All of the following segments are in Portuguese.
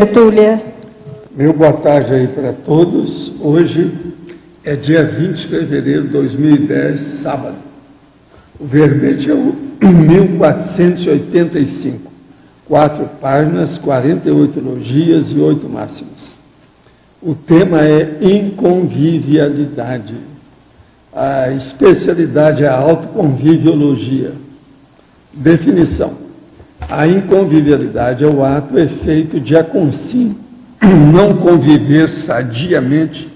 tertúlia. Meu boa tarde aí para todos. Hoje é dia 20 de fevereiro de 2010, sábado. O verbete é o 1485. 4 páginas, 48 elogias e 8 máximas. O tema é inconvivialidade. A especialidade é a autoconviviologia. Definição. A inconvivialidade é o ato efeito de a consim não conviver sadiamente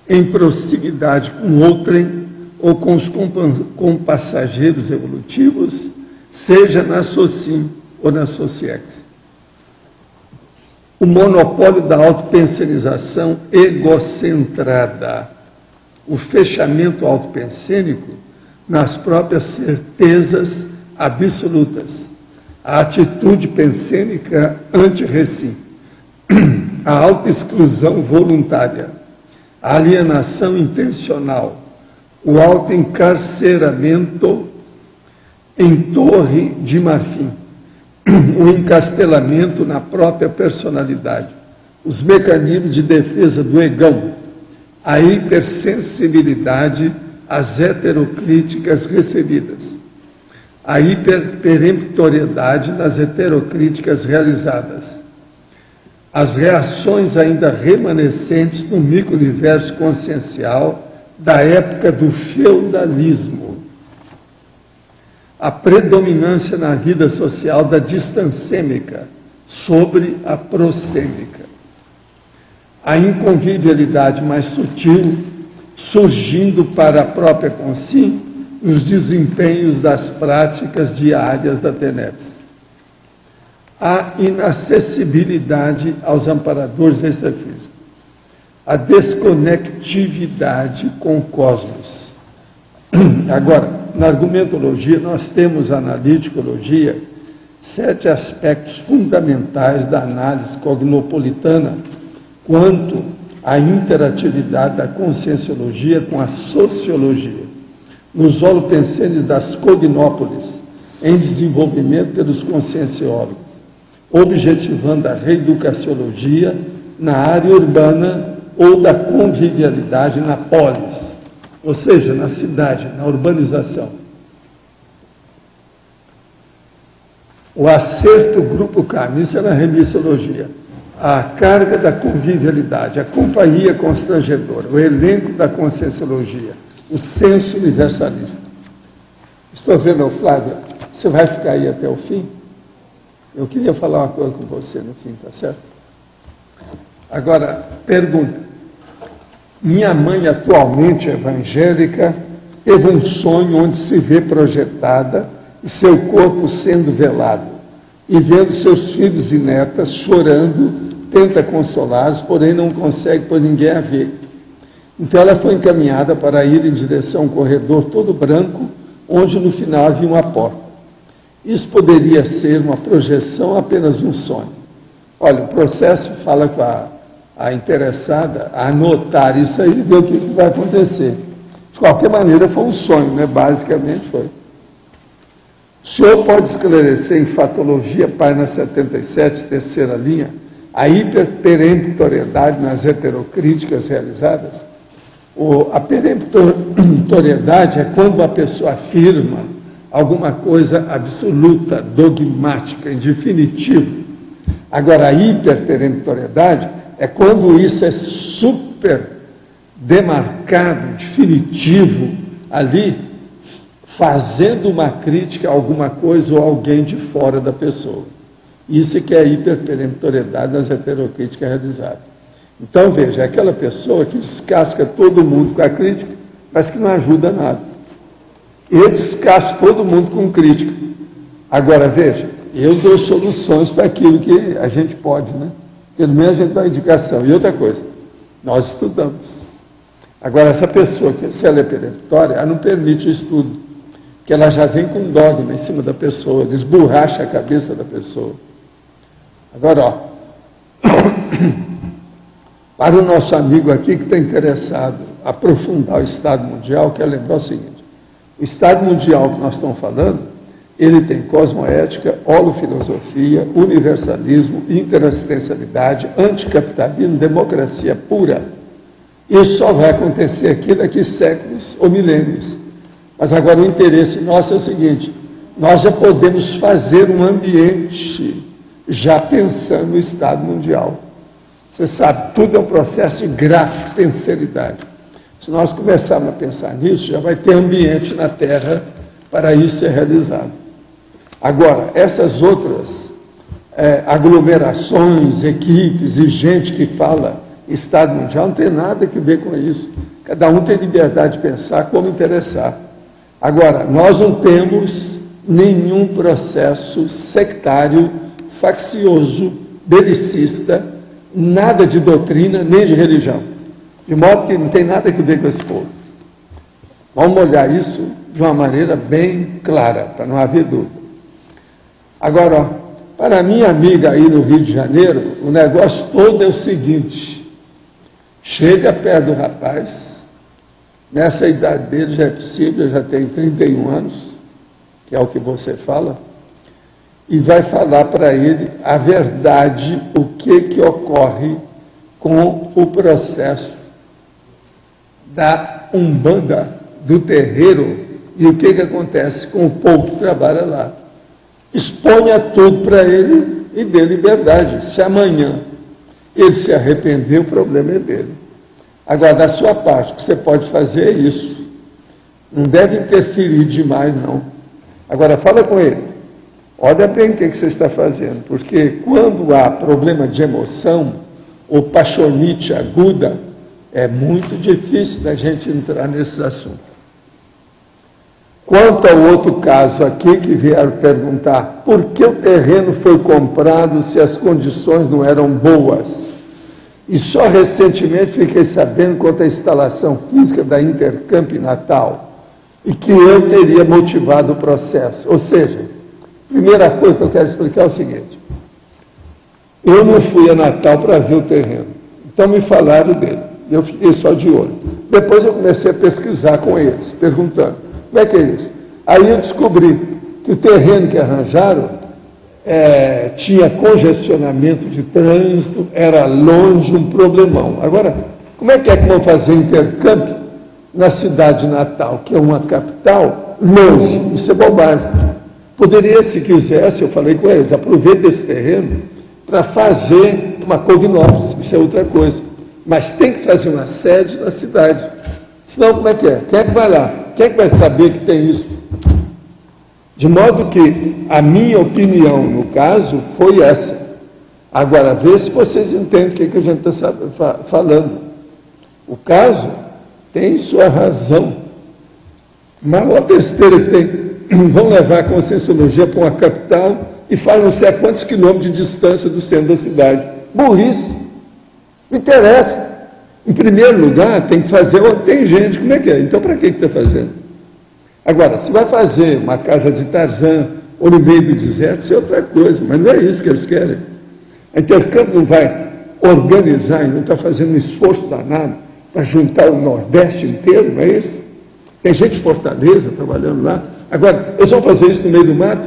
em proximidade com outrem ou com os compassageiros evolutivos, seja na socim ou na sociex. O monopólio da autopensenização egocentrada, o fechamento autopensênico nas próprias certezas absolutas, a atitude pensênica anti-recim, a autoexclusão voluntária, a alienação intencional, o autoencarceramento em torre de marfim, o encastelamento na própria personalidade, os mecanismos de defesa do egão, a hipersensibilidade às heterocríticas recebidas, a hiperperemptoriedade nas heterocríticas realizadas, as reações ainda remanescentes no micro-universo consciencial da época do feudalismo, a predominância na vida social da distancêmica sobre a prosêmica, a inconvivialidade mais sutil surgindo para a própria consciência nos desempenhos das práticas diárias da TENEPS, a inacessibilidade aos amparadores extrafísicos, a desconectividade com o cosmos. Agora, na argumentologia, nós temos a analiticologia, 7 aspectos fundamentais da análise cognopolitana quanto à interatividade da conscienciologia com a sociologia, nos holopensênios das cognópolis, em desenvolvimento pelos conscienciólogos, objetivando a reeducaciologia na área urbana ou da convivialidade na polis, ou seja, na cidade, na urbanização. O acerto grupo Karma, isso é na remissologia. A carga da convivialidade, a companhia constrangedora, o elenco da conscienciologia, o senso universalista. Estou vendo, Flávia, você vai ficar aí até o fim? Eu queria falar uma coisa com você no fim, tá certo? Agora, pergunta. Minha mãe, atualmente evangélica, teve um sonho onde se vê projetada e seu corpo sendo velado, e vendo seus filhos e netas chorando, tenta consolá-los, porém não consegue por ninguém a ver. Então ela foi encaminhada para ir em direção a um corredor todo branco, onde no final havia uma porta. Isso poderia ser uma projeção ou apenas um sonho? Olha, o processo fala com a interessada a anotar isso aí e ver o que vai acontecer. De qualquer maneira, foi um sonho, né? Basicamente foi. O senhor pode esclarecer em Fatologia, página 77, terceira linha, a hiperperemptoriedade nas heterocríticas realizadas? A peremptoriedade é quando a pessoa afirma alguma coisa absoluta, dogmática, em definitivo. Agora, a hiperperemptoriedade é quando isso é super demarcado, definitivo, ali, fazendo uma crítica a alguma coisa ou alguém de fora da pessoa. Isso que é a hiperperemptoriedade nas heterocríticas realizadas. Então, veja, é aquela pessoa que descasca todo mundo com a crítica, mas que não ajuda nada. Eu descasco todo mundo com crítica. Agora, veja, eu dou soluções para aquilo que a gente pode, né? Pelo menos a gente dá uma indicação. E outra coisa, nós estudamos. Agora, essa pessoa, se ela é peremptória, ela não permite o estudo, porque ela já vem com dogma em cima da pessoa, desborracha a cabeça da pessoa. Agora, ó, para o nosso amigo aqui que está interessado em aprofundar o Estado Mundial, quero lembrar o seguinte: o Estado Mundial que nós estamos falando Ele tem cosmoética, holofilosofia, universalismo, interassistencialidade, anticapitalismo, democracia pura. Isso só vai acontecer aqui daqui séculos ou milênios. Mas agora o interesse nosso é o seguinte: nós já podemos fazer um ambiente já pensando no Estado mundial. Você sabe, tudo é um processo de grafitenseridade. Se nós começarmos a pensar nisso, já vai ter ambiente na Terra para isso ser realizado. Agora, essas outras aglomerações, equipes e gente que fala Estado mundial não tem nada que ver com isso. Cada um tem liberdade de pensar como interessar. Agora, nós não temos nenhum processo sectário, faccioso, belicista, nada de doutrina, nem de religião. De modo que não tem nada que ver com esse povo. Vamos olhar isso de uma maneira bem clara, para não haver dúvida. Agora, ó, para a minha amiga aí no Rio de Janeiro, o negócio todo é o seguinte: chega perto do rapaz, nessa idade dele já é possível, já tem 31 anos, que é o que você fala, e vai falar para ele a verdade, o que ocorre com o processo da Umbanda, do terreiro, e o que acontece com o povo que trabalha lá. Exponha tudo para ele e dê liberdade. Se amanhã ele se arrepender, o problema é dele. Agora, da sua parte, o que você pode fazer é isso. Não deve interferir demais, não. Agora, fala com ele. Olha bem o que você está fazendo, porque quando há problema de emoção ou paixonite aguda, é muito difícil da gente entrar nesses assuntos. Quanto ao outro caso aqui, que vieram perguntar por que o terreno foi comprado se as condições não eram boas. E só recentemente fiquei sabendo quanto à instalação física da Intercamp em Natal, e que eu teria motivado o processo. Ou seja, primeira coisa que eu quero explicar é o seguinte: eu não fui a Natal para ver o terreno, então me falaram dele, eu fiquei só de olho. Depois eu comecei a pesquisar com eles, perguntando, como é que é isso? Aí eu descobri que o terreno que arranjaram tinha congestionamento de trânsito, era longe, um problemão. Agora, como é que vão fazer intercâmbio na cidade de Natal, que é uma capital, longe? Isso é bobagem. Poderia, se quisesse, eu falei com eles, aproveita esse terreno para fazer uma cognópolis, isso é outra coisa. Mas tem que fazer uma sede na cidade. Senão, como é que é? Quem é que vai lá? Quem é que vai saber que tem isso? De modo que a minha opinião, no caso, foi essa. Agora, vê se vocês entendem o que a gente está falando. O caso tem sua razão. Mas uma besteira que tem, vão levar a Conscienciologia para uma capital e faz não sei a quantos quilômetros de distância do centro da cidade. Burrice. Não interessa. Em primeiro lugar, tem que fazer onde tem gente. Como é que é? Então, para que está fazendo? Agora, se vai fazer uma casa de Tarzan ou no meio do deserto, isso é outra coisa, mas não é isso que eles querem. A Intercâmbio não vai organizar e não está fazendo um esforço danado para juntar o Nordeste inteiro, não é isso? Tem gente de Fortaleza trabalhando lá. Agora, eles vão fazer isso no meio do mato?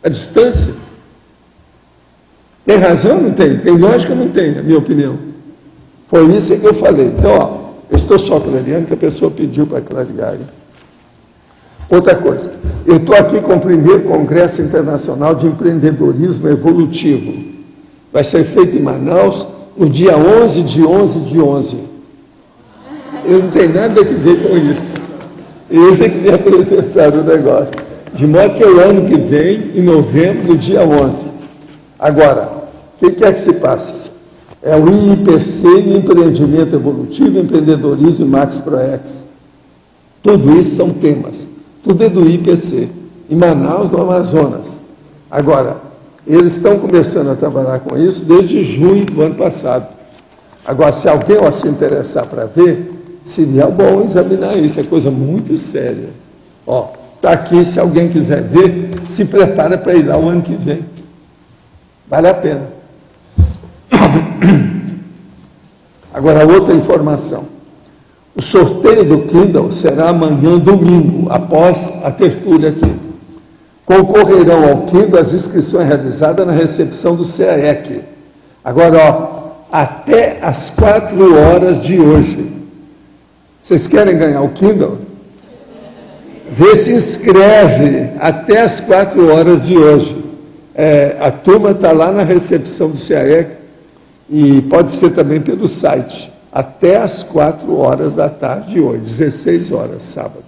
A distância? Tem razão? Não tem. Tem lógica? Não tem, na minha opinião. Foi isso que eu falei. Então, ó, eu estou só clareando que a pessoa pediu para clarear. Outra coisa, eu estou aqui com o primeiro Congresso Internacional de Empreendedorismo Evolutivo. Vai ser feito em Manaus no dia 11 de 11 de 11. Eu não tenho nada a ver com isso. Eu já que me apresentaram o negócio. De modo que é o ano que vem, em novembro, no dia 11. Agora, o que é que se passa? É o IIPC, Empreendimento Evolutivo, Empreendedorismo e Max ProEx. Tudo isso são temas. Tudo é do IPC, em Manaus, no Amazonas. Agora, eles estão começando a trabalhar com isso desde junho do ano passado. Agora, se alguém se interessar para ver, seria bom examinar isso, é coisa muito séria. Ó, está aqui, se alguém quiser ver, se prepara para ir lá o ano que vem. Vale a pena. Agora, outra informação. O sorteio do Kindle será amanhã, domingo, após a tertúlia aqui. Concorrerão ao Kindle as inscrições realizadas na recepção do CAEC. Agora, ó, até às 4 horas de hoje. Vocês querem ganhar o Kindle? Vê se inscreve até às 4 horas de hoje. A turma está lá na recepção do CAEC e pode ser também pelo site. Até às 4 horas da tarde de hoje, 16 horas, sábado.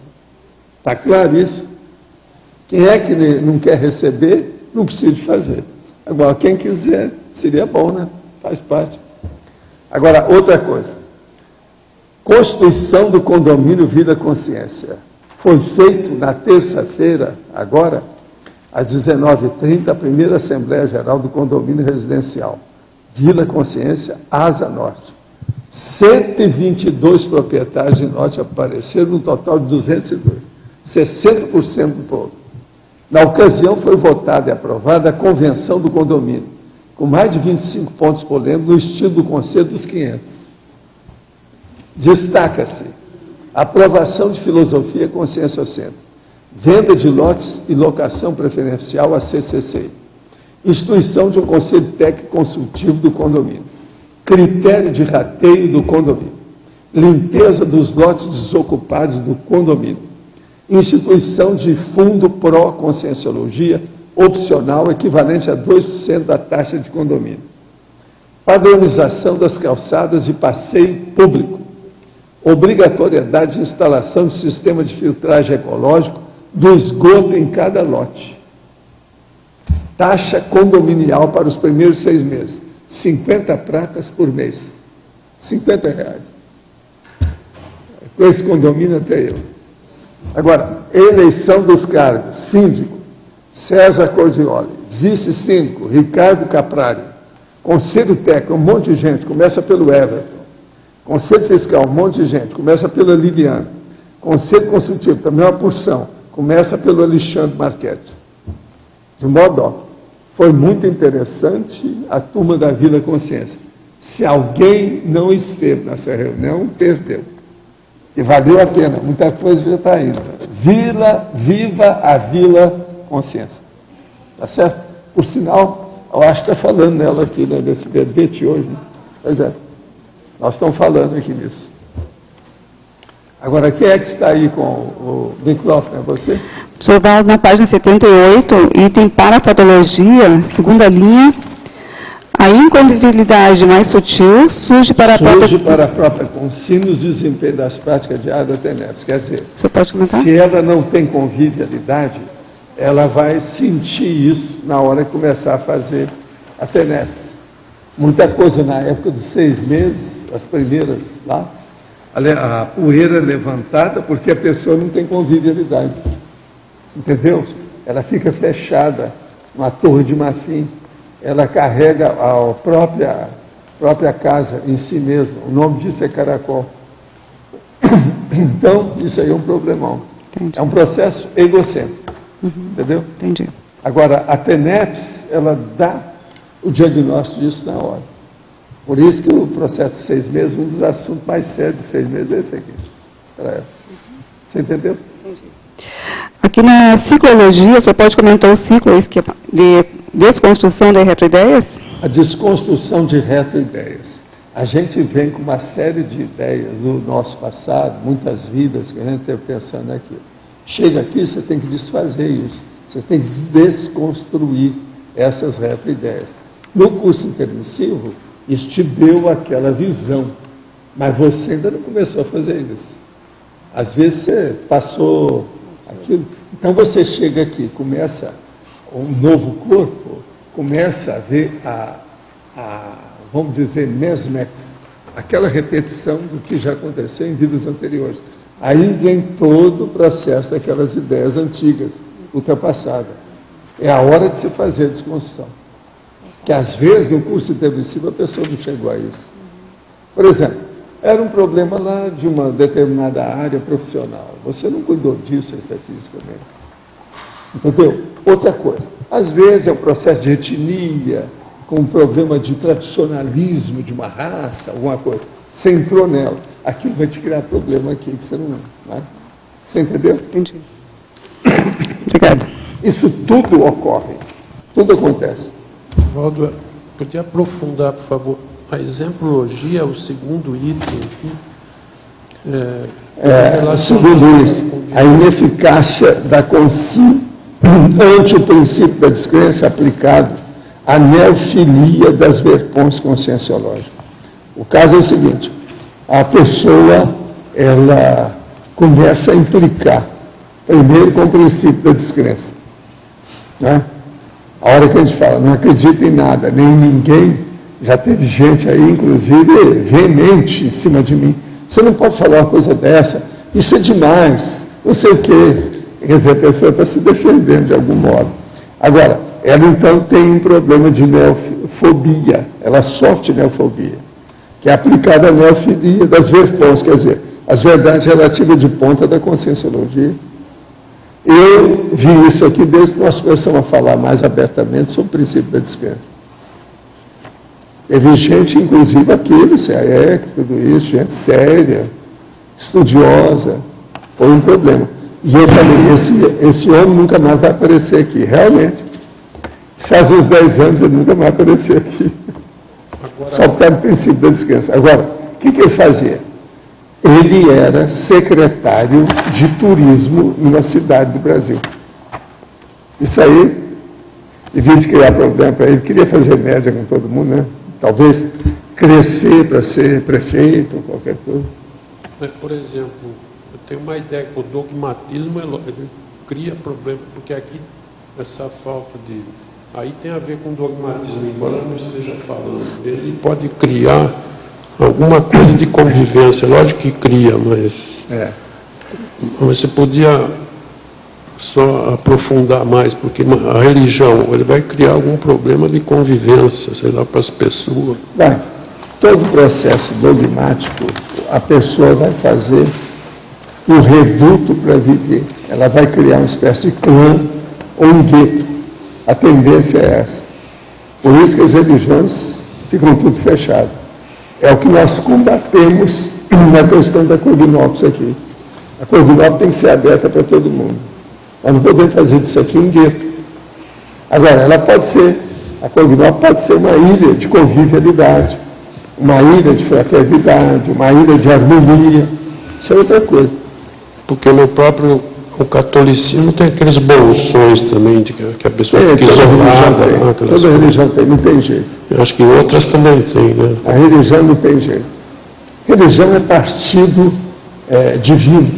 Está claro isso? Quem é que não quer receber, não precisa fazer. Agora, quem quiser, seria bom, né? Faz parte. Agora, outra coisa. Constituição do condomínio Vila Consciência. Foi feito na terça-feira, agora, às 19h30, a primeira Assembleia Geral do Condomínio Residencial. Vila Consciência, Asa Norte. 122 proprietários de norte apareceram, no total de 202. 60% do povo. Na ocasião, foi votada e aprovada a convenção do condomínio, com mais de 25 pontos polêmicos, no estilo do Conselho dos 500. Destaca-se a aprovação de filosofia e consciência ao centro, venda de lotes e locação preferencial a CCC, instituição de um conselho técnico consultivo do condomínio, critério de rateio do condomínio, limpeza dos lotes desocupados do condomínio, instituição de fundo pró-conscienciologia opcional equivalente a 2% da taxa de condomínio, padronização das calçadas e passeio público, obrigatoriedade de instalação de sistema de filtragem ecológico do esgoto em cada lote, taxa condominial para os primeiros 6 meses, 50 pratas por mês, R$50. Com esse condomínio até eu. Agora, eleição dos cargos: síndico, César Cordioli; vice-síndico, Ricardo Caprari; conselho técnico, um monte de gente, começa pelo Everton; conselho fiscal, um monte de gente, começa pela Liliana; conselho consultivo, também uma porção, começa pelo Alexandre Marchetti. De modo, ó, foi muito interessante a turma da Vila Consciência. Se alguém não esteve nessa reunião, perdeu. Que valeu a pena, muita coisa já está indo. Viva a Vila Consciência. Tá certo? Por sinal, eu acho que está falando nela aqui, né, desse verbete hoje. Né? Pois é, nós estamos falando aqui nisso. Agora, quem é que está aí com o microfone? É você? O senhor vai na página 78, item parapatologia, segunda linha. A inconvivialidade mais sutil surge para a própria consinos de desempenho das práticas de ADA TENEPS. Quer dizer, o senhor pode comentar? Se ela não tem convivialidade, ela vai sentir isso na hora de começar a fazer a TENEPS. Muita coisa na época dos 6 meses, as primeiras lá, a poeira é levantada porque a pessoa não tem convivialidade. Entendeu? Ela fica fechada, uma torre de marfim. Ela carrega a própria casa em si mesma. O nome disso é caracol. Então, isso aí é um problemão. Entendi. É um processo egocêntrico. Entendeu? Entendi. Agora, a TENEPS, ela dá o diagnóstico disso na hora. Por isso que o processo de 6 meses, um dos assuntos mais sérios de 6 meses é esse aqui. Você entendeu? Entendi. Aqui na ciclologia, o senhor pode comentar o ciclo de desconstrução de retroideias? A desconstrução de retroideias. A gente vem com uma série de ideias do nosso passado, muitas vidas que a gente teve pensando aqui. Chega aqui, você tem que desfazer isso. Você tem que desconstruir essas retroideias. No curso intermissivo, isso te deu aquela visão, mas você ainda não começou a fazer isso. Às vezes você passou aquilo. Então você chega aqui, começa um novo corpo, começa a ver vamos dizer, mesmex, aquela repetição do que já aconteceu em vidas anteriores. Aí vem todo o processo daquelas ideias antigas, ultrapassadas. É a hora de se fazer a desconstrução. Que às vezes no curso intermissivo a pessoa não chegou a isso. Por exemplo, era um problema lá de uma determinada área profissional. Você não cuidou disso estatisticamente. Entendeu? Outra coisa. Às vezes é um processo de etnia, com um problema de tradicionalismo de uma raça, alguma coisa. Você entrou nela. Aquilo vai te criar problema aqui, que você não... Né? Você entendeu? Entendi. Obrigada. Isso tudo ocorre, tudo acontece. Valdo, podia aprofundar, por favor? A exemplologia é o segundo item aqui. Segundo isso, a ineficácia da consim ante o princípio da descrença aplicado à neofilia das verpões conscienciológicas. O caso é o seguinte, a pessoa, ela começa a implicar, primeiro com o princípio da descrença, né? A hora que a gente fala, não acredita em nada, nem em ninguém, já teve gente aí, inclusive, veemente em cima de mim. Você não pode falar uma coisa dessa, isso é demais, não sei o quê. Quer dizer, a pessoa está se defendendo de algum modo. Agora, ela então tem um problema de neofobia, ela sofre de neofobia, que é aplicada à neofilia das verpões, quer dizer, as verdades relativas de ponta da conscienciologia. Eu vi isso aqui desde que nós começamos a falar mais abertamente sobre o princípio da descrença. Teve gente, inclusive aqui no CAEC, tudo isso, gente séria, estudiosa, foi um problema. E eu falei, esse homem nunca mais vai aparecer aqui, realmente. Faz uns 10 anos ele nunca mais apareceu aqui. Só por causa do princípio da descrença. Agora, o que ele fazia? Ele era secretário de turismo numa cidade do Brasil. Isso aí, em vez de criar problema para ele, queria fazer média com todo mundo, né? Talvez crescer para ser prefeito ou qualquer coisa. Mas, por exemplo, eu tenho uma ideia que o dogmatismo ele cria problema, porque aqui essa falta de... Aí tem a ver com dogmatismo, embora eu não esteja falando. Ele pode criar alguma coisa de convivência, lógico que cria, mas você podia só aprofundar mais, porque a religião, ele vai criar algum problema de convivência, sei lá, para as pessoas. Vai. Todo processo dogmático, a pessoa vai fazer um reduto para viver. Ela vai criar uma espécie de clã ou um gueto. A tendência é essa. Por isso que as religiões ficam tudo fechado. É o que nós combatemos na questão da Cognópolis aqui. A Cognópolis tem que ser aberta para todo mundo. Nós não podemos fazer disso aqui um gueto. Agora, ela pode ser, a Cognópolis pode ser uma ilha de convivialidade, uma ilha de fraternidade, uma ilha de harmonia. Isso é outra coisa. Porque no próprio o catolicismo tem aqueles bolsões também, de que a pessoa fica isolada. Toda religião tem, não tem jeito. Eu acho que outras também tem, né? A religião não tem jeito. Religião é partido divino,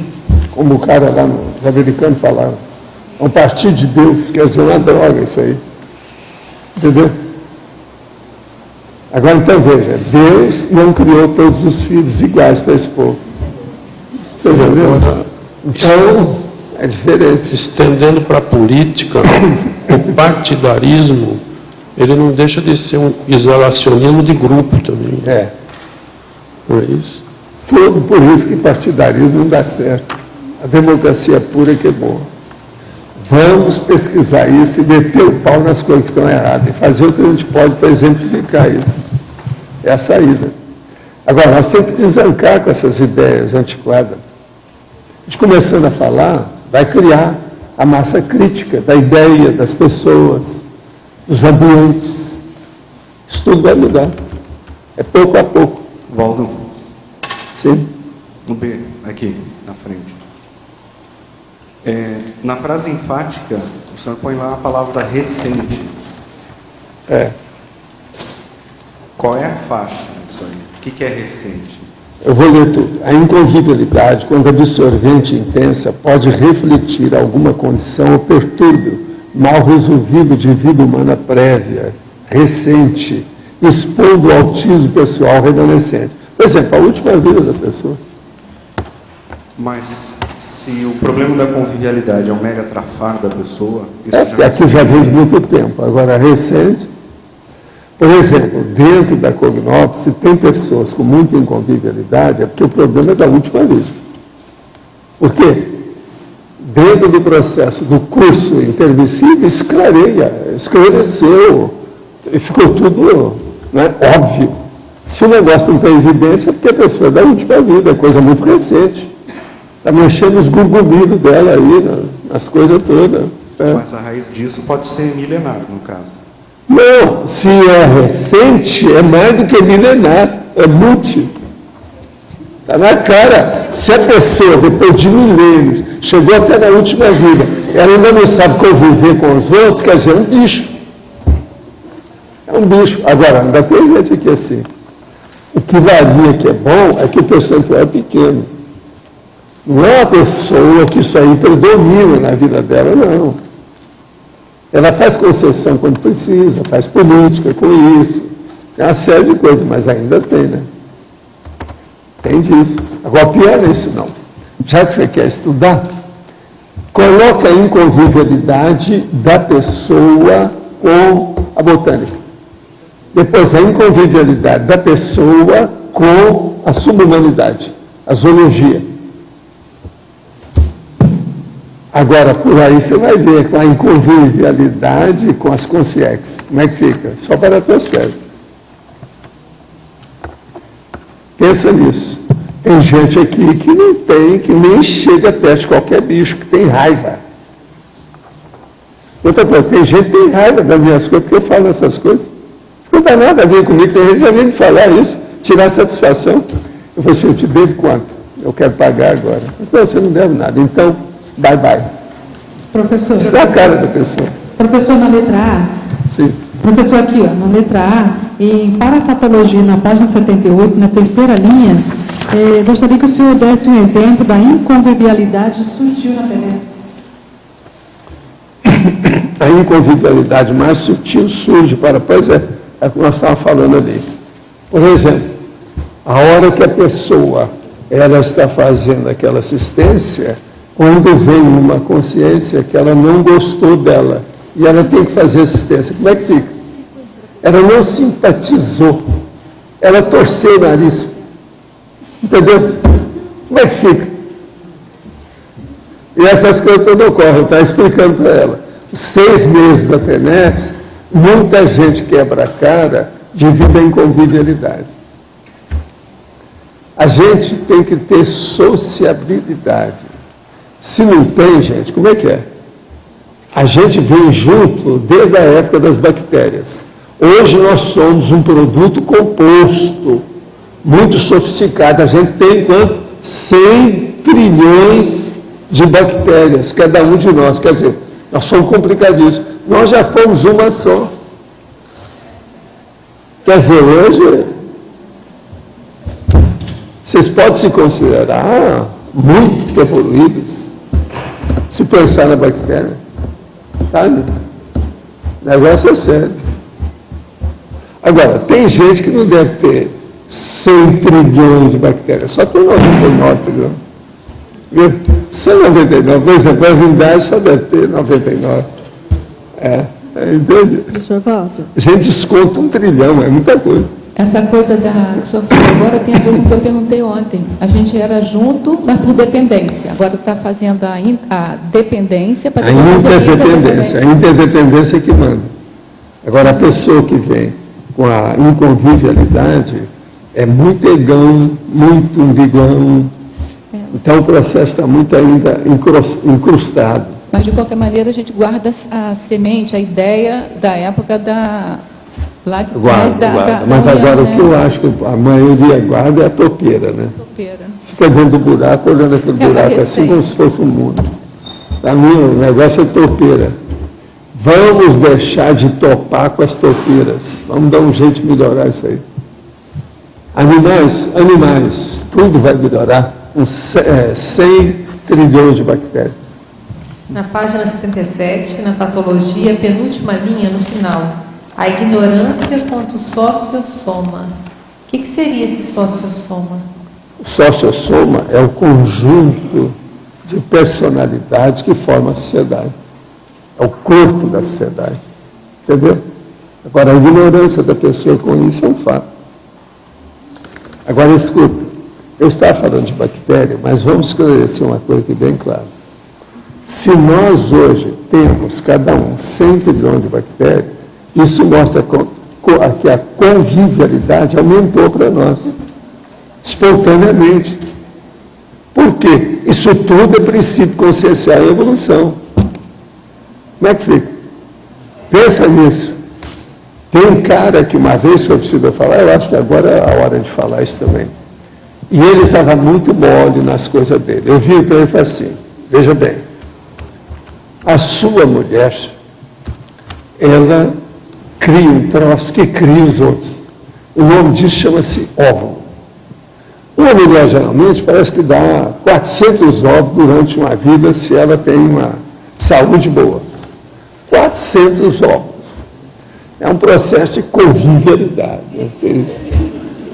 como o cara lá no americano falava. É um partido de Deus, quer dizer, uma droga isso aí. Entendeu? Agora, então, veja, Deus não criou todos os filhos iguais para esse povo. Você entendeu? Então, é diferente. Estendendo para a política, o partidarismo, ele não deixa de ser um isolacionismo de grupo também. Não é isso? Tudo por isso que partidarismo não dá certo. A democracia pura que é boa. Vamos pesquisar isso e meter o pau nas coisas que estão erradas e fazer o que a gente pode para exemplificar isso. É a saída. Agora, nós temos que desancar com essas ideias antiquadas. A gente começando a falar, vai criar a massa crítica da ideia, das pessoas, dos ambientes. Isso tudo vai mudar. É pouco a pouco. Valdo. Sim. No B, aqui, na frente. Na frase enfática, o senhor põe lá a palavra recente. Qual é a faixa disso aí? O que é recente? Eu vou ler tudo. A inconvivialidade, quando absorvente e intensa, pode refletir alguma condição ou pertúrbio mal resolvido de vida humana prévia, recente, expondo o autismo pessoal remanescente. Por exemplo, a última vida da pessoa. Mas se o problema da convivialidade é um mega trafar da pessoa... Isso aqui já vem de muito tempo. Agora, recente... Por exemplo, dentro da Cognópolis, se tem pessoas com muita inconvivialidade, é porque o problema é da última vida. Por quê? Dentro do processo do curso intermissivo, esclareceu, e ficou tudo óbvio. Se o negócio não está evidente, é porque a pessoa é da última vida, é coisa muito recente. Está mexendo os gurgumilos dela aí, nas coisas todas. Mas a raiz disso pode ser milenar, no caso. Não, se é recente, é mais do que milenar, é multi. Está na cara. Se a pessoa, depois de milênios, chegou até na última vida, ela ainda não sabe conviver com os outros, quer dizer, é um bicho. É um bicho. Agora, ainda tem gente aqui assim. O que varia que é bom é que o percentual é pequeno. Não é a pessoa que isso aí predomina na vida dela, não. Ela faz concessão quando precisa, faz política com isso, tem uma série de coisas, mas ainda tem, né? Tem disso. Agora, pior é isso não. Já que você quer estudar, coloca a inconvivialidade da pessoa com a botânica. Depois, a inconvivialidade da pessoa com a subhumanidade, a zoologia. Agora, por aí você vai ver com a inconvivialidade com as consciências. Como é que fica? Só para a atmosfera. Pensa nisso. Tem gente aqui que não tem, que nem chega perto de qualquer bicho, que tem raiva. Outra coisa, tem gente que tem raiva das minhas coisas, porque eu falo essas coisas. Não dá nada a ver comigo, tem gente que já vem me falar isso, tirar satisfação. Eu falei assim, eu te devo quanto? Eu quero pagar agora. Mas não, você não deve nada. Então, bye bye. Professor. Isso é a cara da pessoa. Professor, na letra A. Sim. Professor, aqui, ó, na letra A, em parapatologia, na página 78, na terceira linha, gostaria que o senhor desse um exemplo da inconvivialidade que surgiu na TENEPS. A inconvivialidade mais sutil surge pois é o que nós estávamos falando ali. Por exemplo, a hora que a pessoa ela está fazendo aquela assistência, quando vem uma consciência que ela não gostou dela e ela tem que fazer assistência, como é que fica? Ela não simpatizou, ela torceu o nariz. Entendeu? Como é que fica? E essas coisas todas ocorrem, eu estava explicando para ela. 6 meses da TENEPS, muita gente quebra a cara devido à inconvivialidade. A gente tem que ter sociabilidade. Se não tem, gente, como é que é? A gente vem junto desde a época das bactérias. Hoje nós somos um produto composto, muito sofisticado. A gente tem quanto? 100 trilhões de bactérias, cada um de nós. Quer dizer, nós somos complicadíssimos. Nós já fomos uma só. Quer dizer, hoje, vocês podem se considerar muito evoluídos, se pensar na bactéria. Sabe? O negócio é sério. Agora, tem gente que não deve ter 100 trilhões de bactérias, só tem 99 trilhões. Viu? 199, por exemplo, a Vindade só deve ter 99. Entende? Professor Walter. A gente desconta 1 trilhão, é muita coisa. Essa coisa que o senhor falou agora tem a ver com o que eu perguntei ontem. A gente era junto, mas por dependência. Agora está fazendo a dependência para depois fazer a interdependência. A interdependência é que manda. Agora, a pessoa que vem com a inconvivialidade é muito egão, muito umbigão. Então, o processo está muito ainda incrustado. Mas, de qualquer maneira, a gente guarda a semente, a ideia da época da... Lá de Guarda. Mas agora, né? O que eu acho que a maioria guarda é a topeira, né? Topeira. Fica dentro do buraco, olhando aquele buraco assim como se fosse um mundo. Para mim, o negócio é topeira. Vamos deixar de topar com as topeiras. Vamos dar um jeito de melhorar isso aí. Animais, tudo vai melhorar. 100 trilhões de bactérias. Na página 77, na patologia, penúltima linha, no final. A ignorância quanto sociossoma. O que seria esse sociossoma? O sociossoma é o conjunto de personalidades que formam a sociedade. É o corpo da sociedade. Entendeu? Agora, a ignorância da pessoa com isso é um fato. Agora, escuta. Eu estava falando de bactéria, mas vamos esclarecer uma coisa aqui bem clara. Se nós hoje temos, cada um, 100 trilhões de bactérias, isso mostra que a convivialidade aumentou para nós, espontaneamente. Por quê? Isso tudo é princípio consciencial e evolução. Como é que fica? Pensa nisso. Tem um cara que uma vez foi preciso falar, eu acho que agora é a hora de falar isso também. E ele estava muito mole nas coisas dele. Eu vi para ele e falei assim, veja bem, a sua mulher, ela cria um troço que cria os outros. O nome disso chama-se óvulo. Uma mulher, geralmente, parece que dá 400 ovos durante uma vida se ela tem uma saúde boa. 400 ovos. É um processo de convivialidade. Né?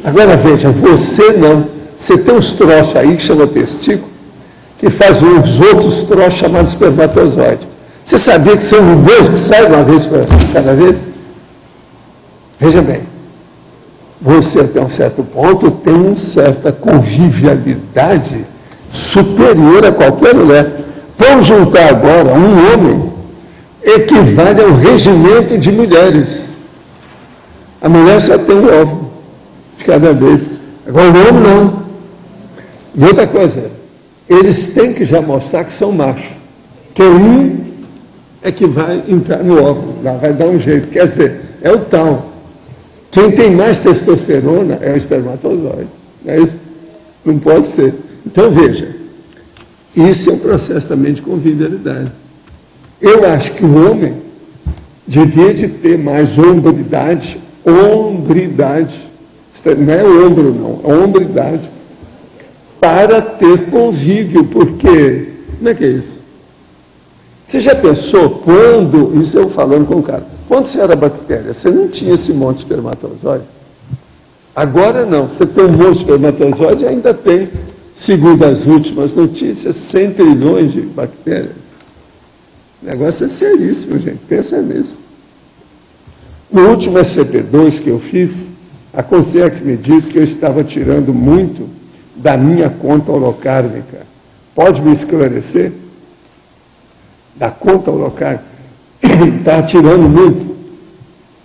Agora, veja, você não. Você tem uns troços aí que chama testículo, que faz uns outros troços chamados espermatozoide. Você sabia que são milhões que saem de uma vez para cada vez? Veja bem, você até um certo ponto tem uma certa convivialidade superior a qualquer mulher. Vamos juntar agora um homem, equivale a um regimento de mulheres. A mulher só tem um óvulo de cada vez. Agora o homem não. E outra coisa, eles têm que já mostrar que são machos. Que um é que vai entrar no óvulo, lá vai dar um jeito. Quer dizer, é o tal. Quem tem mais testosterona é o espermatozoide. Não é isso? Não pode ser. Então, veja, isso é um processo também de convivialidade. Eu acho que o homem devia de ter mais hombridade, não é ombro não, é hombridade, para ter convívio, porque, como é que é isso? Você já pensou quando, isso eu falando com o cara, quando você era bactéria, você não tinha esse monte de espermatozoide? Agora não, você tem um monte de espermatozoide e ainda tem, segundo as últimas notícias, 100 trilhões de bactérias. O negócio é seríssimo, gente, pensa nisso. No último SCP-2 que eu fiz, a Consex me disse que eu estava tirando muito da minha conta holocármica. Pode me esclarecer? Da conta holocármica? Está tirando muito.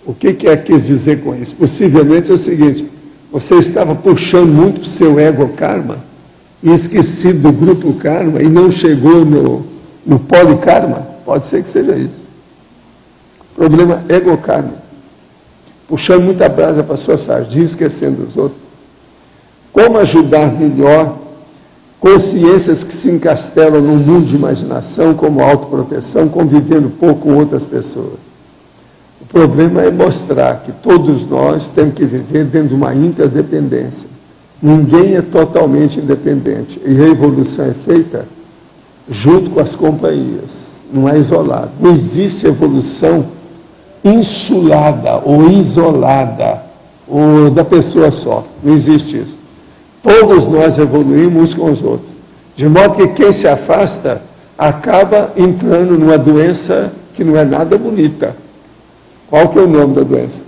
O que é que quis dizer com isso? Possivelmente é o seguinte, você estava puxando muito para o seu ego-karma e esquecido do grupo karma e não chegou no polikarma. Pode ser que seja isso. Problema ego-karma. Puxando muita brasa para a sua sardinha, esquecendo dos outros. Como ajudar melhor consciências que se encastelam num mundo de imaginação, como autoproteção, convivendo pouco com outras pessoas? O problema é mostrar que todos nós temos que viver dentro de uma interdependência. Ninguém é totalmente independente. E a evolução é feita junto com as companhias. Não é isolado. Não existe evolução insulada ou isolada ou da pessoa só. Não existe isso. Todos nós evoluímos uns com os outros. De modo que quem se afasta acaba entrando numa doença que não é nada bonita. Qual que é o nome da doença?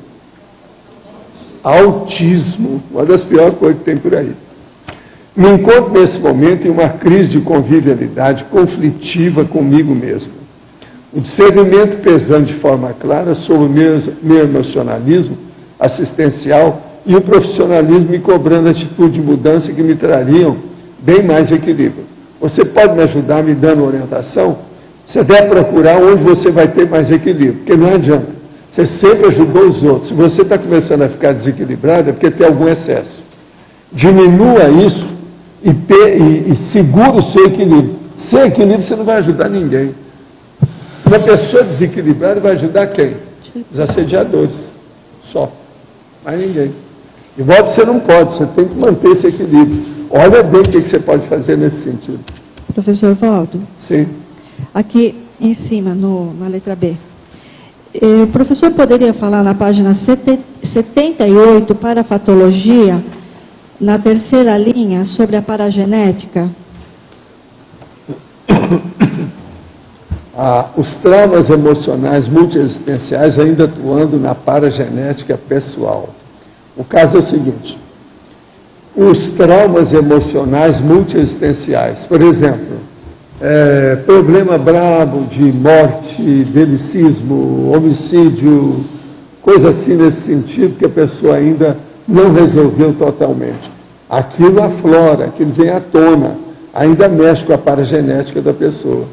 Autismo. Uma das piores coisas que tem por aí. Me encontro nesse momento em uma crise de convivialidade conflitiva comigo mesmo. O discernimento pesando de forma clara sobre o meu emocionalismo assistencial e o profissionalismo me cobrando atitude de mudança que me trariam bem mais equilíbrio. Você pode me ajudar me dando orientação? Você deve procurar onde você vai ter mais equilíbrio, porque não adianta. Você sempre ajudou os outros. Se você está começando a ficar desequilibrado, é porque tem algum excesso. Diminua isso e segura o seu equilíbrio. Sem equilíbrio, você não vai ajudar ninguém. Uma pessoa desequilibrada vai ajudar quem? Os assediadores. Só. Mais ninguém. De modo que você não pode, você tem que manter esse equilíbrio. Olha bem o que você pode fazer nesse sentido. Professor Valdo. Sim. Aqui em cima, na letra B. O professor poderia falar na página 78, parafatologia, na terceira linha, sobre a paragenética? Os traumas emocionais multiexistenciais ainda atuando na paragenética pessoal. O caso é o seguinte, os traumas emocionais multiexistenciais, por exemplo, problema brabo de morte, belicismo, homicídio, coisa assim nesse sentido que a pessoa ainda não resolveu totalmente. Aquilo aflora, aquilo vem à tona, ainda mexe com a paragenética da pessoa.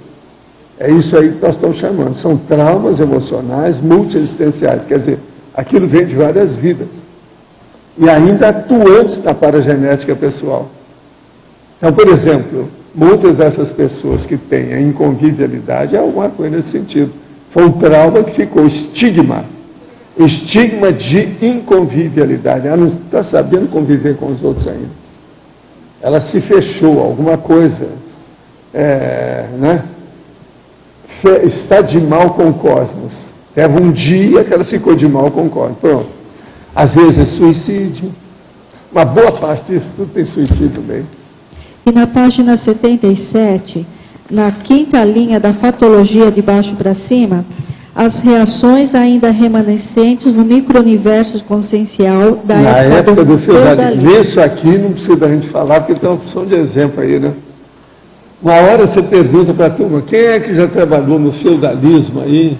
É isso aí que nós estamos chamando. São traumas emocionais multiexistenciais. Quer dizer, aquilo vem de várias vidas. E ainda atuantes na paragenética pessoal. Então, por exemplo, muitas dessas pessoas que têm a inconvivialidade é alguma coisa nesse sentido. Foi um trauma que ficou estigma de inconvivialidade. Ela não está sabendo conviver com os outros ainda. Ela se fechou, alguma coisa, né? Está de mal com o cosmos. Teve um dia que ela ficou de mal com o cosmos. Pronto. Às vezes é suicídio. Uma boa parte disso tudo tem suicídio também. E na página 77, na 5ª linha da fatologia de baixo para cima, as reações ainda remanescentes no micro-universo consciencial da época do feudalismo. Isso aqui não precisa da gente falar, porque tem uma opção de exemplo aí, né? Uma hora você pergunta para a turma, quem é que já trabalhou no feudalismo aí,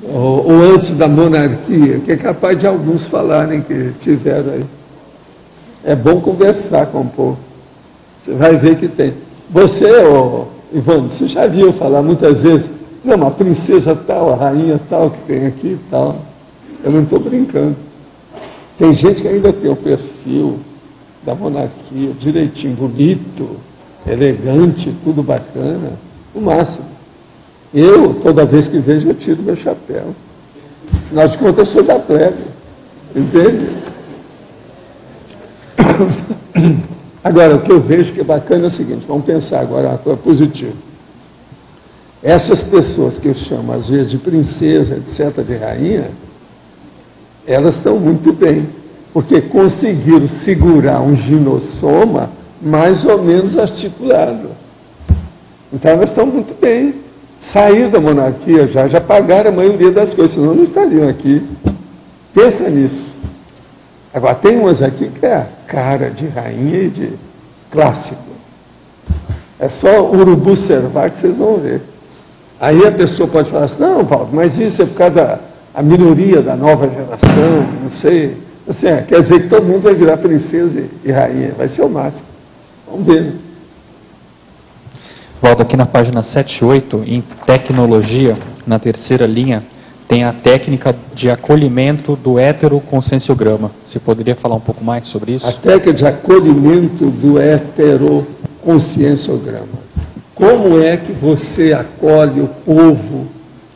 ou antes da monarquia, que é capaz de alguns falarem que tiveram aí. É bom conversar com o povo. Você vai ver que tem. Você, Ivone, você já viu falar muitas vezes, não, a princesa tal, a rainha tal que tem aqui e tal. Eu não estou brincando. Tem gente que ainda tem o perfil da monarquia, direitinho, bonito, elegante, tudo bacana, o máximo. Eu, toda vez que vejo, eu tiro meu chapéu. Afinal de contas, eu sou da plebe. Entende? Agora, o que eu vejo que é bacana é o seguinte, vamos pensar agora uma coisa positiva. Essas pessoas que eu chamo, às vezes, de princesa, etc., de rainha, elas estão muito bem, porque conseguiram segurar um ginossoma mais ou menos articulado. Então, elas estão muito bem. Saíram da monarquia já pagaram a maioria das coisas, senão não estariam aqui. Pensa nisso. Agora, tem umas aqui que é a cara de rainha e de clássico. É só o urubu servar que vocês vão ver. Aí a pessoa pode falar assim, não, Paulo, mas isso é por causa da minoria da nova geração, não sei. Assim, quer dizer que todo mundo vai virar princesa e rainha, vai ser o máximo. Vamos ver. Valdo, aqui na página 78, em tecnologia, na 3ª linha, tem a técnica de acolhimento do heteroconscienciograma. Você poderia falar um pouco mais sobre isso? A técnica de acolhimento do heteroconscienciograma. Como é que você acolhe o povo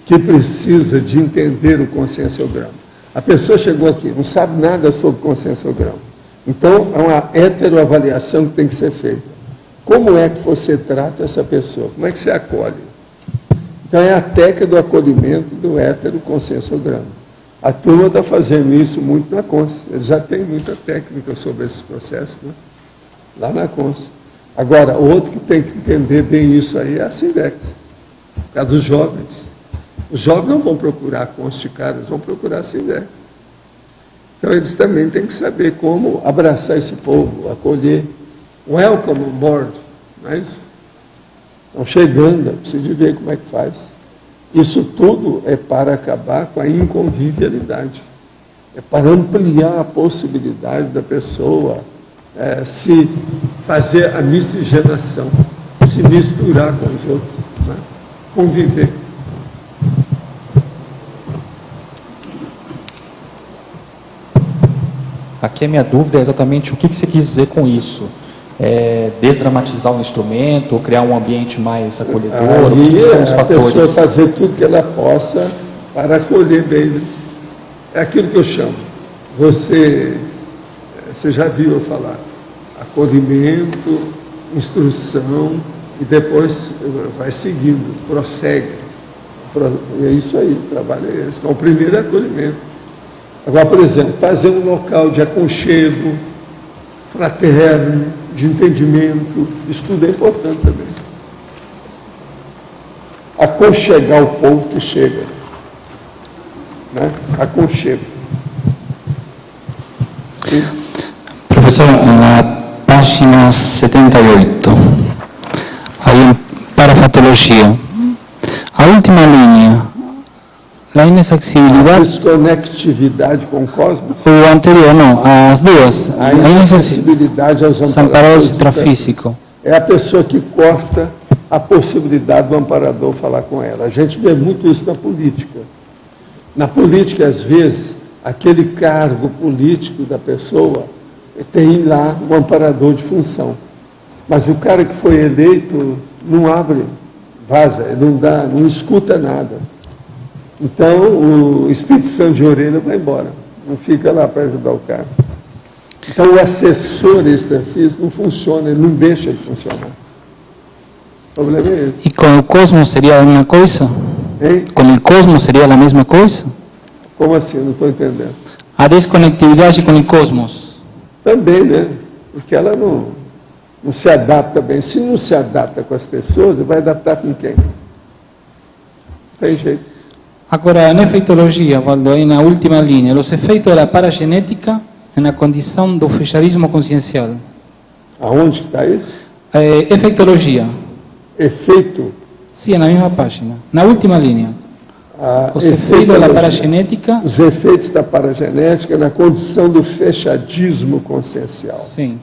que precisa de entender o conscienciograma? A pessoa chegou aqui, não sabe nada sobre conscienciograma. Então, é uma heteroavaliação que tem que ser feita. Como é que você trata essa pessoa? Como é que você acolhe? Então, é a técnica do acolhimento do heteroconscienciograma. A turma está fazendo isso muito na Consciência. Eles já têm muita técnica sobre esse processo, né? Lá na Consciência. Agora, outro que tem que entender bem isso aí é a Sindex, por causa dos jovens. Os jovens não vão procurar a Consciência de cara, eles vão procurar a Sindex. Então, eles também têm que saber como abraçar esse povo, acolher. Welcome on board. Mas estão chegando, precisa de ver como é que faz. Isso tudo é para acabar com a inconvivialidade. É para ampliar a possibilidade da pessoa se fazer a miscigenação, se misturar com os outros, né? Conviver. Aqui a minha dúvida é exatamente o que você quis dizer com isso. Desdramatizar o instrumento, ou criar um ambiente mais acolhedor? O que são os fatores? A pessoa fazer tudo que ela possa para acolher bem. Né? É aquilo que eu chamo. Você já viu eu falar. Acolhimento, instrução, e depois vai seguindo, prossegue. E é isso aí, o trabalho é esse. Mas o primeiro é acolhimento. Agora, por exemplo, fazer um local de aconchego, fraterno, de entendimento, isso tudo é importante também. Aconchegar o povo que chega. Né? Aconchego. Sim. Professor, na página 78, aí em parafatologia, a última linha, a inexacibilidade... Desconectividade com o cosmos? O anterior, não, as duas. A inacessibilidade aos amparados extrafísico. É a pessoa que corta a possibilidade do amparador falar com ela. A gente vê muito isso na política. Na política, às vezes, aquele cargo político da pessoa tem lá um amparador de função. Mas o cara que foi eleito não abre, vaza, não escuta nada. Então, o Espírito Santo de orelha vai embora, não fica lá para ajudar o cara. Então, o assessor extrafísico não funciona, ele não deixa de funcionar. O problema é esse. E com o cosmos seria a mesma coisa? Hein? Com o cosmos seria a mesma coisa? Como assim? Não estou entendendo. A desconectividade com o cosmos. Também, né? Porque ela não se adapta bem. Se não se adapta com as pessoas, vai adaptar com quem? Não tem jeito. Agora, na efeitologia, Waldo, aí na última linha, os efeitos da paragenética na condição do fechadismo consciencial. Aonde que está isso? Efeitologia. Efeito? Sim, na mesma página. Na última linha. Os efeitos da paragenética. Os efeitos da paragenética na condição do fechadismo consciencial. Sim.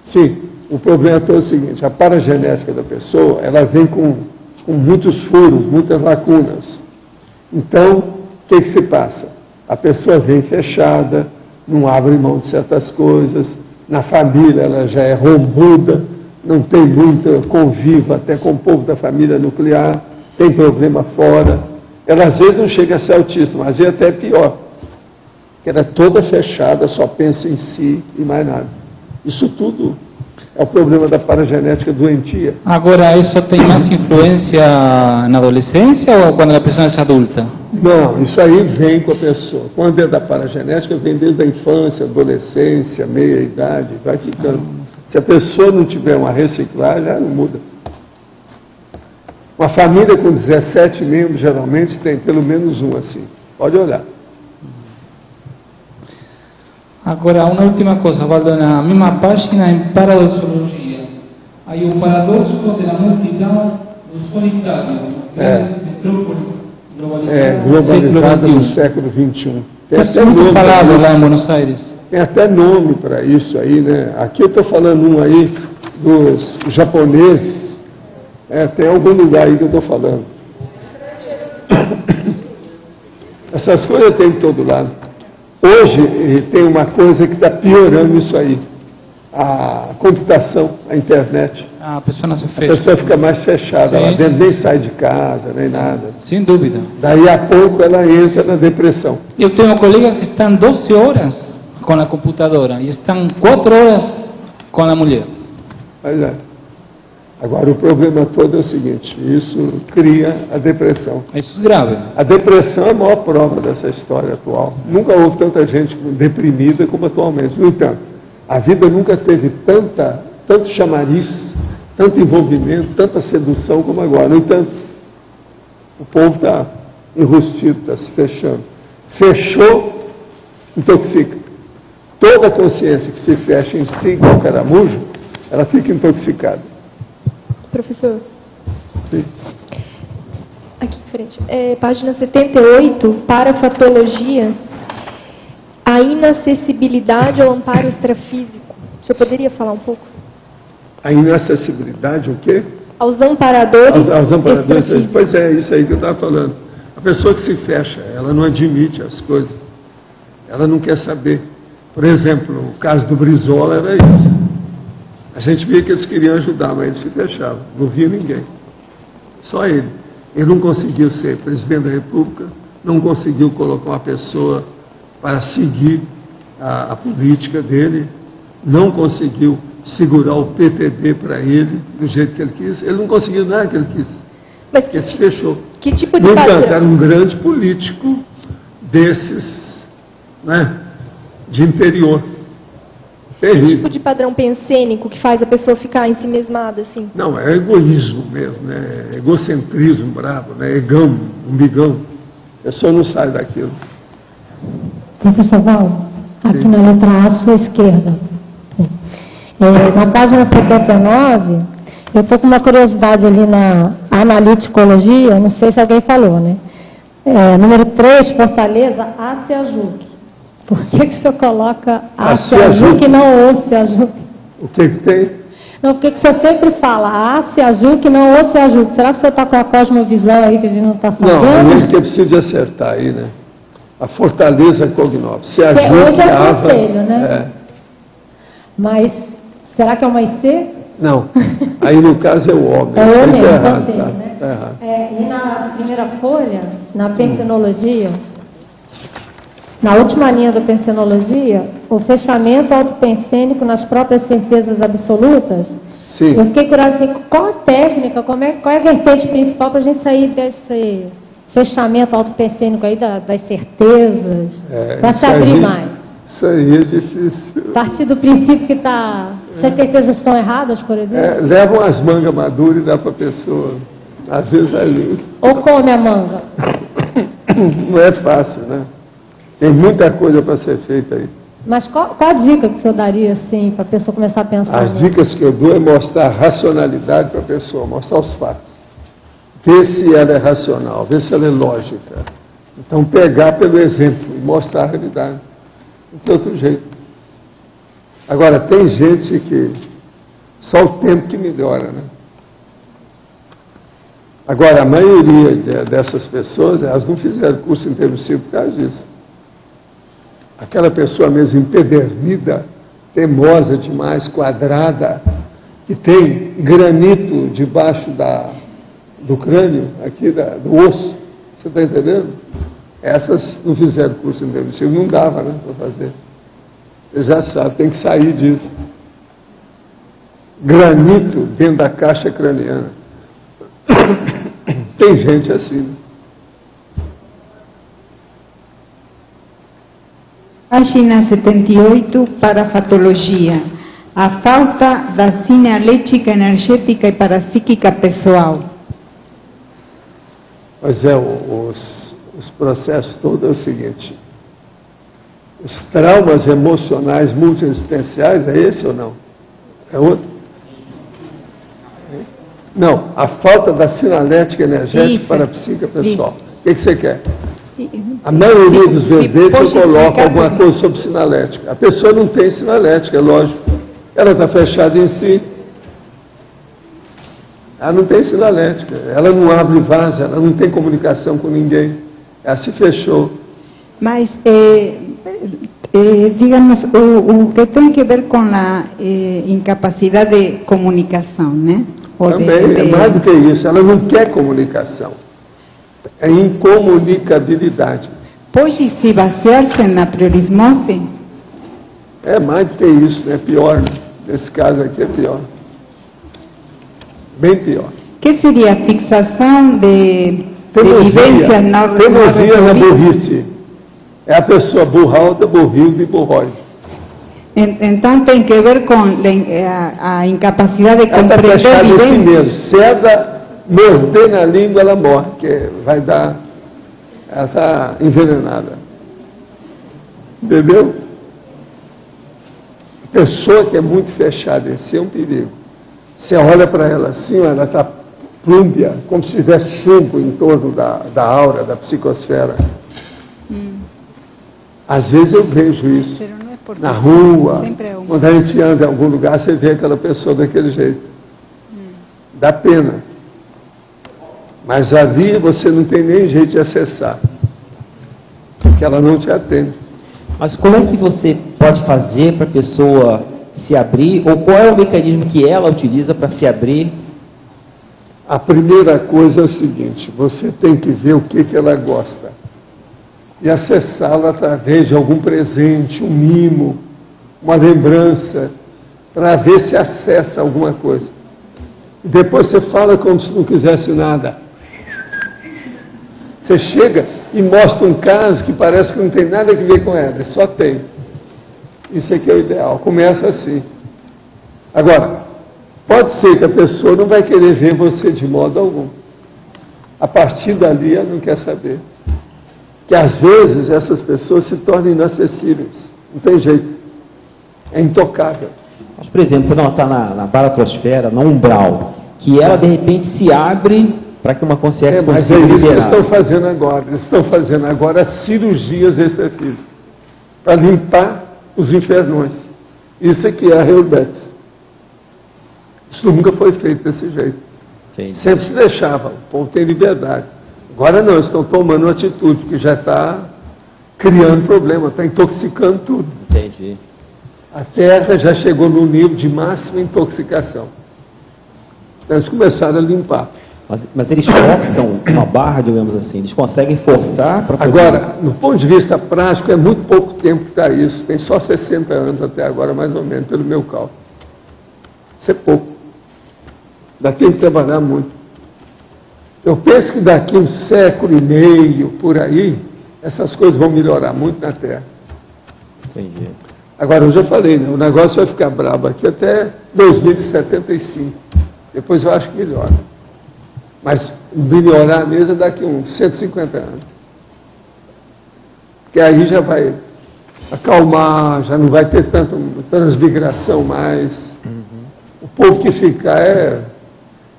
Sim. O problema é o seguinte, a paragenética da pessoa, ela vem com muitos furos, muitas lacunas. Então, o que se passa? A pessoa vem fechada, não abre mão de certas coisas, na família ela já é rombuda, não tem muito convívio até com o povo da família nuclear, tem problema fora. Ela às vezes não chega a ser autista, mas às vezes até pior. Ela é toda fechada, só pensa em si e mais nada. Isso tudo é o problema da paragenética doentia. Agora, isso tem mais influência na adolescência ou quando a pessoa é adulta? Não, isso aí vem com a pessoa. Quando é da paragenética, vem desde a infância, adolescência, meia-idade, vai ficando. Se a pessoa não tiver uma reciclagem, já não muda. Uma família com 17 membros, geralmente, tem pelo menos um assim. Pode olhar. Agora, uma última coisa, Waldo, na mesma página, em paradoxologia, aí o paradoxo da multidão do solitário, as grandes metrópoles globalizada no século XXI. Tem isso até é muito nome falado lá em Buenos Aires. Tem até nome para isso aí, né? Aqui eu estou falando um aí dos japoneses, tem algum lugar aí que eu estou falando. Essas coisas tem em todo lado. Hoje tem uma coisa que está piorando isso aí. A computação, a internet. A pessoa não se fecha. A pessoa fica mais fechada, Sim, ela dentro, nem sai de casa, nem nada. Sem dúvida. Daí a pouco ela entra na depressão. Eu tenho colegas que estão 12 horas com a computadora e estão 4 horas com a mulher. Mas agora o problema todo é o seguinte, isso cria a depressão. Isso é grave. A depressão é a maior prova dessa história atual. Nunca houve tanta gente deprimida como atualmente. No entanto, a vida nunca teve tanto chamariz, tanto envolvimento, tanta sedução como agora. No entanto, o povo está enrustido, está se fechando. Fechou, intoxica. Toda consciência que se fecha em si, com o caramujo, ela fica intoxicada. Professor. Sim. Aqui em frente. Página 78, parafatologia. A inacessibilidade ao amparo extrafísico. O senhor poderia falar um pouco? A inacessibilidade, o quê? Aos amparadores, aos amparadores extrafísicos. Pois é, isso aí que eu estava falando. A pessoa que se fecha, ela não admite as coisas. Ela não quer saber. Por exemplo, o caso do Brizola era isso. A gente via que eles queriam ajudar, mas eles se fechavam. Não via ninguém. Só ele. Ele não conseguiu ser presidente da República, não conseguiu colocar uma pessoa para seguir a política dele, não conseguiu segurar o PTB para ele, do jeito que ele quis. Ele não conseguiu nada que ele quis. Mas ele se fechou. Que tipo de No entanto, padrão? era um grande político desses, né, de interior. Que Terrível. tipo de padrão pensênico que faz a pessoa ficar ensimesmada assim? Não, é egoísmo mesmo, né? É egocentrismo bravo, né? Egão, umbigão. A pessoa não sai daquilo. Professor Val, aqui na letra A, à sua esquerda. Na página 79, eu estou com uma curiosidade ali na analiticologia, não sei se alguém falou, né? Número 3, Fortaleza, Aciajuc. Por que o senhor coloca Aciajuc e não Oceajuc? O que tem? Não, porque que você sempre fala, se ajude, não, ou se ajude. Será que você está com a cosmovisão aí que a gente não está sabendo? Não, ele que precisa de acertar aí, né? A fortaleza cognóvel. Se ajude, hoje é o conselho, né? Mas, será que é uma IC? Não, aí no caso é o homem. É o homem, tá o errado, conselho, tá? né? Tá errado. E na primeira folha, na pensenologia, na última linha da pensenologia, o fechamento autopensênico nas próprias certezas absolutas. Sim. Eu fiquei curiosa assim, qual a técnica, qual é a vertente principal para a gente sair desse fechamento autopensênico aí das certezas, para se abrir mais? Isso aí é difícil. Partir do princípio que se as certezas estão erradas, por exemplo? Levam as mangas maduras e dá para a pessoa. Às vezes ajuda. Ou come a manga? Não é fácil, né? Tem muita coisa para ser feita aí. Mas qual a dica que o senhor daria, assim, para a pessoa começar a pensar? As dicas que eu dou é mostrar a racionalidade para a pessoa, mostrar os fatos. Ver se ela é racional, ver se ela é lógica. Então, pegar pelo exemplo e mostrar a realidade. Não tem outro jeito. Agora, tem gente que só o tempo que melhora, né? Agora, a maioria dessas pessoas, elas não fizeram curso intermissivo por causa disso. Aquela pessoa mesmo empedernida, teimosa demais, quadrada, que tem granito debaixo do crânio, aqui do osso. Você está entendendo? Essas não fizeram curso intermissivo, não dava, né, para fazer. Você já sabe, tem que sair disso. Granito dentro da caixa craniana. Tem gente assim, né? Página 78, parafatologia. A falta da sinalética energética e parapsíquica pessoal. Pois é, os processos todos é o seguinte. Os traumas emocionais multiexistenciais, é esse ou não? É outro? Não, a falta da sinalética energética parapsíquica pessoal. O que você quer? A maioria dos verbetes eu coloco alguma coisa sobre sinalética. A pessoa não tem sinalética, é lógico. Ela está fechada em si. Ela não tem sinalética. Ela não abre vaso, ela não tem comunicação com ninguém. Ela se fechou. Mas, digamos, o que tem que ver com a incapacidade de comunicação, né? Também, é mais do que isso. Ela não quer comunicação. É incomunicabilidade. Pode se basear-se na priorismose? É mais do que isso, é pior. Né? Nesse caso aqui é pior. Bem pior. O que seria a fixação de vivência não teimosia na burrice. É a pessoa burralda, burrilda e burróide. Então tem que ver com a incapacidade de compreender a fechada em si vivência. mesmo. Se ela morder na língua, ela morre, porque vai dar... Ela está envenenada. Entendeu? A pessoa que é muito fechada em si é um perigo. Você olha para ela assim, ela está plúmbia, como se tivesse chumbo em torno da aura, da psicosfera. Às vezes eu vejo isso. Na rua, quando a gente anda em algum lugar, você vê aquela pessoa daquele jeito. Dá pena. Mas ali você não tem nem jeito de acessar. Porque ela não te atende. Mas como é que você pode fazer para a pessoa se abrir? Ou qual é o mecanismo que ela utiliza para se abrir? A primeira coisa é o seguinte, você tem que ver o que ela gosta. E acessá-la através de algum presente, um mimo, uma lembrança, para ver se acessa alguma coisa. E depois você fala como se não quisesse nada. Você chega e mostra um caso que parece que não tem nada a ver com ela, só tem. Isso aqui é o ideal, começa assim. Agora, pode ser que a pessoa não vai querer ver você de modo algum. A partir dali ela não quer saber. Que às vezes essas pessoas se tornam inacessíveis. Não tem jeito. É intocável. Mas, por exemplo, quando ela está na baratrosfera, no umbral, que ela de repente se abre para que uma consciência consiga liberar. Mas é isso que eles estão fazendo agora. Eles estão fazendo agora cirurgias extrafísicas para limpar os infernões. Isso aqui é a Heurebex. Isso nunca foi feito desse jeito. Entendi. Sempre se deixava, o povo tem liberdade. Agora não, estão tomando uma atitude que já está criando problema, está intoxicando tudo. Entendi. A terra já chegou no nível de máxima intoxicação. Então eles começaram a limpar. Mas eles forçam uma barra, digamos assim, eles conseguem forçar para poder... Agora, no ponto de vista prático, é muito pouco tempo para isso. Tem só 60 anos até agora, mais ou menos, pelo meu cálculo. Isso é pouco. Ainda tem que trabalhar muito. Eu penso que daqui um século e meio, por aí, essas coisas vão melhorar muito na Terra. Entendi. Agora, eu já falei, né? O negócio vai ficar brabo aqui até 2075. Depois eu acho que melhora. Mas melhorar mesmo é daqui uns 150 anos. Porque aí já vai acalmar, já não vai ter tanta transmigração mais. O povo que ficar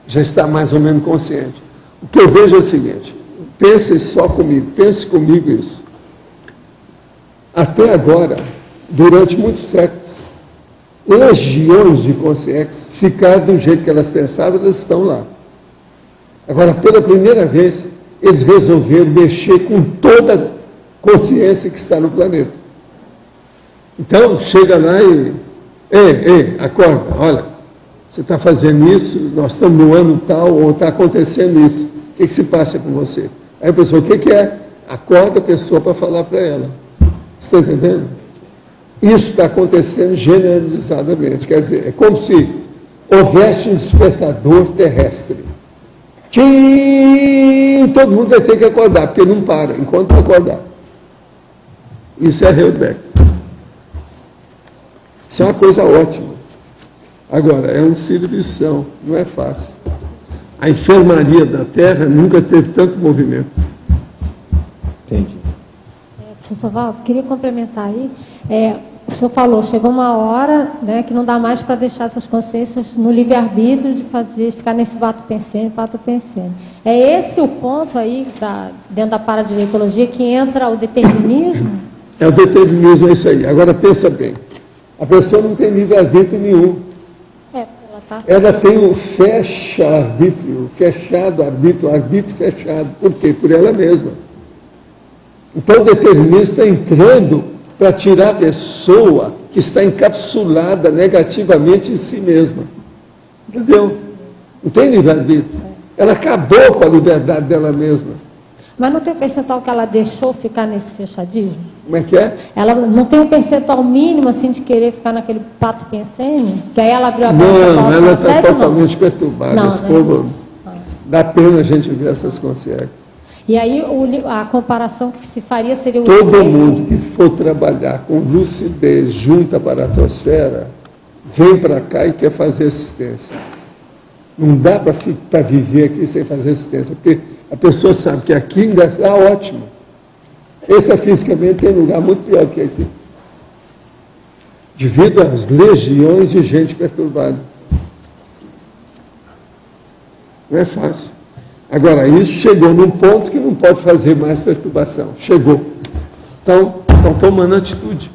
já está mais ou menos consciente. O que eu vejo é o seguinte, pense comigo isso. Até agora, durante muitos séculos, legiões de consciências ficaram do jeito que elas pensavam, elas estão lá. Agora, pela primeira vez, eles resolveram mexer com toda a consciência que está no planeta. Então, chega lá e... Ei, acorda, olha, você está fazendo isso, nós estamos no ano tal, ou está acontecendo isso. O que se passa com você? Aí a pessoa, o que é? Acorda a pessoa para falar para ela. Você está entendendo? Isso está acontecendo generalizadamente. Quer dizer, é como se houvesse um despertador terrestre. Todo mundo vai ter que acordar, porque não para enquanto não acordar. Isso é Heudeck. Isso é uma coisa ótima. Agora, é um cílio de lição, não é fácil. A enfermaria da Terra nunca teve tanto movimento. Entendi. Professor Valdo, queria complementar aí. O senhor falou, chegou uma hora, né, que não dá mais para deixar essas consciências no livre-arbítrio de ficar nesse vato-pensene. É esse o ponto aí, dentro da paradireitologia, que entra o determinismo? O determinismo, é isso aí. Agora, pensa bem. A pessoa não tem livre-arbítrio nenhum. Ela tem o fecha-arbítrio, arbítrio fechado. Por quê? Por ela mesma. Então, o determinismo está entrando para tirar a pessoa que está encapsulada negativamente em si mesma. Entendeu? Não tem livre-arbítrio. Ela acabou com a liberdade dela mesma. Mas não tem um percentual que ela deixou ficar nesse fechadismo? Como é que é? Ela não tem um percentual mínimo, assim, de querer ficar naquele pato pensene? Que aí ela abriu a brecha? Não, ela está totalmente perturbada. Não, esse povo, dá pena a gente ver essas consciências. E aí a comparação que se faria seria o... Todo mundo que for trabalhar com lucidez junto à baratosfera, vem para cá e quer fazer assistência. Não dá para viver aqui sem fazer assistência, porque a pessoa sabe que aqui ainda está ótimo. Extrafisicamente tem lugar muito pior do que aqui. Devido às legiões de gente perturbada. Não é fácil. Agora, isso chegou num ponto que não pode fazer mais perturbação. Chegou. Então, estão tomando atitude.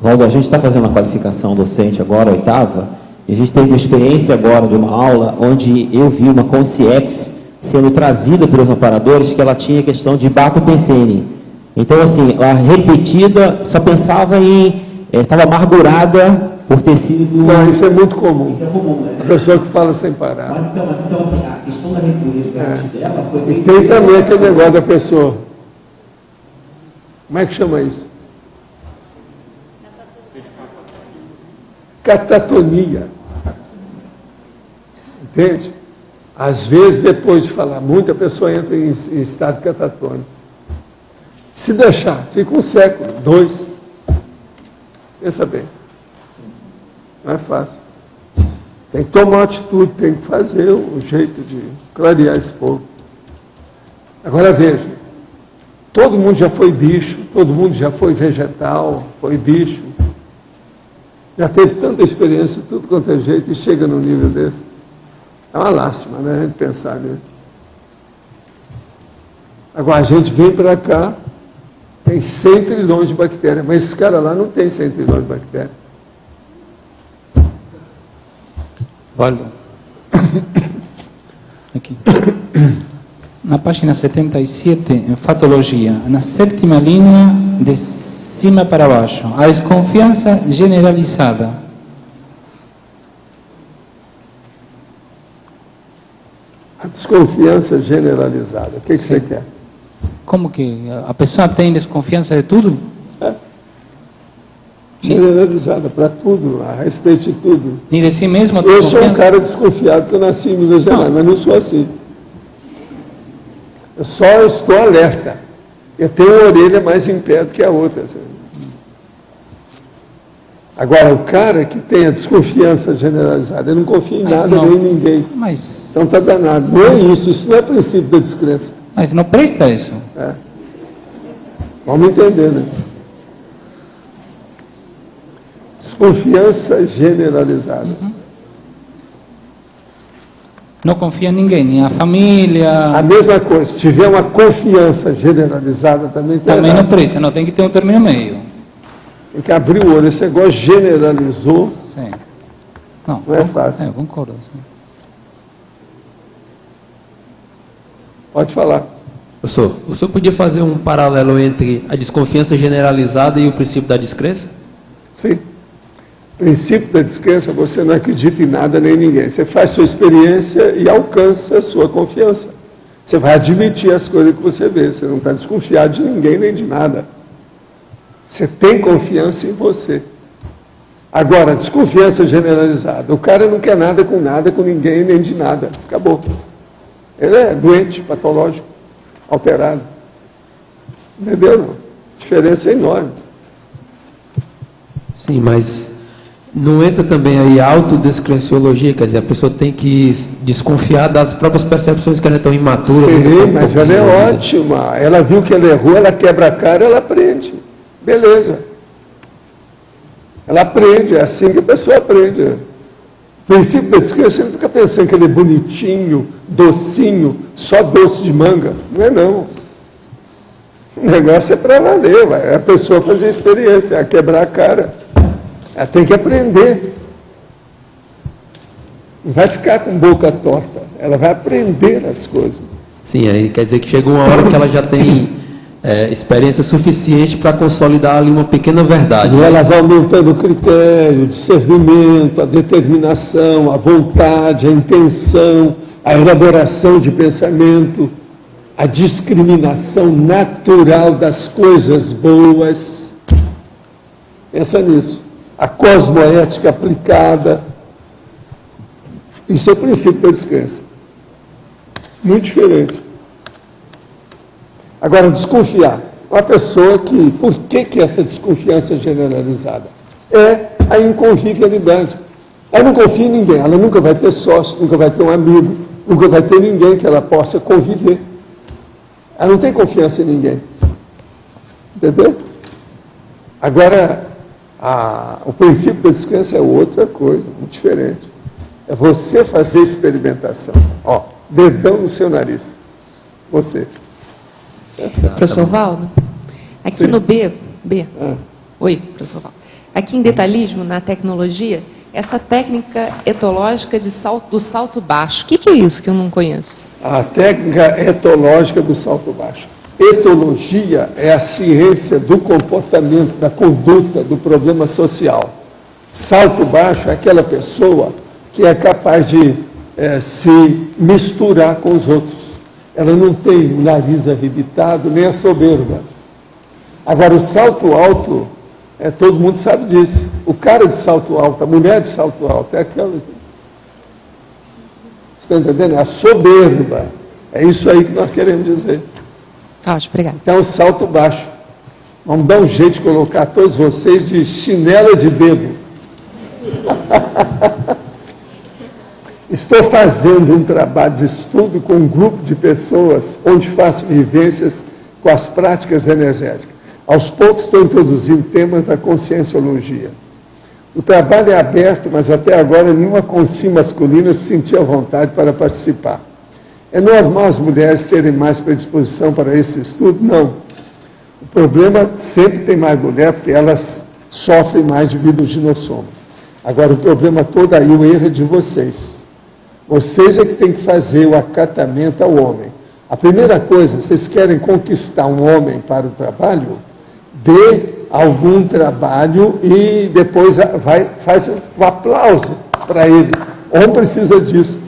Valdo, a gente está fazendo uma qualificação docente agora, 8ª, e a gente teve uma experiência agora de uma aula onde eu vi uma consciência sendo trazida pelos amparadores, que ela tinha questão de bato pensene. Então, assim, a repetida só pensava em... estava amargurada por ter sido... Não, isso é muito comum. Isso é comum, né? A pessoa que fala sem parar. Mas então assim, a questão da repetição dela foi... E tem também aquele negócio da pessoa. Como é que chama isso? Catatonia. Entende? Às vezes, depois de falar muito, a pessoa entra em estado catatônico. Se deixar, fica um século, 2. Pensa bem. Não é fácil. Tem que tomar atitude, tem que fazer um jeito de clarear esse povo. Agora veja, todo mundo já foi bicho, todo mundo já foi vegetal, foi bicho. Já teve tanta experiência, tudo quanto é jeito, e chega num nível desse. É uma lástima, né, a gente pensar nisso. Agora a gente vem para cá, tem 100 trilhões de bactérias, mas esse cara lá não tem 100 trilhões de bactérias. Waldo. Aqui. Na página 77, em Fatologia, na 7ª linha, de cima para baixo, a desconfiança generalizada. A desconfiança generalizada. O que você quer? Como que a pessoa tem desconfiança de tudo? Generalizada para tudo, a respeito de tudo. E de si mesmo? Eu sou um cara desconfiado que eu nasci em Minas Gerais, mas não sou assim. Eu só estou alerta. Eu tenho uma orelha mais em pé do que a outra. Agora, o cara que tem a desconfiança generalizada, ele não confia em nada nem em ninguém. Então está danado. Não é isso não é princípio da descrença. Mas não presta isso. Vamos entender, né? Desconfiança generalizada. Não confia em ninguém, nem a família. A mesma coisa, se tiver uma confiança generalizada também tem. Também não presta, não tem que ter um término meio. Tem que abrir o olho, esse negócio generalizou. Sim. Não é fácil. Eu concordo. Sim. Pode falar. Professor, o senhor podia fazer um paralelo entre a desconfiança generalizada e o princípio da descrença? Sim. O princípio da descrença, você não acredita em nada nem em ninguém. Você faz sua experiência e alcança a sua confiança. Você vai admitir as coisas que você vê. Você não está desconfiado de ninguém nem de nada. Você tem confiança em você. Agora, desconfiança generalizada. O cara não quer nada com ninguém nem de nada. Acabou. Ele é doente, patológico, alterado. Entendeu? Não? A diferença é enorme. Sim, mas não entra também aí a autodescrenciologia, quer dizer, a pessoa tem que desconfiar das próprias percepções que ela é tão imatura. Sim, mas ela é ótima. Ela viu que ela errou, ela quebra a cara, ela aprende. Beleza. Ela aprende, é assim que a pessoa aprende. O princípio da descrença, você não fica pensando que ele é bonitinho, docinho, só doce de manga. Não é não. O negócio é para valer, vai. A pessoa fazer experiência, é quebrar a cara. Ela tem que aprender. Não vai ficar com boca torta. Ela vai aprender as coisas. Sim, aí quer dizer que chegou uma hora que ela já tem experiência suficiente para consolidar ali uma pequena verdade. E ela vai aumentando o critério, o discernimento, a determinação, a vontade, a intenção, a elaboração de pensamento, a discriminação natural das coisas boas. Pensa nisso. A cosmoética aplicada. Isso é o princípio da descrença. Muito diferente. Agora, desconfiar. Uma pessoa que... Por que essa desconfiança generalizada? É a inconvivialidade. Ela não confia em ninguém. Ela nunca vai ter sócio, nunca vai ter um amigo, nunca vai ter ninguém que ela possa conviver. Ela não tem confiança em ninguém. Entendeu? Agora, o princípio da descrença é outra coisa, muito diferente. É você fazer experimentação. Ó, dedão no seu nariz. Você. Professor Valdo, aqui no B. Oi, professor Valdo. Aqui em detalhismo, na tecnologia, essa técnica etológica do salto baixo. O que é isso que eu não conheço? A técnica etológica do salto baixo. Etologia é a ciência do comportamento, da conduta, do problema social. Salto baixo é aquela pessoa que é capaz de se misturar com os outros. Ela não tem o nariz arrebitado, nem a soberba. Agora, o salto alto, todo mundo sabe disso. O cara de salto alto, a mulher de salto alto, é aquela... Você está entendendo? É a soberba. É isso aí que nós queremos dizer. Obrigado. Então, salto baixo. Vamos dar um jeito de colocar todos vocês de chinela de dedo. Estou fazendo um trabalho de estudo com um grupo de pessoas, onde faço vivências com as práticas energéticas. Aos poucos estou introduzindo temas da conscienciologia. O trabalho é aberto, mas até agora nenhuma consciência masculina se sentia à vontade para participar. É normal as mulheres terem mais predisposição para esse estudo? Não. O problema sempre tem mais mulher, porque elas sofrem mais de vírus ginossoma. Agora, o problema todo aí, o erro é de vocês. Vocês é que tem que fazer o acatamento ao homem. A primeira coisa, vocês querem conquistar um homem para o trabalho? Dê algum trabalho e depois faz um aplauso para ele. O homem precisa disso.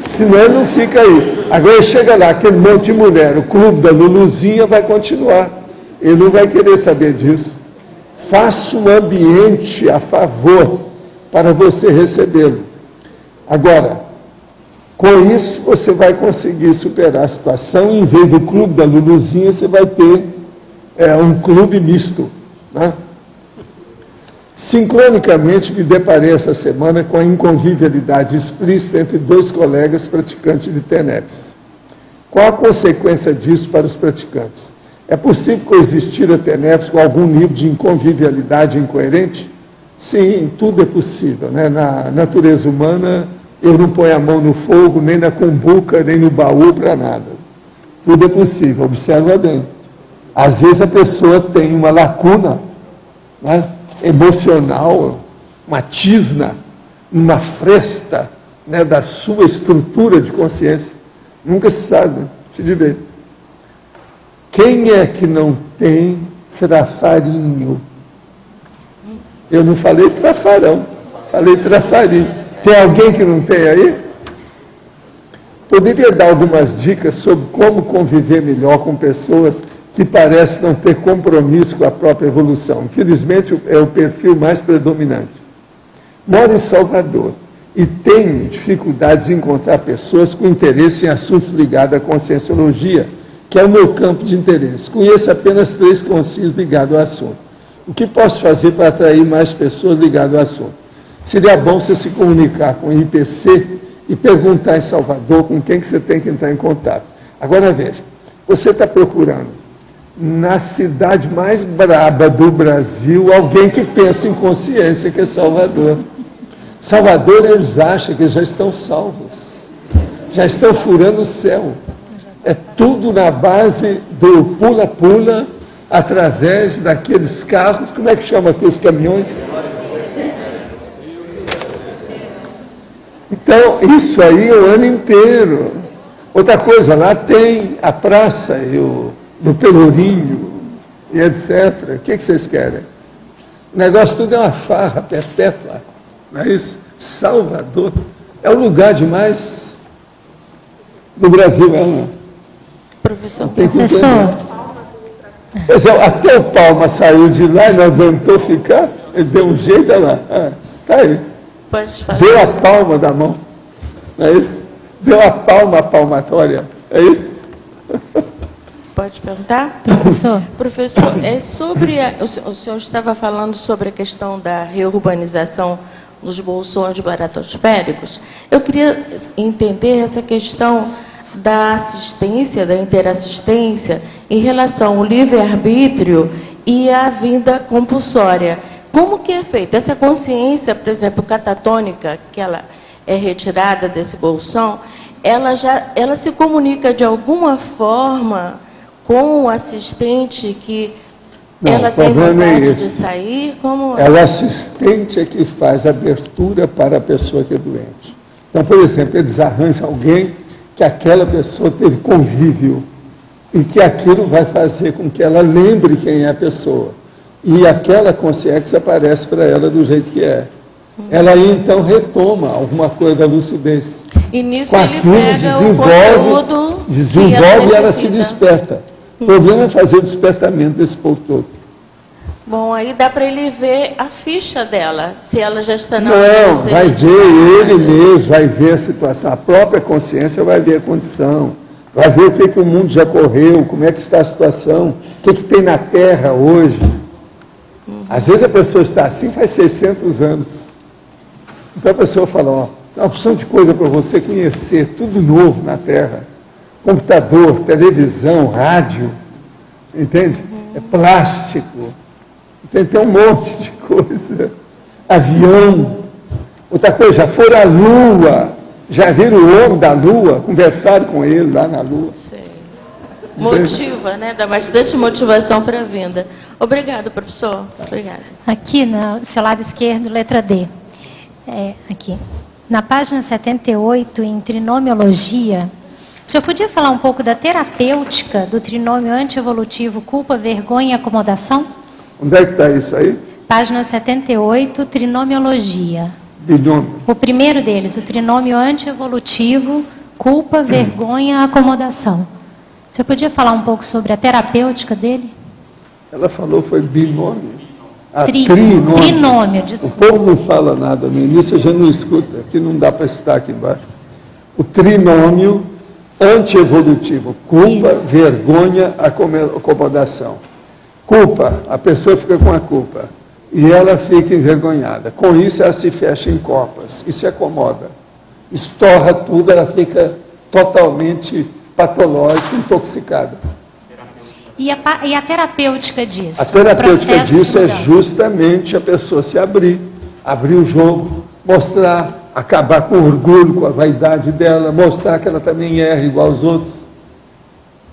Senão ele não fica aí. Agora chega lá, aquele monte de mulher, o clube da Luluzinha vai continuar. Ele não vai querer saber disso. Faça um ambiente a favor para você recebê-lo. Agora, com isso você vai conseguir superar a situação e em vez do clube da Luluzinha, você vai ter um clube misto. Né? Sincronicamente, me deparei essa semana com a inconvivialidade explícita entre 2 colegas praticantes de TENEPS. Qual a consequência disso para os praticantes? É possível coexistir a TENEPS com algum nível de inconvivialidade incoerente? Sim, tudo é possível. Né? Na natureza humana, eu não ponho a mão no fogo, nem na cumbuca, nem no baú, para nada. Tudo é possível, observa bem. Às vezes a pessoa tem uma lacuna, né, emocional, uma tisna, uma fresta, né, da sua estrutura de consciência. Nunca se sabe, se de ver. Quem é que não tem trafarinho? Eu não falei trafarão, falei trafarinho. Tem alguém que não tem aí? Poderia dar algumas dicas sobre como conviver melhor com pessoas que parecem não ter compromisso com a própria evolução. Infelizmente, é o perfil mais predominante. Moro em Salvador e tenho dificuldades em encontrar pessoas com interesse em assuntos ligados à conscienciologia, que é o meu campo de interesse. Conheço apenas 3 consciências ligados ao assunto. O que posso fazer para atrair mais pessoas ligadas ao assunto? Seria bom você se comunicar com o IPC e perguntar em Salvador com quem que você tem que entrar em contato. Agora veja, você está procurando na cidade mais braba do Brasil alguém que pensa em consciência, que é Salvador. Salvador, eles acham que já estão salvos, já estão furando o céu. É tudo na base do pula-pula, através daqueles carros, como é que chama aqueles caminhões? Então, isso aí o ano inteiro. Outra coisa, lá tem a praça do Pelourinho, e etc. O que vocês querem? O negócio tudo é uma farra perpétua, não é isso? Salvador é o lugar demais do Brasil, não é? Professor. Tem que entender. Pois é, até o Palma saiu de lá e não aguentou ficar, ele deu um jeito, olha lá, está aí. Pode falar. Deu a palma da mão, não é isso? Deu a palmatória, é isso? Pode perguntar? Professor. Professor, o senhor estava falando sobre a questão da reurbanização dos bolsões baratosféricos. Eu queria entender essa questão da assistência, da interassistência, em relação ao livre-arbítrio e à vinda compulsória. Como que é feita? Essa consciência, por exemplo, catatônica, que ela é retirada desse bolsão, ela se comunica de alguma forma com o assistente que não, ela tem vontade de esse. sair? Como... É o assistente que faz a abertura para a pessoa que é doente. Então, por exemplo, eles arranjam alguém que aquela pessoa teve convívio e que aquilo vai fazer com que ela lembre quem é a pessoa. E aquela consciência aparece para ela do jeito que é. Ela aí, então, retoma alguma coisa da lucidez. E nisso com ele aquilo, pega desenvolve e ela se desperta. O problema é fazer o despertamento desse povo todo. Bom, aí dá para ele ver a ficha dela, se ela já está na Não, vai ver ele mesmo, vai ver a situação. A própria consciência vai ver a condição, vai ver o que o mundo já correu, como é que está a situação, o que tem na Terra hoje. Às vezes a pessoa está assim faz 600 anos. Então a pessoa fala, ó, tem uma opção de coisa para você conhecer, tudo novo na Terra. Computador, televisão, rádio, entende? É plástico, entende? Tem um monte de coisa. Avião. Outra coisa, já foram à Lua, já viram o homem da Lua, conversaram com ele lá na Lua. Sei. Motiva, né? Dá bastante motivação para a vinda. Obrigado, professor. Obrigada. Aqui no seu lado esquerdo, letra D. Aqui. Na página 78, em trinomiologia, o senhor podia falar um pouco da terapêutica do trinômio antievolutivo culpa, vergonha e acomodação? Onde é que está isso aí? Página 78, trinomiologia. Binômio. O primeiro deles, o trinômio antievolutivo, culpa, vergonha, acomodação. O senhor podia falar um pouco sobre a terapêutica dele? Ela falou foi binômio. Trinômio, desculpa. O povo não fala nada no início, a gente não escuta. Aqui não dá para escutar aqui embaixo. O trinômio antievolutivo. Culpa, vergonha, acomodação. Culpa, a pessoa fica com a culpa. E ela fica envergonhada. Com isso, ela se fecha em copas e se acomoda. Estorra tudo, ela fica totalmente patológica, intoxicada. E a terapêutica disso? A terapêutica disso é justamente a pessoa se abrir o jogo, mostrar, acabar com o orgulho, com a vaidade dela, mostrar que ela também erra igual aos outros.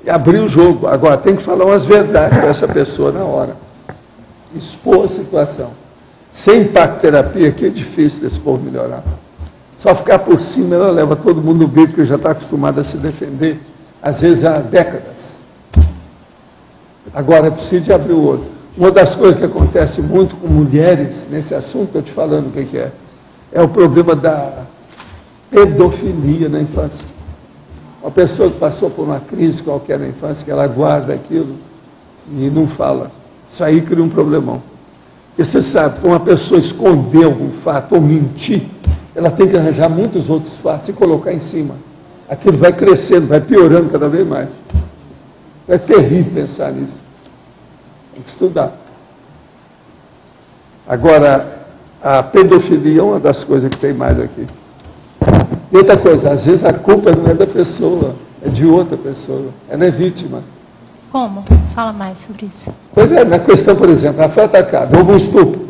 E abrir o jogo. Agora, tem que falar umas verdades para essa pessoa na hora. Expor a situação. Sem impacto-terapia, que é difícil desse povo melhorar. Só ficar por cima, ela leva todo mundo no grito, porque já está acostumado a se defender, às vezes há décadas. Agora, é preciso de abrir o olho. Uma das coisas que acontece muito com mulheres nesse assunto, estou te falando o que é, é o problema da pedofilia na infância. Uma pessoa que passou por uma crise qualquer na infância, que ela guarda aquilo e não fala. Isso aí cria um problemão. Porque você sabe, para uma pessoa esconder algum fato ou mentir, ela tem que arranjar muitos outros fatos e colocar em cima. Aquilo vai crescendo, vai piorando cada vez mais. É terrível pensar nisso. Tem que estudar. Agora, a pedofilia é uma das coisas que tem mais aqui. E outra coisa, às vezes a culpa não é da pessoa, é de outra pessoa. Ela é vítima. Como? Fala mais sobre isso. Pois é, na questão, por exemplo, ela foi atacada, houve um estupro.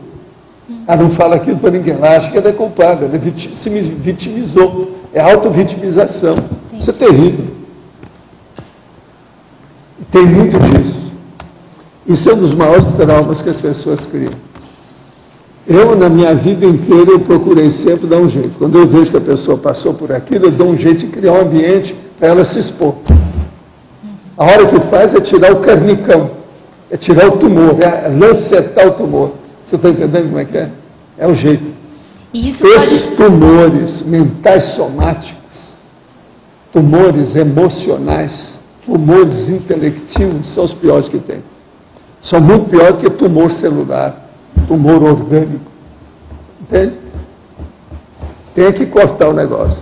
Ela não fala aquilo para ninguém, ela acha que ela é culpada, ela se vitimizou. É auto-vitimização. Isso é terrível. Tem muito disso. Isso é um dos maiores traumas que as pessoas criam. Eu, na minha vida inteira, eu procurei sempre dar um jeito. Quando eu vejo que a pessoa passou por aquilo, eu dou um jeito de criar um ambiente para ela se expor. A hora que faz é tirar o carnicão, é tirar o tumor, é lancetar o tumor. Você está entendendo como é que é? É o jeito. E isso esses tumores mentais somáticos, tumores emocionais, tumores intelectivos, são os piores que tem. São muito piores que tumor celular, tumor orgânico. Entende? Tem que cortar o negócio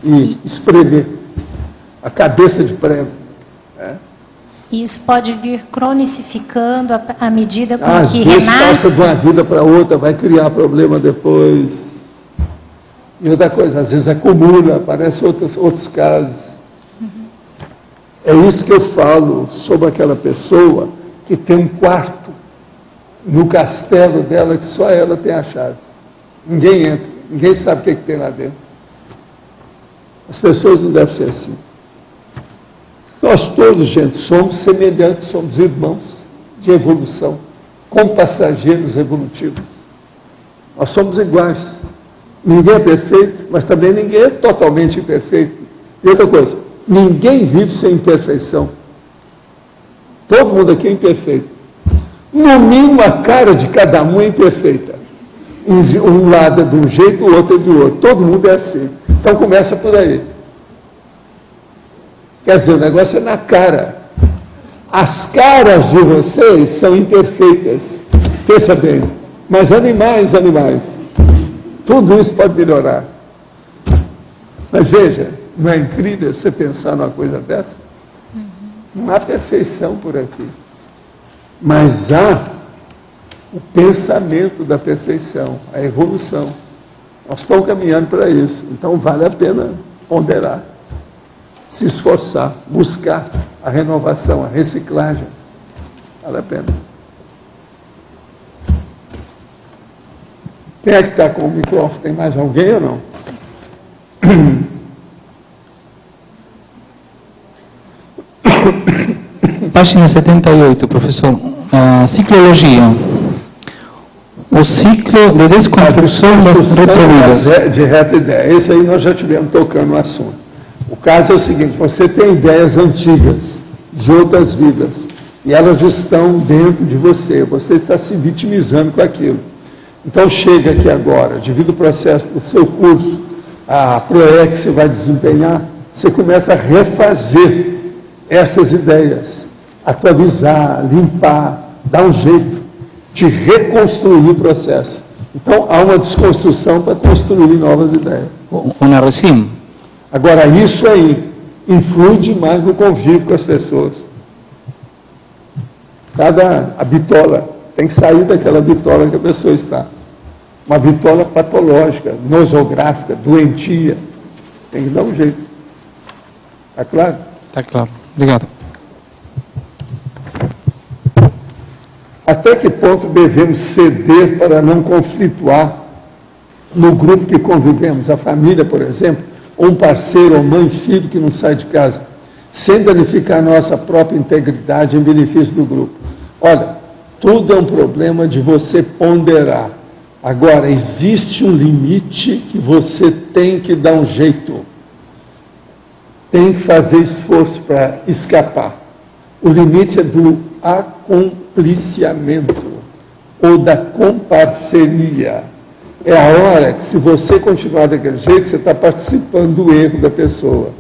e espremer a cabeça de prego. E isso pode vir cronicificando à medida com às que vezes renasce. passa de uma vida para outra, vai criar problema depois. E outra coisa, às vezes acumula, aparecem outros casos. É isso que eu falo sobre aquela pessoa que tem um quarto no castelo dela que só ela tem a chave. Ninguém entra, ninguém sabe o que tem lá dentro. As pessoas não devem ser assim. Nós todos, gente, somos semelhantes, somos irmãos de evolução, compassageiros evolutivos. Nós somos iguais. Ninguém é perfeito, mas também ninguém é totalmente imperfeito. E outra coisa, ninguém vive sem imperfeição. Todo mundo aqui é imperfeito. No mínimo, a cara de cada um é imperfeita. Um lado é de um jeito, o outro é de outro. Todo mundo é assim. Então começa por aí. Quer dizer, o negócio é na cara. As caras de vocês são imperfeitas. Pensa bem. Mas animais. Tudo isso pode melhorar. Mas veja, não é incrível você pensar numa coisa dessa? Não há perfeição por aqui. Mas há o pensamento da perfeição, a evolução. Nós estamos caminhando para isso. Então vale a pena ponderar. Se esforçar, buscar a renovação, a reciclagem. Vale a pena. Quem é que está com o microfone? Tem mais alguém ou não? Página 78, professor. Ciclologia. o ciclo de desconstrução das retrovidas. De reta ideia. Esse aí nós já tivemos tocando no assunto. O caso é o seguinte, você tem ideias antigas, de outras vidas, e elas estão dentro de você está se vitimizando com aquilo. Então chega aqui agora, devido ao processo do seu curso, a PROEC que você vai desempenhar, você começa a refazer essas ideias, atualizar, limpar, dar um jeito de reconstruir o processo. Então, há uma desconstrução para construir novas ideias. Agora, isso aí influi demais no convívio com as pessoas. A bitola tem que sair daquela bitola que a pessoa está. Uma bitola patológica, nosográfica, doentia. Tem que dar um jeito. Está claro? Está claro. Obrigado. Até que ponto devemos ceder para não conflituar no grupo que convivemos? A família, por exemplo, ou um parceiro, ou mãe, filho que não sai de casa, sem danificar nossa própria integridade em benefício do grupo. Olha, tudo é um problema de você ponderar. Agora, existe um limite que você tem que dar um jeito. Tem que fazer esforço para escapar. O limite é do acompliciamento ou da comparceria. É a hora que, se você continuar daquele jeito, você está participando do erro da pessoa.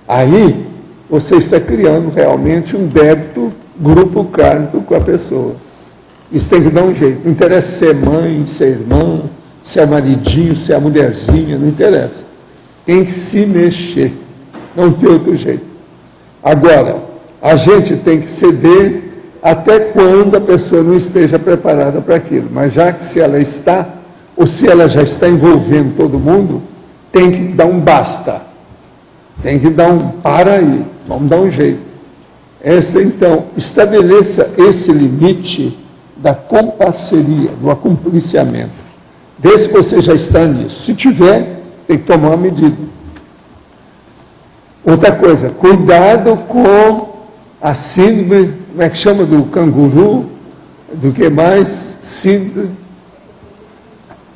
Aí, você está criando realmente um débito grupo kármico com a pessoa. Isso tem que dar um jeito. Não interessa se é mãe, se é irmã, se é maridinho, se é a mulherzinha, não interessa. Tem que se mexer. Não tem outro jeito. Agora, a gente tem que ceder até quando a pessoa não esteja preparada para aquilo. Mas já que se ela está, ou se ela já está envolvendo todo mundo, tem que dar um basta. Tem que dar um para aí. Vamos dar um jeito. Então, estabeleça esse limite da comparceria, do acompliciamento. Vê se você já está nisso. Se tiver, tem que tomar uma medida. Outra coisa, cuidado com a síndrome, como é que chama, do canguru, do que mais? Síndrome,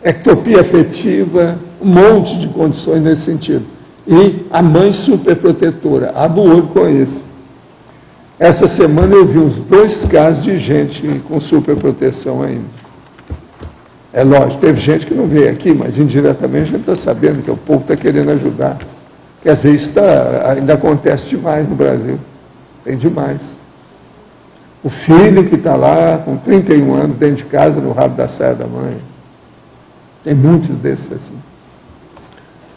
ectopia afetiva, um monte de condições nesse sentido. E a mãe superprotetora, abre o olho com isso. Essa semana eu vi uns 2 casos de gente com superproteção ainda. É lógico, teve gente que não veio aqui, mas indiretamente a gente está sabendo que o povo está querendo ajudar. Quer dizer, isso ainda acontece demais no Brasil. Tem demais. O filho que está lá com 31 anos dentro de casa, no rabo da saia da mãe. Tem muitos desses assim.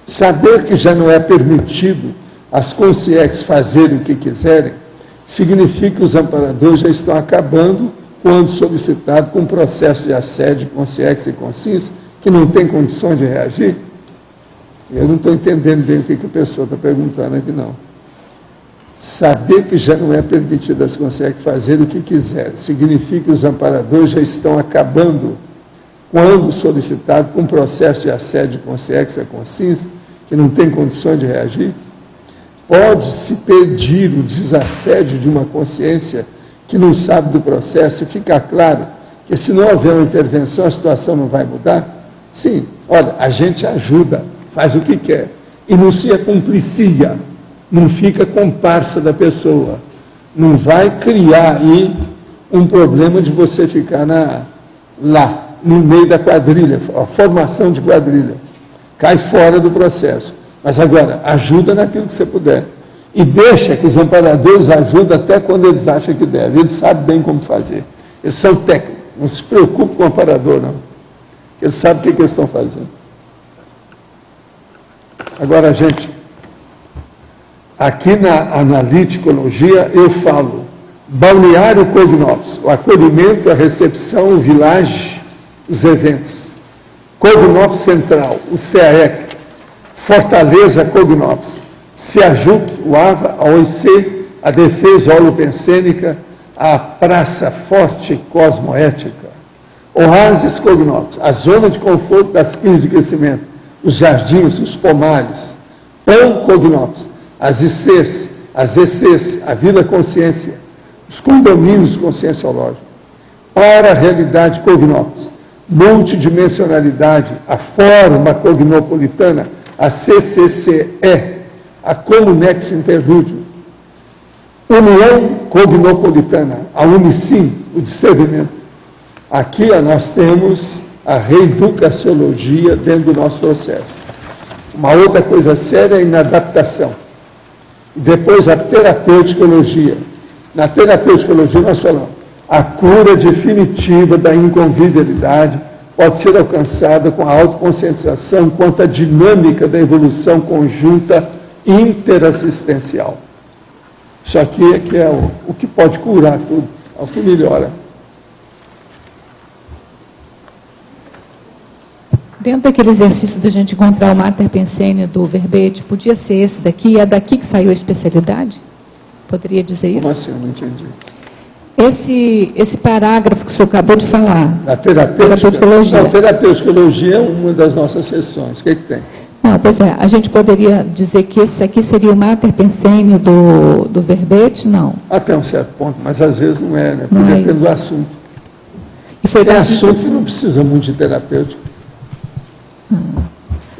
Saber que já não é permitido as consciências fazerem o que quiserem, significa que os amparadores já estão acabando quando solicitado com um processo de assédio, consciência e consciência, que não tem condições de reagir. Eu não estou entendendo bem o que a pessoa está perguntando aqui, não. Saber que já não é permitido as consciências fazerem o que quiserem, significa que os amparadores já estão acabando quando solicitado com um processo de assédio, consciência e consciência, que não tem condições de reagir. Pode-se pedir o desassédio de uma consciência que não sabe do processo e ficar claro que, se não houver uma intervenção, a situação não vai mudar? Sim, olha, a gente ajuda, faz o que quer, e não se acomplicia, não fica comparsa da pessoa, não vai criar aí um problema de você ficar lá, no meio da quadrilha, a formação de quadrilha, cai fora do processo. Mas agora, ajuda naquilo que você puder. E deixa que os amparadores ajudem até quando eles acham que devem. Eles sabem bem como fazer. Eles são técnicos. Não se preocupe com o amparador, não. Eles sabem o que eles estão fazendo. Agora, gente, aqui na analiticologia eu falo balneário cognópolis, o acolhimento, a recepção, o village, os eventos. Cognópolis central, o CAEC. Fortaleza Cognópolis, Ciajuc, o AVA, a OIC, a Defesa Holopensênica, a Praça Forte Cosmoética, Oásis Cognópolis, a zona de conforto das crises de crescimento, os jardins, os pomares, Pão Cognópolis, as ICs, as ECs, a Vila Consciência, os condomínios conscienciológicos, para a realidade Cognópolis, multidimensionalidade, a forma cognopolitana, a CCCE, a Comunex Interlúdio, União Cognopolitana, a Unicim, o discernimento. Aqui nós temos a reeducaciologia dentro do nosso processo. Uma outra coisa séria é a inadaptação. Depois a terapeuticologia. Na terapeuticologia nós falamos, a cura definitiva da inconvivialidade pode ser alcançada com a autoconscientização quanto à dinâmica da evolução conjunta interassistencial. Isso aqui é que é o que pode curar tudo, é o que melhora. Dentro daquele exercício da gente encontrar o mater pensene do verbete, podia ser esse daqui? É daqui que saiu a especialidade? Poderia dizer isso? Como assim? Eu não entendi. Esse parágrafo que o senhor acabou de falar. Da terapeuticologia. A terapeuticologia é uma das nossas sessões. O que tem? Não, pois é, a gente poderia dizer que esse aqui seria o mater pensene do verbete? Não. Até um certo ponto, mas às vezes não é, né? Porque depende do assunto. E foi tem assunto que não precisa muito de terapêutico.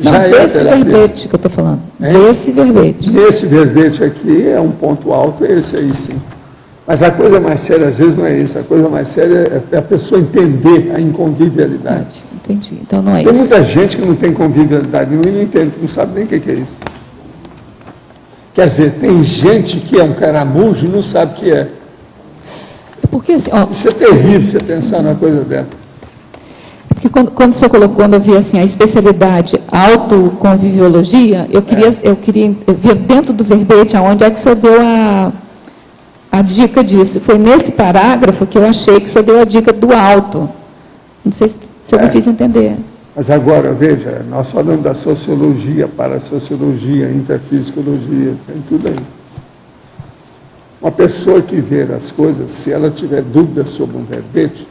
Não, desse verbete que eu estou falando. Desse verbete. Esse verbete aqui é um ponto alto, esse aí sim. Mas a coisa mais séria, às vezes, não é isso. A coisa mais séria é a pessoa entender a inconvivialidade. Entendi. Então não é tem isso. Tem muita gente que não tem convivialidade nenhuma e não entende, não sabe nem o que é isso. Quer dizer, tem gente que é um caramujo e não sabe o que é. Porque, assim, isso é terrível, você pensar numa coisa dessa. Porque quando o senhor colocou, quando eu vi assim, a especialidade autoconviviologia, eu queria ver dentro do verbete aonde é que o senhor deu a dica disso. Foi nesse parágrafo que eu achei que o senhor deu a dica do auto. Não sei se eu me fiz entender. Mas agora, veja, nós falamos da sociologia, parasociologia, interfisicologia, tem tudo aí. Uma pessoa que vê as coisas, se ela tiver dúvidas sobre um verbete,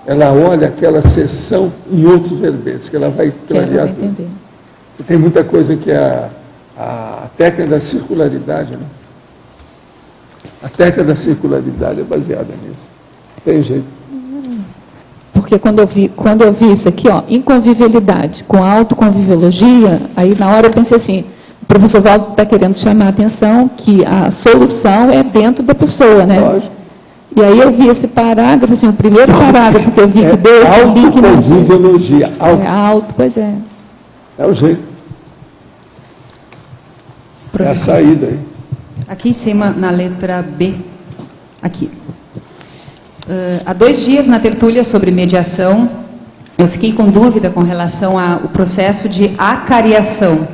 ela olha aquela seção em outros verbetes, que ela vai clarear tudo. E tem muita coisa que é a técnica da circularidade, né? A técnica da circularidade é baseada nisso. Tem jeito. Porque quando eu vi isso aqui, ó, inconvivialidade com autoconviviologia, aí na hora eu pensei assim, o professor Valdo está querendo chamar a atenção que a solução é dentro da pessoa, né? Lógico. E aí eu vi esse parágrafo, assim, o primeiro parágrafo que eu vi que deu esse link. Autoconviviologia. É alto, pois é. É o jeito. É a saída aí. Aqui em cima, na letra B, aqui. Há 2 dias, na tertúlia sobre mediação, eu fiquei com dúvida com relação ao processo de acariação.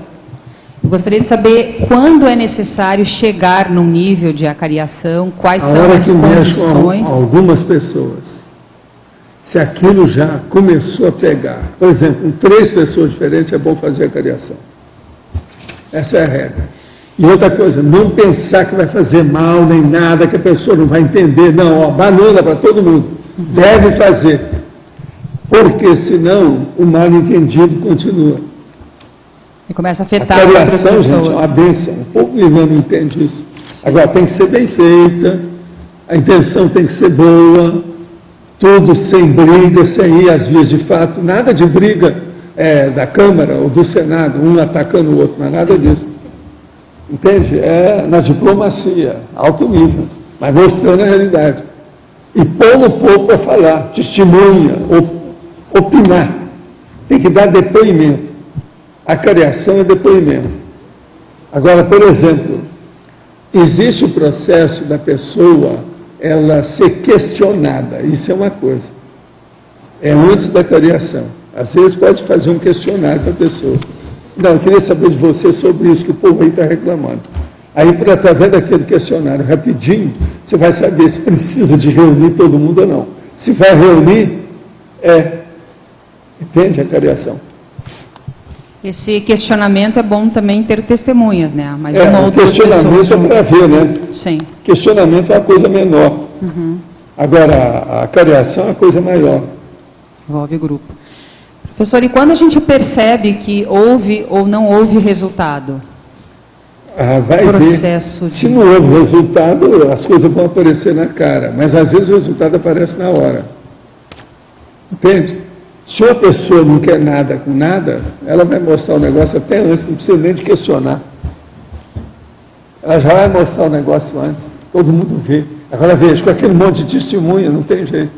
Eu gostaria de saber quando é necessário chegar num nível de acariação, quais são as condições. Com algumas pessoas, se aquilo já começou a pegar, por exemplo, com 3 pessoas diferentes, é bom fazer acariação. Essa é a regra. E outra coisa, não pensar que vai fazer mal nem nada, que a pessoa não vai entender. Não, ó, banana para todo mundo. Deve fazer. Porque senão o mal entendido continua. E começa a afetar a outras cariação, pessoas. gente, é uma bênção. Um pouco não entende isso. Agora, tem que ser bem feita, a intenção tem que ser boa, tudo sem briga, sem ir às vias de fato, nada de briga da Câmara ou do Senado, um atacando o outro, não é nada disso. Entende? É na diplomacia, alto nível, mas mostrando a realidade. E pondo o povo para falar, testemunha, opinar. Tem que dar depoimento. A cariação é depoimento. Agora, por exemplo, existe o processo da pessoa ela ser questionada. Isso é uma coisa. É antes da cariação. Às vezes pode fazer um questionário para a pessoa. Não, eu queria saber de você sobre isso que o povo aí está reclamando. Aí, através daquele questionário rapidinho, você vai saber se precisa de reunir todo mundo ou não. Se vai reunir, entende a cariação? Esse questionamento é bom também ter testemunhas, né? Mas o questionamento é para ver, né? Sim. Questionamento é uma coisa menor. Uhum. Agora, a cariação é uma coisa maior. Envolve o grupo. Professor, e quando a gente percebe que houve ou não houve resultado? Vai ver. Se não houve resultado, as coisas vão aparecer na cara. Mas às vezes o resultado aparece na hora. Entende? Se uma pessoa não quer nada com nada, ela vai mostrar o negócio até antes, não precisa nem de questionar. Ela já vai mostrar o negócio antes, todo mundo vê. Agora veja, com aquele monte de testemunha, não tem jeito.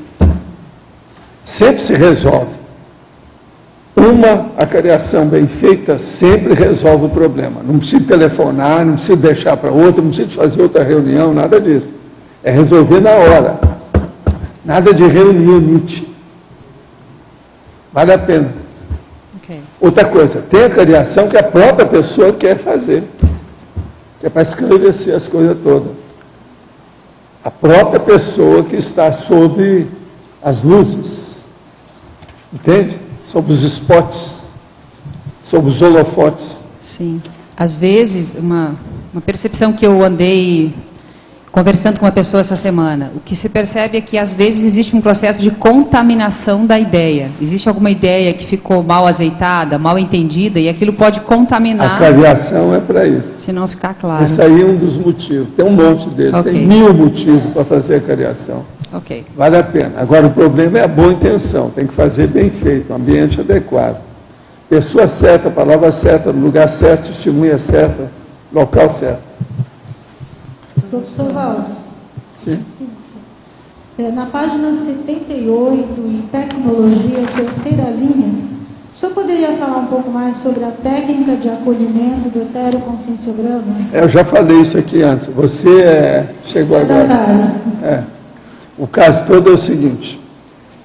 Sempre se resolve. A cariação bem feita sempre resolve o problema. Não precisa telefonar, não precisa deixar para outra, não precisa fazer outra reunião, nada disso. É resolver na hora. Nada de reunionite. Vale a pena. Okay. Outra coisa, tem a cariação que a própria pessoa quer fazer. Que é para esclarecer as coisas todas. A própria pessoa que está sob as luzes. Entende? Sob os spots. Sob os holofotes. Sim. Às vezes, uma percepção que eu andei conversando com uma pessoa essa semana, o que se percebe é que às vezes existe um processo de contaminação da ideia. Existe alguma ideia que ficou mal azeitada, mal entendida, e aquilo pode contaminar. A cariação é para isso. Se não ficar claro. Esse aí é um dos motivos. Tem um monte deles. Okay. Tem 1000 motivos para fazer a cariação. Ok. Vale a pena. Agora, o problema é a boa intenção. Tem que fazer bem feito, um ambiente adequado. Pessoa certa, palavra certa, no lugar certo, testemunha certa, local certo. Professor Valdo. Sim. Na página 78, em tecnologia, terceira linha, o senhor poderia falar um pouco mais sobre a técnica de acolhimento do heteroconscienciograma? Eu já falei isso aqui antes. Você chegou agora. O caso todo é o seguinte: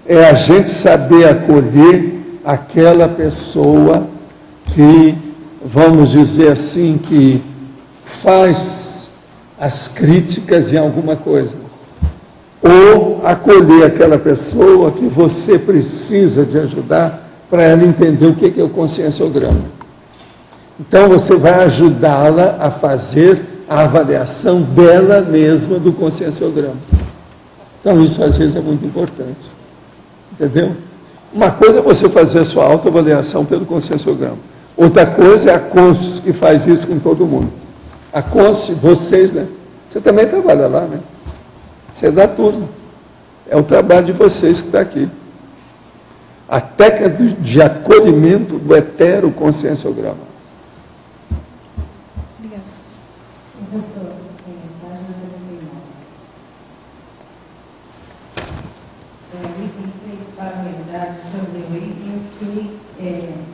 é a gente saber acolher aquela pessoa que, vamos dizer assim, que faz as críticas em alguma coisa, ou acolher aquela pessoa que você precisa de ajudar para ela entender o que é o conscienciograma. Então você vai ajudá-la a fazer a avaliação dela mesma do conscienciograma. Então isso às vezes é muito importante, entendeu? Uma coisa é você fazer a sua autoavaliação pelo conscienciograma, outra coisa é a Conscius, que faz isso com todo mundo. A Conscius, vocês, né? Você também trabalha lá, né? Você dá tudo. É o trabalho de vocês que está aqui. A técnica de acolhimento do heteroconscienciograma. Obrigada. Professor, página 79. Item 6, para a realidade sobre o item que...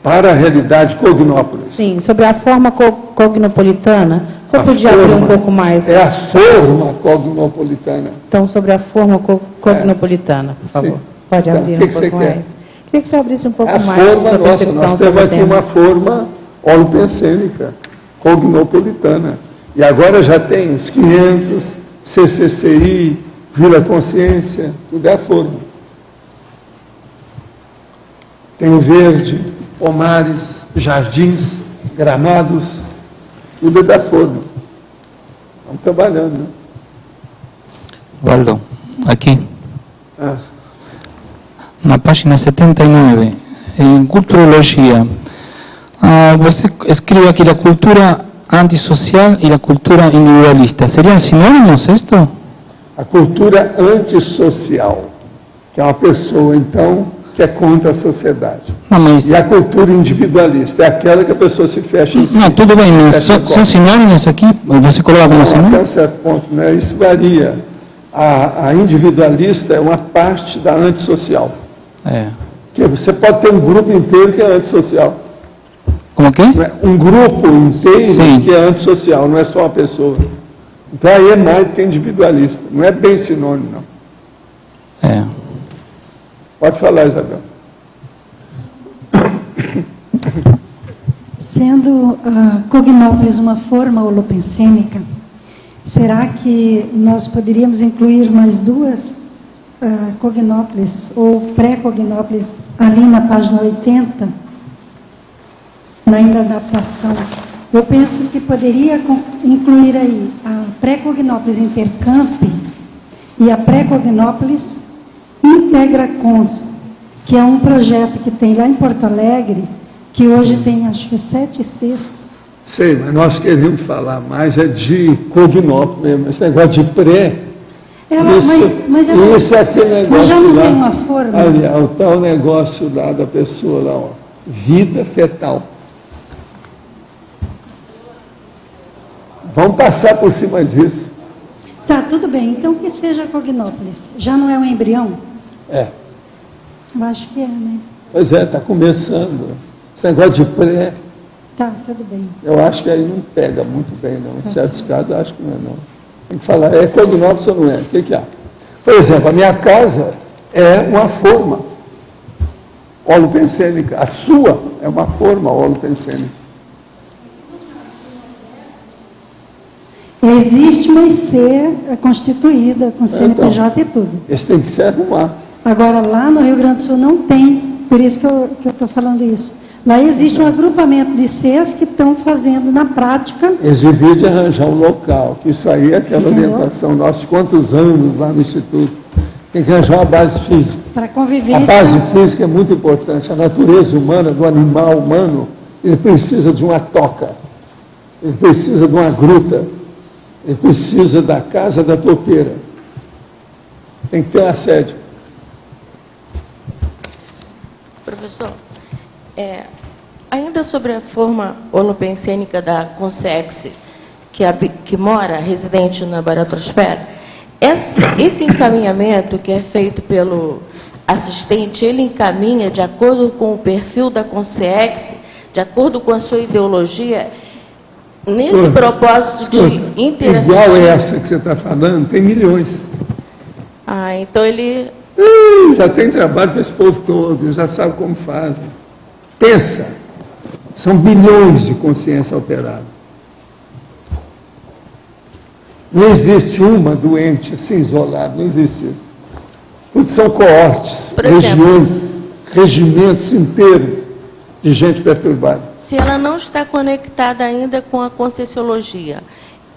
Para a realidade Cognópolis. Sim, sobre a forma cognopolitana. O senhor podia abrir um pouco mais? É a forma cognopolitana. Então, sobre a forma cognopolitana, por favor. Sim. Pode Então, abrir que um pouco você mais. quer? Queria que o senhor abrisse um pouco A mais forma sua nossa, percepção nós sobre temos o aqui tema. uma forma holopensênica, cognopolitana. E agora já tem os 500, CCCI, Vila Consciência, tudo é a forma. Tem o verde, pomares, jardins, gramados, tudo é da forma. Estamos trabalhando, né? Valdo, aqui. Ah. Na página 79, em culturologia, você escreve aqui a cultura antissocial e a cultura individualista. Seriam sinônimos isto? A cultura antissocial, que é uma pessoa, então, que é contra a sociedade. Não, mas... E a cultura individualista é aquela que a pessoa se fecha em si. Não, tudo bem, mas são sinônimos aqui? Você coloca como sinônimo? Até um certo ponto, né? Isso varia. A individualista é uma parte da antissocial. Que você pode ter um grupo inteiro que é antissocial. Como que? Um grupo inteiro Sim. que é antissocial, não é só uma pessoa. Então aí é mais do que individualista. Não é bem sinônimo, não. Pode falar, Isabel. Sendo a Cognópolis uma forma holopensênica, será que nós poderíamos incluir mais duas Cognópolis ou pré-Cognópolis ali na página 80, na adaptação? Eu penso que poderia incluir aí a pré-Cognópolis Intercamp e a pré-Cognópolis IntegraCons, que é um projeto que tem lá em Porto Alegre, que hoje tem, acho que 7 Cs. Sei, mas nós queremos falar mais de Cognópolis mesmo. Esse negócio de pré Isso é aquele negócio mas já não lá, tem uma forma. Ali, o tal negócio lá da pessoa, lá, ó, vida fetal. Vamos passar por cima disso. Tá, tudo bem. Então que seja Cognópolis. Já não é um embrião? É. Eu acho que é, né? Pois é, está começando. Esse negócio de pré, Tá, tudo bem. eu acho que aí não pega muito bem, não. Em certos casos, eu acho que não é, não. Tem que falar, é Cognópolis ou não é? O que há? Por exemplo, a minha casa é uma forma holopensênica. A sua é uma forma holopensênica. Existe uma IC constituída com CNPJ e tudo. Esse tem que se arrumar. Agora, lá no Rio Grande do Sul não tem, por isso que eu estou falando isso. Lá existe um agrupamento de ICs que estão fazendo na prática. Eles deviam de arranjar um local, que isso aí é aquela orientação nossa, quantos anos lá no Instituto. Tem que arranjar uma base física. Para convivência. A base física é muito importante. A natureza humana, do animal humano, ele precisa de uma toca, ele precisa de uma gruta, ele precisa da casa da topeira. Tem que ter uma sede. Professor, ainda sobre a forma holopensênica da Consex, que mora, residente na baratrosfera, esse encaminhamento que é feito pelo assistente, ele encaminha de acordo com o perfil da Consex, de acordo com a sua ideologia, nesse propósito de interação. Igual essa que você está falando, tem milhões. Ah, então ele... Já tem trabalho para esse povo todo, já sabe como fazem. Pensa, são bilhões de consciência alterada. Não existe uma doente assim isolada, não existe isso. Tudo são coortes, regiões, regimentos inteiros de gente perturbada. Se ela não está conectada ainda com a Conscienciologia,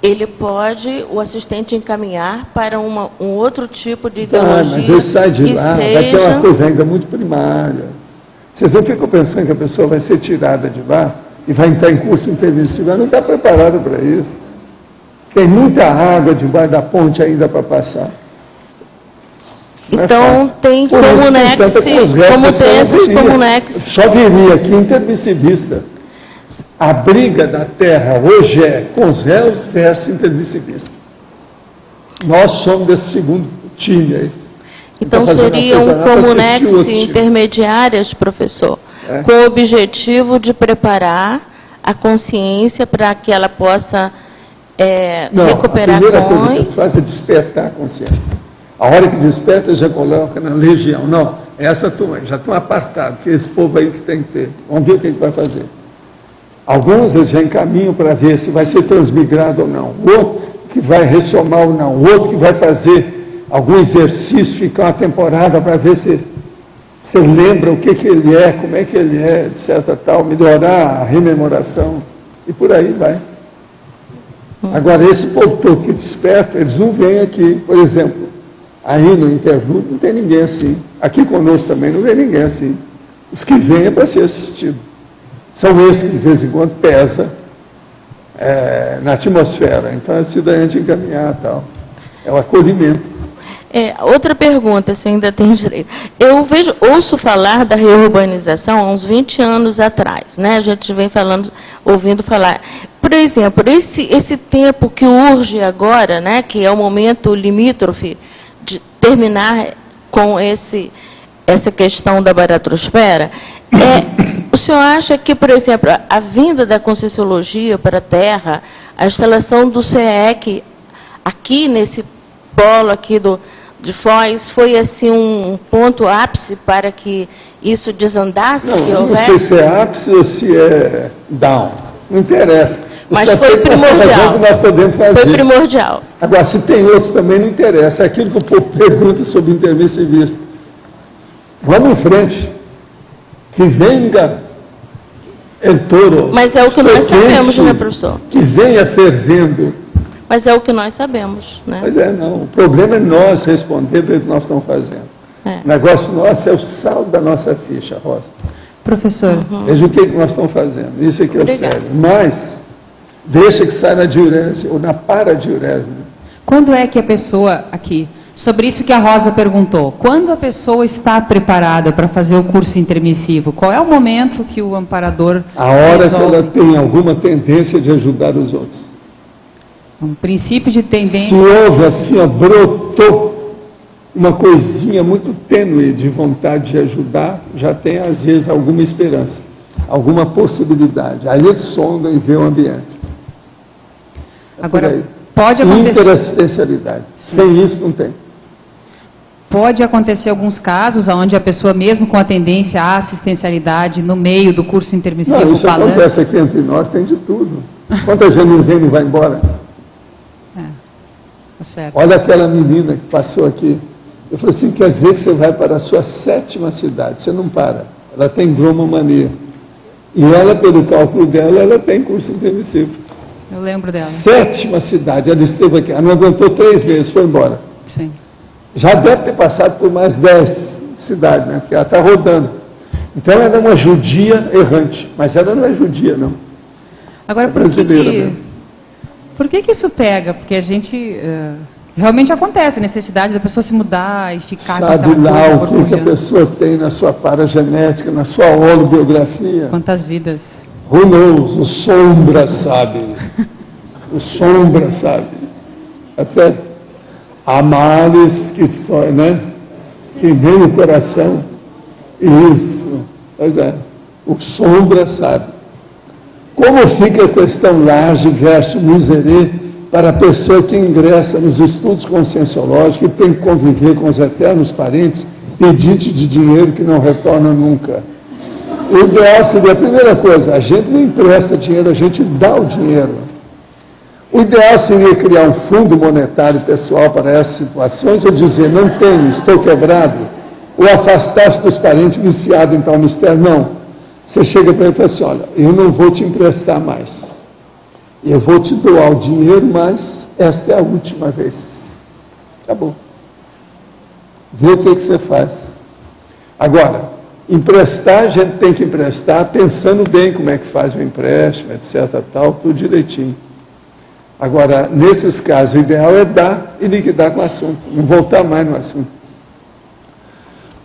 ele pode, o assistente, encaminhar para um outro tipo de ideologia. Mas ele sai de lá, seja... vai ter uma coisa ainda muito primária. Vocês não ficam pensando que a pessoa vai ser tirada de lá e vai entrar em curso intermissivo? Ela não está preparada para isso. Tem muita água debaixo da ponte ainda para passar. Então, tem Comunex, como tem essas Comunex. Só viria aqui intermissivista. A briga da terra hoje é com os réus versus intermissivista. Nós somos desse segundo time aí. Então, seriam Comunex intermediárias, professor, com o objetivo de preparar a consciência para que ela possa recuperar a primeira coisa que eles fazem é despertar a consciência. A hora que desperta, já coloca na legião. Não, essa turma já estão apartados, que esse povo aí que tem que ter. Vamos ver o que ele vai fazer. Alguns eles já encaminham para ver se vai ser transmigrado ou não. O outro que vai ressomar ou não. O outro que vai fazer algum exercício, ficar uma temporada para ver se lembra o que ele é, como é que ele é, etc. Tal, melhorar a rememoração. E por aí vai. Agora, esse povo todo que desperta, eles não vêm aqui. Por exemplo, aí no Interlude não tem ninguém assim. Aqui conosco também não vem ninguém assim. Os que vêm é para ser assistido. São esses que de vez em quando pesa na atmosfera. Então é preciso a gente encaminhar tal. É o acolhimento. Outra pergunta, se ainda tem direito. Eu ouço falar da reurbanização há uns 20 anos atrás, né? A gente vem ouvindo falar. Por exemplo, esse tempo que urge agora, né, que é o momento limítrofe de terminar com essa questão da baratrosfera, o senhor acha que, por exemplo, a vinda da Conscienciologia para a Terra, a instalação do CEEC aqui nesse polo aqui de Foz, foi assim um ponto ápice para que isso desandasse? Não sei se é ápice ou se é down, não interessa. Mas foi primordial. Nós podemos fazer. Foi primordial. Agora, se tem outros também, não interessa. É aquilo que o povo pergunta sobre intermissivista. Vamos em frente. Que venga el toro. Mas é o que nós sabemos, né, professor? Que venha fervendo. Mas é o que nós sabemos, né? Mas não. O problema é nós responder pelo que nós estamos fazendo. O negócio nosso é o saldo da nossa ficha, Rosa. Professor. Veja o que nós estamos fazendo. Isso aqui é o sério. Mas, deixa que saia na diurese ou na paradiurese. Quando é que a pessoa aqui Sobre isso que a Rosa perguntou, quando a pessoa está preparada para fazer o curso intermissivo, qual é o momento que o amparador A hora resolve? que ela tem alguma tendência de ajudar os outros. Um princípio de tendência. Se houve assim, ó, brotou uma coisinha muito tênue de vontade de ajudar, já tem às vezes alguma esperança, alguma possibilidade. Aí ele sonda e vê o ambiente. Agora, pode acontecer... Interassistencialidade. Sem isso não tem. Pode acontecer alguns casos onde a pessoa, mesmo com a tendência à assistencialidade, no meio do curso intermissivo, Não, isso acontece aqui entre nós, tem de tudo. Quanta gente não vem e não vai embora? Tá certo. Olha aquela menina que passou aqui. Eu falei assim, quer dizer que você vai para a sua 7ª cidade. Você não para. Ela tem dromomania. E ela, pelo cálculo dela, ela tem curso intermissivo. Eu lembro dela. 7ª cidade. Ela esteve aqui. Ela não aguentou 3 meses, foi embora. Sim. Já deve ter passado por mais 10 cidades, né? Porque ela está rodando. Então ela é uma judia errante. Mas ela não é judia, não. Agora, por que isso pega? Porque a gente... realmente acontece a necessidade da pessoa se mudar e ficar Sabe com lá coisa o que a pessoa tem na sua paragenética, na sua holobiografia? Quantas vidas? Who knows? O sombra sabe. O sombra sabe. É sério? Há males que só, né? Que vem o coração. Isso. Pois é. O sombra sabe. Como fica a questão laje versus miserê para a pessoa que ingressa nos estudos conscienciológicos e tem que conviver com os eternos parentes, pedinte de dinheiro que não retorna nunca? O ideal seria, a primeira coisa, a gente não empresta dinheiro, a gente dá o dinheiro. O ideal seria criar um fundo monetário pessoal para essas situações, ou dizer, não tenho, estou quebrado, ou afastar-se dos parentes viciados em tal mistério. Não. Você chega para ele e fala assim, olha, eu não vou te emprestar mais. Eu vou te doar o dinheiro, mas esta é a última vez. Acabou. Vê o que você faz. Agora, emprestar, a gente tem que emprestar pensando bem como é que faz o empréstimo, etc, tal, tudo direitinho. Agora, nesses casos, o ideal é dar e liquidar com o assunto, não voltar mais no assunto.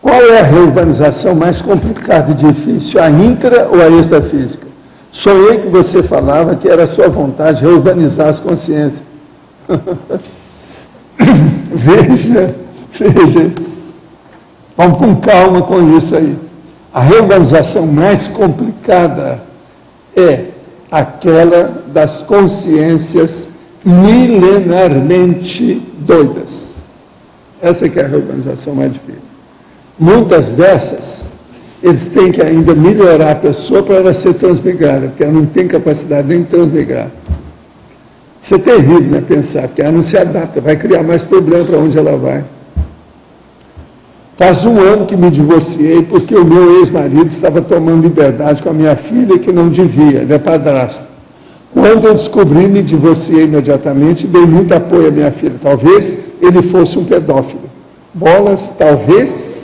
Qual é a reurbanização mais complicada e difícil, a intra ou a extrafísica? Sonhei que você falava que era a sua vontade de reurbanizar as consciências. Veja. Vamos com calma com isso aí. A reurbanização mais complicada é aquela das consciências milenarmente doidas. Essa que é a reurbanização mais difícil. Muitas dessas, eles têm que ainda melhorar a pessoa para ela ser transmigrada, porque ela não tem capacidade nem de transmigrar. Isso é terrível, né, pensar, porque ela não se adapta, vai criar mais problema para onde ela vai. Faz 1 ano que me divorciei porque o meu ex-marido estava tomando liberdade com a minha filha que não devia, ele é padrasto. Quando eu descobri, me divorciei imediatamente e dei muito apoio à minha filha. Talvez ele fosse um pedófilo. Bolas, talvez.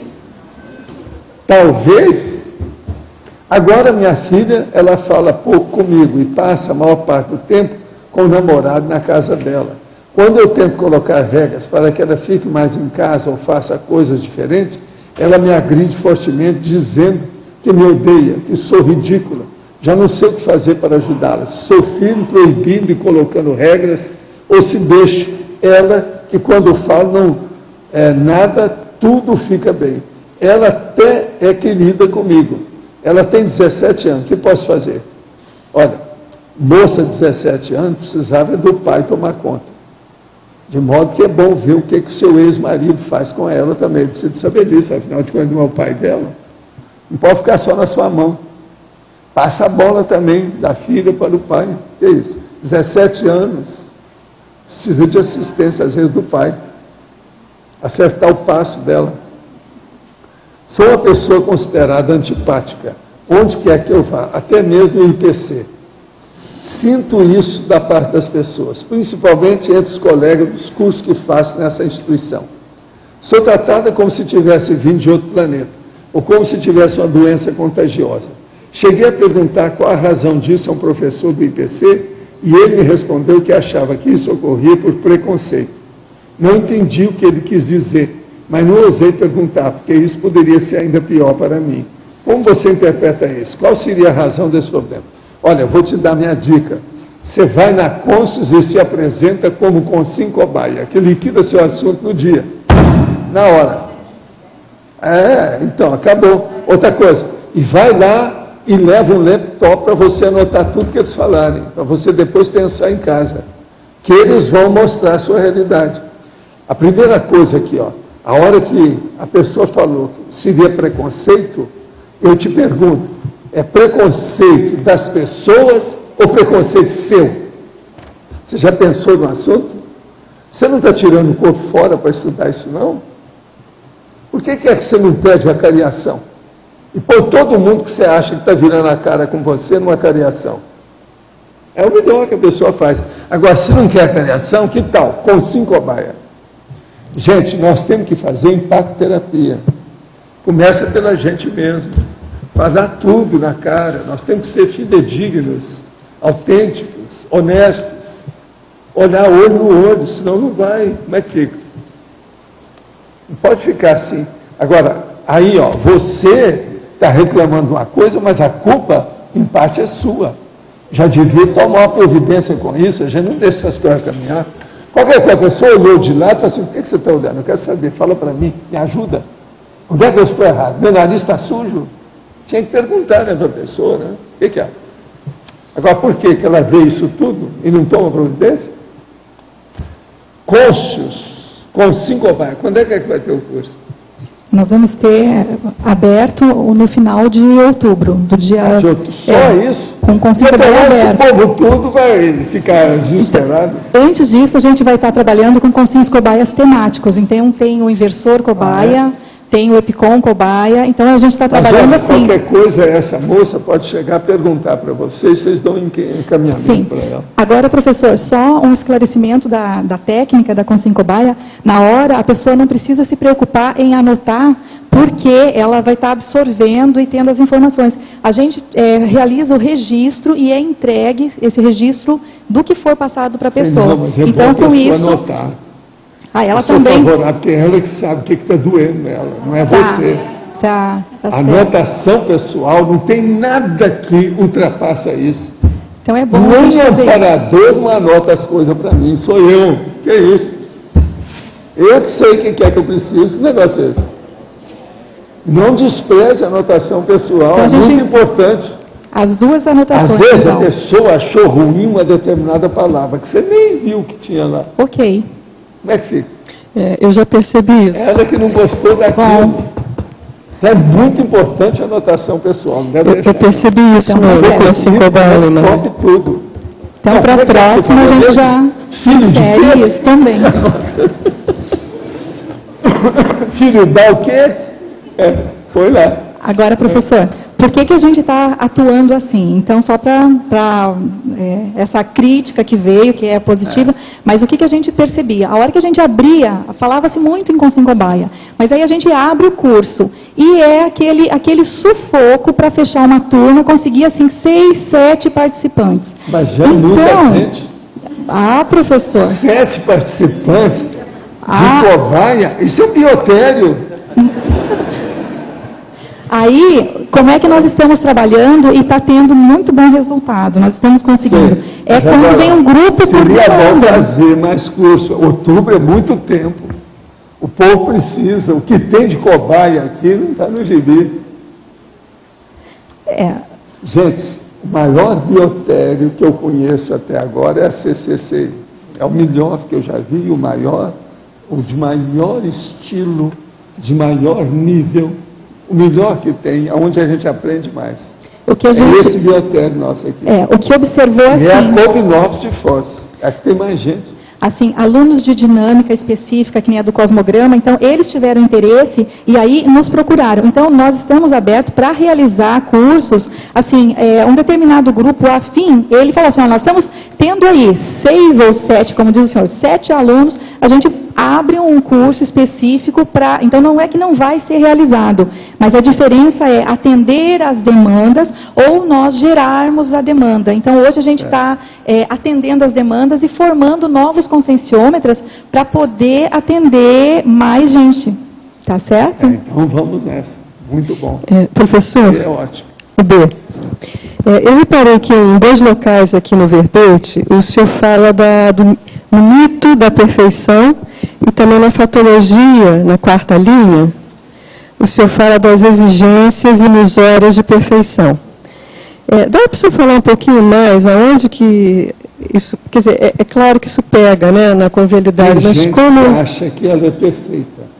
Agora minha filha, ela fala pouco comigo e passa a maior parte do tempo com o namorado na casa dela. Quando eu tento colocar regras para que ela fique mais em casa ou faça coisas diferentes, ela me agride fortemente, dizendo que me odeia, que sou ridícula. Já não sei o que fazer para ajudá-la. Se sou firme, proibindo e colocando regras, ou se deixo ela, que quando eu falo não nada, tudo fica bem. Ela até é querida comigo. Ela tem 17 anos. O que posso fazer? Olha, moça de 17 anos precisava do pai tomar conta. De modo que é bom ver o que o seu ex-marido faz com ela também. Precisa de saber disso, afinal de contas, não é o pai dela. Não pode ficar só na sua mão. Passa a bola também da filha para o pai. Que é isso? 17 anos. Precisa de assistência, às vezes, do pai. Acertar o passo dela. Sou uma pessoa considerada antipática, onde quer que eu vá, até mesmo no IPC. Sinto isso da parte das pessoas, principalmente entre os colegas dos cursos que faço nessa instituição. Sou tratada como se tivesse vindo de outro planeta, ou como se tivesse uma doença contagiosa. Cheguei a perguntar qual a razão disso a um professor do IPC, e ele me respondeu que achava que isso ocorria por preconceito. Não entendi o que ele quis dizer, mas não ousei perguntar, porque isso poderia ser ainda pior para mim. Como você interpreta isso? Qual seria a razão desse problema? Olha, eu vou te dar minha dica. Você vai na Consus e se apresenta como consim cobaia, que liquida seu assunto no dia, na hora. Então, acabou. Outra coisa, e vai lá e leva um laptop para você anotar tudo que eles falarem, para você depois pensar em casa, que eles vão mostrar a sua realidade. A primeira coisa aqui, ó, a hora que a pessoa falou que seria preconceito, eu te pergunto, é preconceito das pessoas ou preconceito seu? Você já pensou no assunto? Você não está tirando o corpo fora para estudar isso, não? Por que é que você não pede uma cariação? E põe todo mundo que você acha que está virando a cara com você numa cariação. É o melhor que a pessoa faz. Agora, se não quer cariação, que tal? Consim cobaia. Gente, nós temos que fazer impacto-terapia. Começa pela gente mesmo. Falar tudo na cara. Nós temos que ser fidedignos, autênticos, honestos. Olhar olho no olho, senão não vai. Como é que fica? Não pode ficar assim. Agora, aí, ó, você está reclamando uma coisa, mas a culpa, em parte, é sua. Já devia tomar uma providência com isso, a gente não deixa essas coisas caminhar. Qualquer coisa, a pessoa olhou de lá e falou assim, o que você está olhando? Eu quero saber, fala para mim, me ajuda. Onde é que eu estou errado? Meu nariz está sujo? Tinha que perguntar, né, para a pessoa, né? O que é? Agora, por que ela vê isso tudo e não toma providência? Côncios, consim cobaia. Quando é que vai ter o curso? Nós vamos ter aberto no final de outubro, do dia... Só isso? Com consim cobaia aberto. Esse povo tudo vai ficar desesperado. Então, antes disso, a gente vai estar trabalhando com consins cobaias temáticos. Então, tem o inversor cobaia, tem o epicom cobaia. Então, a gente está trabalhando assim. Qualquer coisa, essa moça pode chegar a perguntar para vocês, vocês dão encaminhamento para ela. Agora, professor, só um esclarecimento da técnica da consim cobaia. Na hora, a pessoa não precisa se preocupar em anotar, porque ela vai estar absorvendo e tendo as informações. A gente realiza o registro e é entregue esse registro do que for passado para a pessoa. Não, mas é então, bom com isso... anotar. Ela também... favorável, porque é ela que sabe o que está doendo nela, não é você. Tá a certo. Anotação pessoal, não tem nada que ultrapassa isso. Então é bom a gente fazer isso. O amparador não anota as coisas para mim, sou eu. Que é isso? Eu que sei o que é que eu preciso, que negócio é esse? Não despreze a anotação pessoal, então, é muito importante. As duas anotações. Às vezes então. A pessoa achou ruim uma determinada palavra, que você nem viu que tinha lá. Ok. Como é que fica? Eu já percebi isso. Ela que não gostou daquilo. Então é muito importante a anotação pessoal. Não deve deixar. Eu percebi isso no consim cobaia. Top tudo. Então, para a próxima, a gente já insere isso também. Filho dá o quê? Foi lá. Agora, professor, por que a gente está atuando assim? Então, só para essa crítica que veio, que é positiva, mas o que a gente percebia? A hora que a gente abria, falava-se muito em consim cobaia, mas aí a gente abre o curso e é aquele sufoco para fechar uma turma, conseguir assim 6, 7 participantes. Mas já muita gente. Professor. 7 participantes de cobaia? Isso é um biotério. Aí, como é que nós estamos trabalhando e está tendo muito bom resultado? Nós estamos conseguindo. Sim. Quando vem um grupo por demanda. Seria bom fazer mais curso. Outubro é muito tempo. O povo precisa. O que tem de cobaia aqui não está no gibi. Gente, o maior biotério que eu conheço até agora é a CCCI. É o melhor que eu já vi, o maior, o de maior estilo, de maior nível. O melhor que tem, onde a gente aprende mais. Esse biotério nosso aqui. O que observou assim... É a Cognópolis de Foz. É que tem mais gente. Assim, alunos de dinâmica específica, que nem a do cosmograma, então, eles tiveram interesse e aí nos procuraram. Então, nós estamos abertos para realizar cursos, assim, um determinado grupo afim, ele falou assim, nós estamos tendo aí 6 ou 7, como diz o senhor, 7 alunos, a gente abre um curso específico para... Então, não é que não vai ser realizado, Mas a diferença é atender às demandas ou nós gerarmos a demanda. Então, hoje a gente está atendendo as demandas e formando novos conscienciômetras para poder atender mais gente. Tá certo? Então, vamos nessa. Muito bom. Professor, é ótimo. O B. Eu reparei que em 2 locais aqui no verbete, o senhor fala do mito da perfeição e também na fatologia, na 4ª linha, o senhor fala das exigências ilusórias de perfeição. Dá para o senhor falar um pouquinho mais aonde que isso... Quer dizer, é claro que isso pega, né, na convivialidade, mas como... Tem gente que acha que ela é perfeita.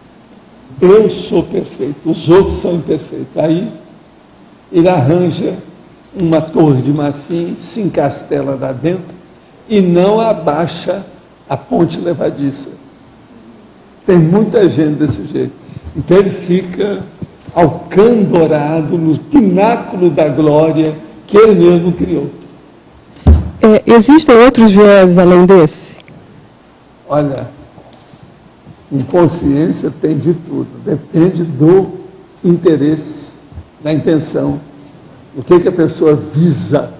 Eu sou perfeito, os outros são imperfeitos. Aí ele arranja uma torre de marfim, se encastela lá dentro e não abaixa a ponte levadiça. Tem muita gente desse jeito. Então ele fica alcandorado no pináculo da glória que ele mesmo criou. Existem outros viés além desse? Olha, em consciência tem de tudo. Depende do interesse, da intenção. O que a pessoa visa,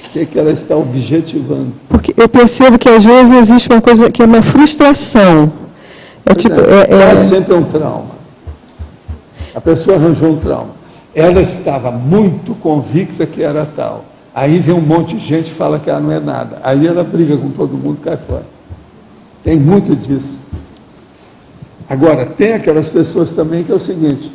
o que ela está objetivando. Porque eu percebo que às vezes existe uma coisa que é uma frustração. Quase sempre é um trauma. A pessoa arranjou um trauma. Ela estava muito convicta que era tal. Aí vem um monte de gente e fala que ela não é nada. Aí ela briga com todo mundo e cai fora. Tem muito disso. Agora, tem aquelas pessoas também que é o seguinte: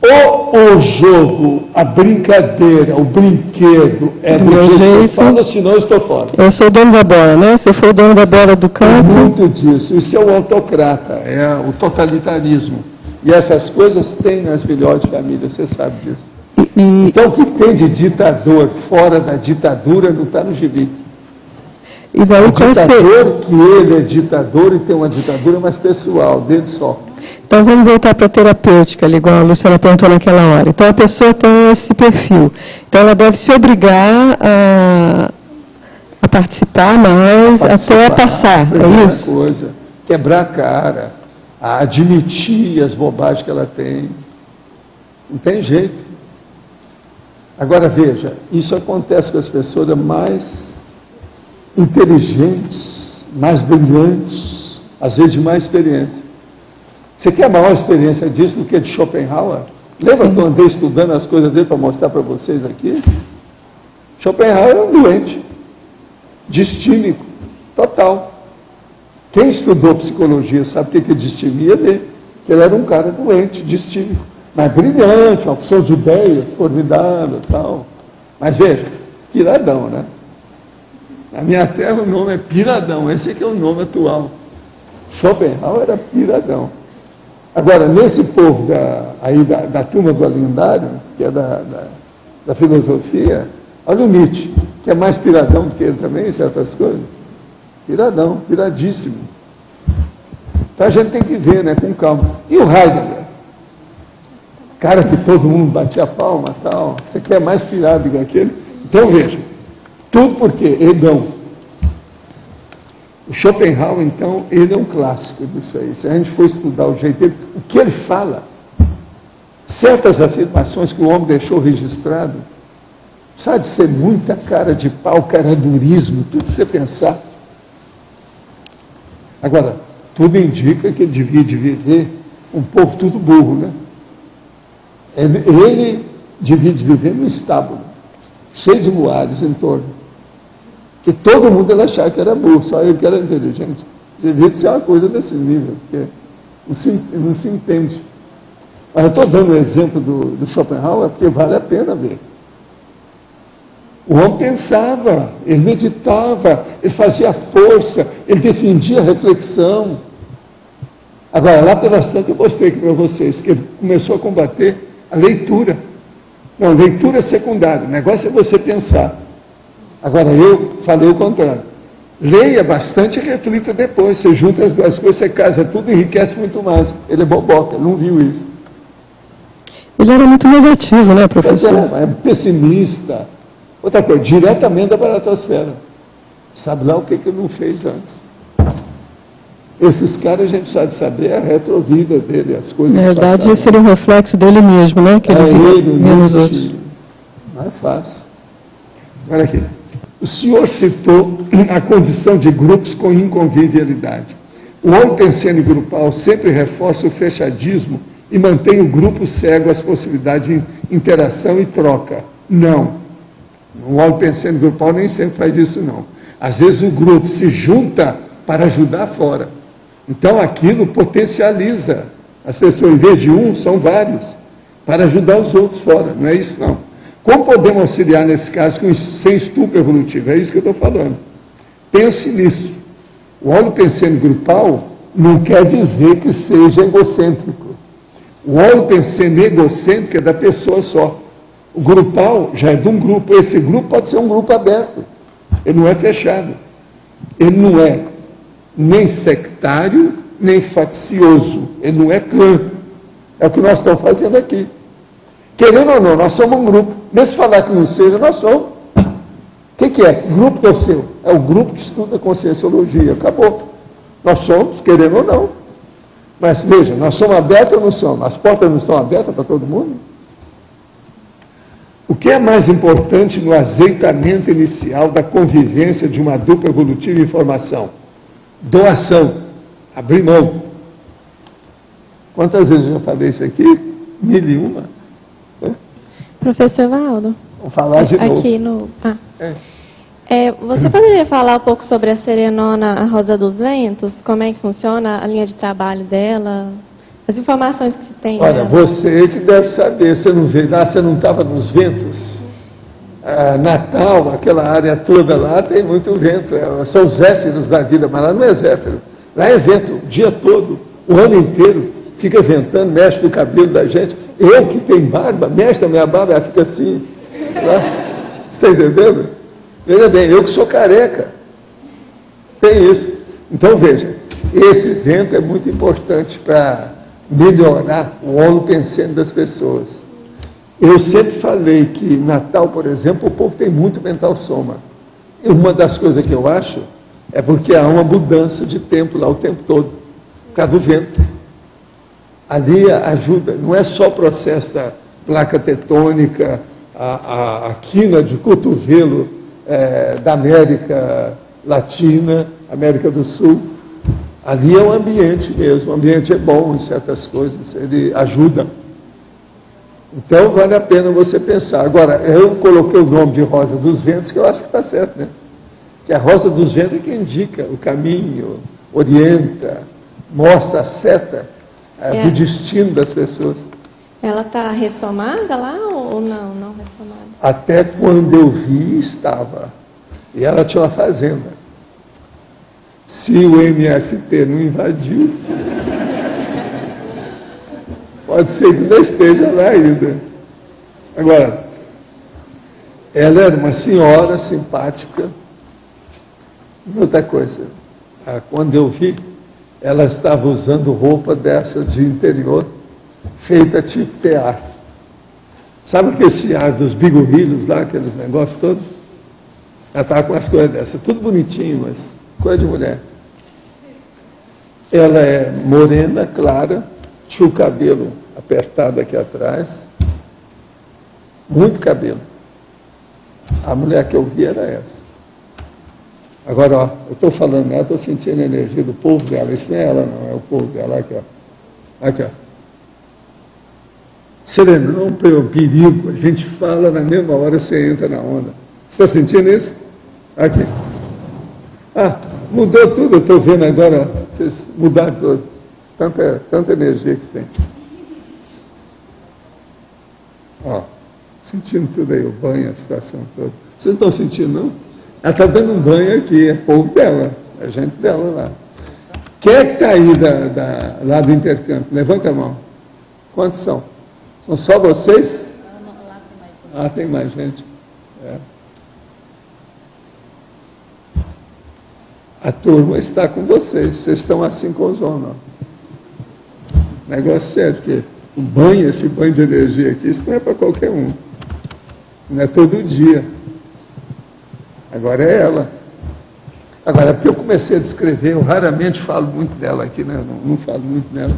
ou o jogo, a brincadeira, o brinquedo é do jeito que eu falo, senão eu estou fora. Eu sou o dono da bola, né? Se eu for o dono da bola do campo... Tem muito disso. Isso é o autocrata, é o totalitarismo. E essas coisas tem nas melhores famílias, você sabe disso. Então, o que tem de ditador fora da ditadura não está no gibi. E daí, o ditador que ele é ditador e tem uma ditadura mais pessoal, dele só. Então, vamos voltar para a terapêutica, igual a Luciana perguntou naquela hora. Então, a pessoa tem esse perfil. Então, ela deve se obrigar a participar mais até passar, é isso? Coisa, quebrar a cara, a admitir as bobagens que ela tem. Não tem jeito. Agora, veja, isso acontece com as pessoas mais inteligentes, mais brilhantes, às vezes mais experientes. Você quer a maior experiência disso do que de Schopenhauer? Lembra que eu andei estudando as coisas dele para mostrar para vocês aqui? Schopenhauer era um doente, distímico, total. Quem estudou psicologia sabe o que é distimia dele, que ele era um cara doente, distímico, mas brilhante, uma opção de ideias, formidável e tal. Mas veja, piradão, né? Na minha terra o nome é piradão, esse aqui é o nome atual. Schopenhauer era piradão. Agora, nesse povo da turma do Alindário, que é da filosofia, olha o Nietzsche, que é mais piradão do que ele também, em certas coisas. Piradão, piradíssimo. Então a gente tem que ver, né, com calma. E o Heidegger? Cara que todo mundo batia a palma e tal. Você quer mais pirado que aquele? Então veja, tudo porque Hegel. O Schopenhauer, então, ele é um clássico disso aí. Se a gente for estudar o jeito dele, o que ele fala, certas afirmações que o homem deixou registrado, precisa de ser muita cara de pau, caradurismo, tudo você pensar. Agora, tudo indica que ele devia de viver um povo tudo burro, né? Ele devia de viver num estábulo, cheio de moares em torno. Que todo mundo ele achava que era burro, só ele que era inteligente. Devia de ser uma coisa desse nível, porque não se entende. Mas eu estou dando o exemplo do Schopenhauer porque vale a pena ver. O homem pensava, ele meditava, ele fazia força, ele defendia a reflexão. Agora, lá pelas tantas, eu mostrei aqui para vocês que ele começou a combater a leitura. Não, leitura é secundária, o negócio é você pensar. Agora, eu falei o contrário. Leia bastante e reflita depois. Você junta as duas coisas, você casa tudo, enriquece muito mais. Ele é boboca, ele não viu isso. Ele era muito negativo, né, professor? É pessimista. Outra coisa, diretamente da baratosfera. Sabe lá o que ele não fez antes. Esses caras a gente precisa de saber a retrovida dele, as coisas Na verdade, passaram. seria um reflexo dele mesmo, né? Que ele via nos outros. Não é fácil. Olha aqui. O senhor citou a condição de grupos com inconvivialidade. O olho pensene grupal sempre reforça o fechadismo e mantém o grupo cego às possibilidades de interação e troca. Não. O olho pensene grupal nem sempre faz isso, não. Às vezes o grupo se junta para ajudar fora. Então aquilo potencializa. As pessoas, em vez de um, são vários, para ajudar os outros fora. Não é isso, não. Como podemos auxiliar nesse caso sem estupro evolutivo? É isso que eu estou falando. Pense nisso. O olho pensene grupal não quer dizer que seja egocêntrico. O olho pensene egocêntrico é da pessoa só. O grupal já é de um grupo. Esse grupo pode ser um grupo aberto. Ele não é fechado. Ele não é nem sectário, nem faccioso. Ele não é clã. É o que nós estamos fazendo aqui. Querendo ou não, nós somos um grupo. Mesmo se falar que não seja, nós somos. O que é? Que grupo que é o seu? É o grupo que estuda conscienciologia. Acabou. Nós somos, querendo ou não. Mas, veja, nós somos abertos ou não somos? As portas não estão abertas para todo mundo? O que é mais importante no azeitamento inicial da convivência de uma dupla evolutiva em formação? Doação. Abrir mão. Quantas vezes eu já falei isso aqui? 1001. Professor Valdo. Vamos falar de novo. Aqui no... você poderia falar um pouco sobre a serenona a Rosa dos Ventos? Como é que funciona a linha de trabalho dela? As informações que se tem. Olha, você que deve saber, você não veio lá, você não estava nos ventos? Natal, aquela área toda lá, tem muito vento. São os zéfiros da vida, mas lá não é zéfiro. Lá é vento, o dia todo, o ano inteiro, fica ventando, mexe no cabelo da gente. Eu que tenho barba, mexe na minha barba, ela fica assim. Lá. Você está entendendo? Veja bem, eu que sou careca. Tem isso. Então, veja, esse vento é muito importante para melhorar o óleo pensando das pessoas. Eu sempre falei que Natal, por exemplo, o povo tem muito mental soma. E uma das coisas que eu acho é porque há uma mudança de tempo lá o tempo todo, por causa do vento. Ali ajuda, não é só o processo da placa tectônica, a quina de cotovelo da América Latina, América do Sul. Ali é um ambiente mesmo, o ambiente é bom em certas coisas, ele ajuda. Então vale a pena você pensar. Agora, eu coloquei o nome de Rosa dos Ventos, que eu acho que está certo, né? Que a Rosa dos Ventos é que indica o caminho, orienta, mostra a seta do destino das pessoas. Ela está ressomada lá ou não? Não ressomada? Até quando eu vi, estava. E ela tinha uma fazenda. Se o MST não invadiu, pode ser que não esteja lá ainda. Agora, ela era uma senhora simpática. Outra coisa, quando eu vi, ela estava usando roupa dessa de interior, feita tipo tear. Sabe aquele tear dos bigorrilhos lá, aqueles negócios todos? Ela estava com as coisas dessas, tudo bonitinho, mas coisa de mulher. Ela é morena, clara, tinha o cabelo apertado aqui atrás, muito cabelo. A mulher que eu vi era essa. Agora, ó, eu estou falando nela, estou sentindo a energia do povo dela. Isso não é ela, não, é o povo dela. Aqui, ó. Aqui, ó. Serenão é um perigo. A gente fala na mesma hora, você entra na onda. Você está sentindo isso? Aqui. Mudou tudo, eu estou vendo agora, vocês mudaram tudo. Tanta energia que tem. Ó, sentindo tudo aí, o banho, a situação toda. Vocês não estão sentindo, não? Ela está dando um banho aqui, é povo dela, é gente dela lá. Quem é que está aí lá do intercâmbio? Levanta a mão. Quantos são? São só vocês? Lá tem mais gente. A turma está com vocês estão assim com os homens. Negócio sério, porque o banho, esse banho de energia aqui, isso não é para qualquer um. Não é todo dia. Agora é ela. Agora, é porque eu comecei a descrever, eu raramente falo muito dela aqui, né? Não falo muito dela.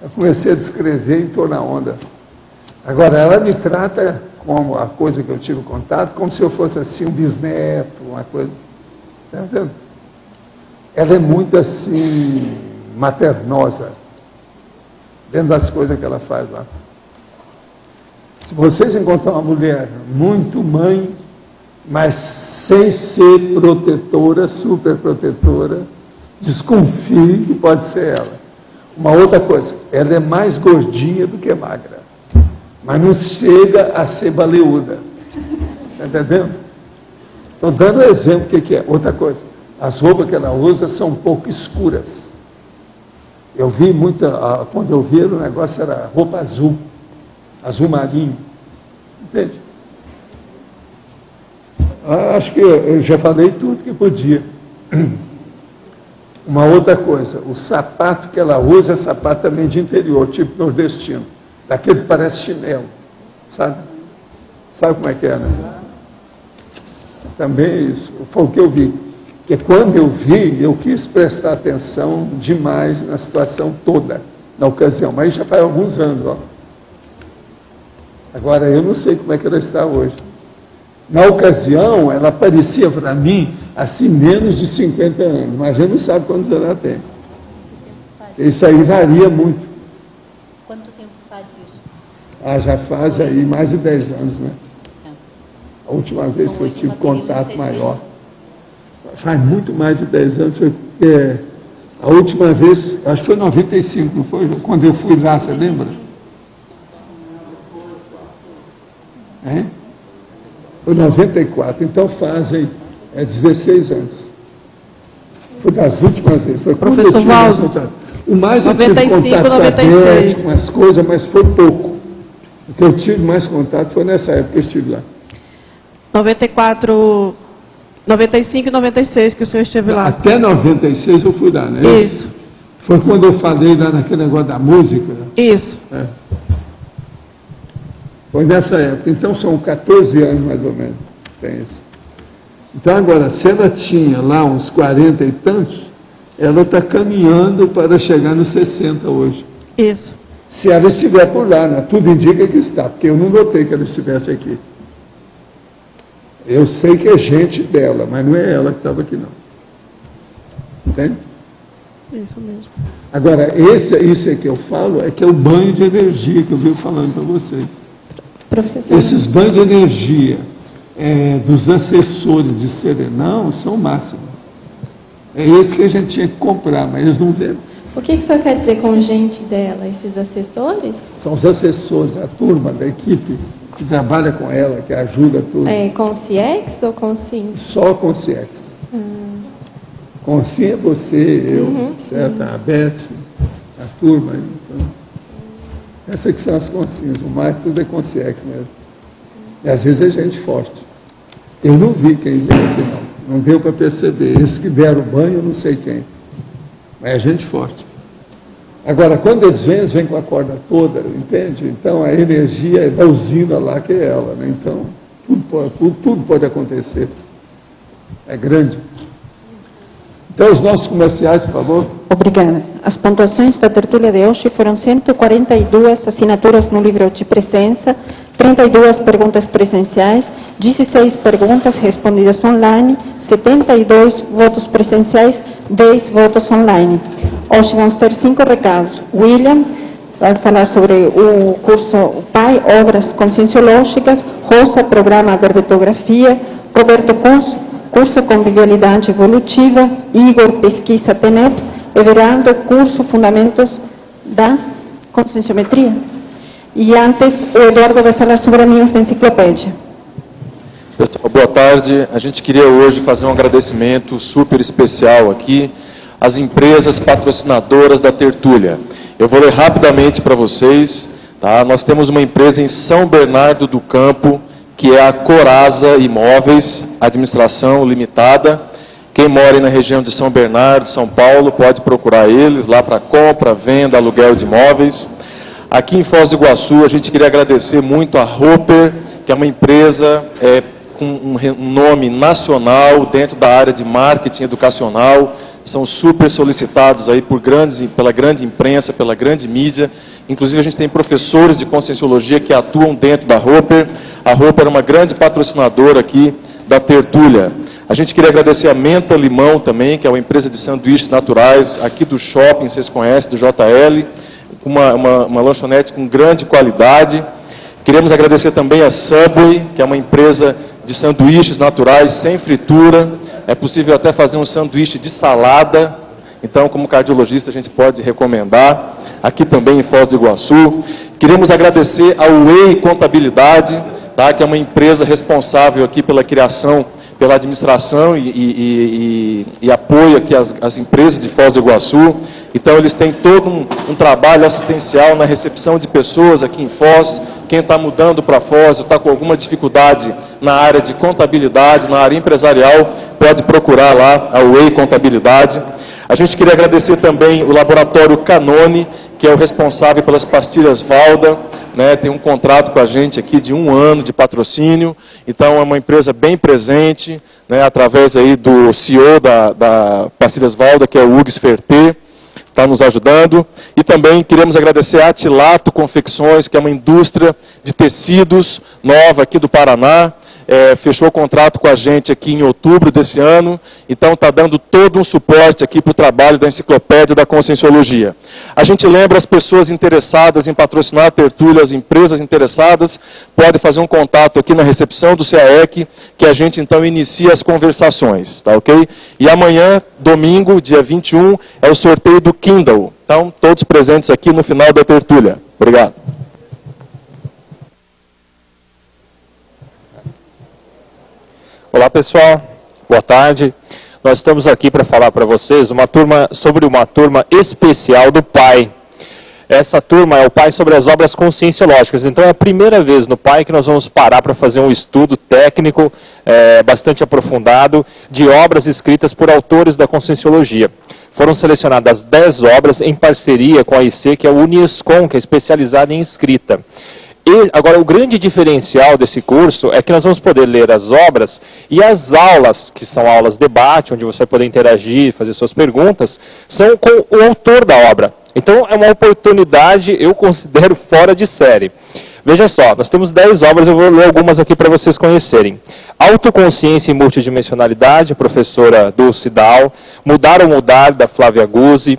Eu comecei a descrever e estou na onda. Agora, ela me trata como a coisa que eu tive contato, como se eu fosse assim um bisneto, uma coisa. Está vendo? Ela é muito assim, maternosa, dentro das coisas que ela faz lá. Se vocês encontrar uma mulher muito mãe, mas sem ser protetora, super protetora, desconfie que pode ser ela. Uma outra coisa, ela é mais gordinha do que magra, mas não chega a ser baleuda. Está entendendo? Estou dando um exemplo do que é. Outra coisa, as roupas que ela usa são um pouco escuras. Eu vi muita, quando eu vi o negócio era roupa azul, azul marinho. Entende? Acho que eu já falei tudo que podia. Uma outra coisa, o sapato que ela usa é sapato também de interior, tipo nordestino, daquele que parece chinelo, sabe? Sabe como é que é, né? Também é isso, foi o que eu vi. Porque quando eu vi, eu quis prestar atenção demais na situação toda, na ocasião, mas já faz alguns anos, ó. Agora, eu não sei como é que ela está hoje. Na ocasião, ela parecia para mim, assim, menos de 50 anos, mas a gente não sabe quantos anos ela tem. Isso aí varia muito. Quanto tempo faz isso? Já faz aí mais de 10 anos, né? A última vez que eu tive contato maior. Faz muito mais de 10 anos, a última vez, acho que foi em 95, não foi? Quando eu fui lá, você lembra? Hein? Foi 94, então fazem 16 anos. Foi das últimas vezes. Foi Professor Valdo. O mais eu tive contato 96. com as coisas, mas foi pouco. O que eu tive mais contato foi nessa época que eu estive lá. 94, 95 e 96 que o senhor esteve lá. Até 96 eu fui lá, né? Isso. Foi quando eu falei lá naquele negócio da música. Isso. Foi nessa época. Então, são 14 anos, mais ou menos. Tem isso. Então, agora, se ela tinha lá uns 40 e tantos, ela está caminhando para chegar nos 60 hoje. Isso. Se ela estiver por lá, né? Tudo indica que está, porque eu não notei que ela estivesse aqui. Eu sei que é gente dela, mas não é ela que estava aqui, não. Entende? Isso mesmo. Agora, isso é que eu falo, é que é o banho de energia que eu venho falando para vocês. Professor. Esses banhos de energia dos assessores de Serenão são o máximo. É esse que a gente tinha que comprar, mas eles não vendem. O que o senhor quer dizer com gente dela? Esses assessores? São os assessores, a turma da equipe que trabalha com ela, que ajuda tudo. Com o CIEX ou com o SIM? Só com o CIEX. Com o SIM é você, eu, certo? A Beth, a turma. Então, essas que são as consciências, o mais tudo é com CIEX mesmo. E às vezes é gente forte. Eu não vi quem veio aqui, não. Não deu para perceber. Esses que deram banho, eu não sei quem. Mas é gente forte. Agora, quando eles vêm com a corda toda, entende? Então, a energia é da usina lá, que é ela, né? Então, tudo pode acontecer. É grande. Então, os nossos comerciais, por favor. Obrigada. As pontuações da tertúlia de hoje foram 142 assinaturas no livro de presença, 32 perguntas presenciais, 16 perguntas respondidas online, 72 votos presenciais, 10 votos online. Hoje vamos ter 5 recados. William vai falar sobre o curso PAI, Obras Conscienciológicas, Rosa, Programa Verbetografia, Roberto curso Convivialidade Evolutiva, Igor, Pesquisa TENEPS, Everardo, curso Fundamentos da Conscienciometria. E antes, o Eduardo vai falar sobre amigos da enciclopédia. Pessoal, boa tarde. A gente queria hoje fazer um agradecimento super especial aqui às empresas patrocinadoras da tertúlia. Eu vou ler rapidamente para vocês. Tá? Nós temos uma empresa em São Bernardo do Campo, que é a Corasa Imóveis, Administração Limitada. Quem mora na região de São Bernardo, São Paulo, pode procurar eles lá para compra, venda, aluguel de imóveis. Aqui em Foz do Iguaçu, a gente queria agradecer muito a Roper, que é uma empresa com um nome nacional dentro da área de marketing educacional, são super solicitados aí pela grande imprensa, pela grande mídia. Inclusive, a gente tem professores de Conscienciologia que atuam dentro da Roper. A Roper é uma grande patrocinadora aqui da tertúlia. A gente queria agradecer a Menta Limão também, que é uma empresa de sanduíches naturais aqui do shopping, vocês conhecem, do JL, uma lanchonete com grande qualidade. Queremos agradecer também a Subway, que é uma empresa de sanduíches naturais sem fritura. É possível até fazer um sanduíche de salada. Então, como cardiologista, a gente pode recomendar. Aqui também em Foz do Iguaçu. Queremos agradecer ao Way Contabilidade, tá, que é uma empresa responsável aqui pela criação, pela administração e apoio aqui às empresas de Foz do Iguaçu. Então, eles têm todo um trabalho assistencial na recepção de pessoas aqui em Foz. Quem está mudando para Foz ou está com alguma dificuldade na área de contabilidade, na área empresarial, pode procurar lá a Way Contabilidade. A gente queria agradecer também o Laboratório Canone, que é o responsável pelas pastilhas Valda, né, tem um contrato com a gente aqui de 1 ano de patrocínio. Então, é uma empresa bem presente, né, através aí do CEO da Pastilhas Valda, que é o Hugues Ferté, está nos ajudando. E também queremos agradecer a Atilato Confecções, que é uma indústria de tecidos nova aqui do Paraná. Fechou o contrato com a gente aqui em outubro desse ano, então está dando todo um suporte aqui para o trabalho da Enciclopédia da Conscienciologia. A gente lembra as pessoas interessadas em patrocinar a tertúlia, as empresas interessadas, podem fazer um contato aqui na recepção do CAEC, que a gente então inicia as conversações, tá ok? E amanhã, domingo, dia 21, é o sorteio do Kindle. Então, todos presentes aqui no final da tertúlia. Obrigado. Olá pessoal, boa tarde. Nós estamos aqui para falar para vocês sobre uma turma especial do PAI. Essa turma é o PAI sobre as obras conscienciológicas. Então é a primeira vez no PAI que nós vamos parar para fazer um estudo técnico bastante aprofundado de obras escritas por autores da Conscienciologia. Foram selecionadas 10 obras em parceria com a IC, que é a Uniescom, que é especializada em escrita. E agora, o grande diferencial desse curso é que nós vamos poder ler as obras e as aulas, que são aulas debate, onde você vai poder interagir, fazer suas perguntas, são com o autor da obra. Então, é uma oportunidade, eu considero, fora de série. Veja só, nós temos 10 obras, eu vou ler algumas aqui para vocês conhecerem. Autoconsciência e Multidimensionalidade, professora Dulce Dal. Mudar ou Mudar, da Flávia Guzzi.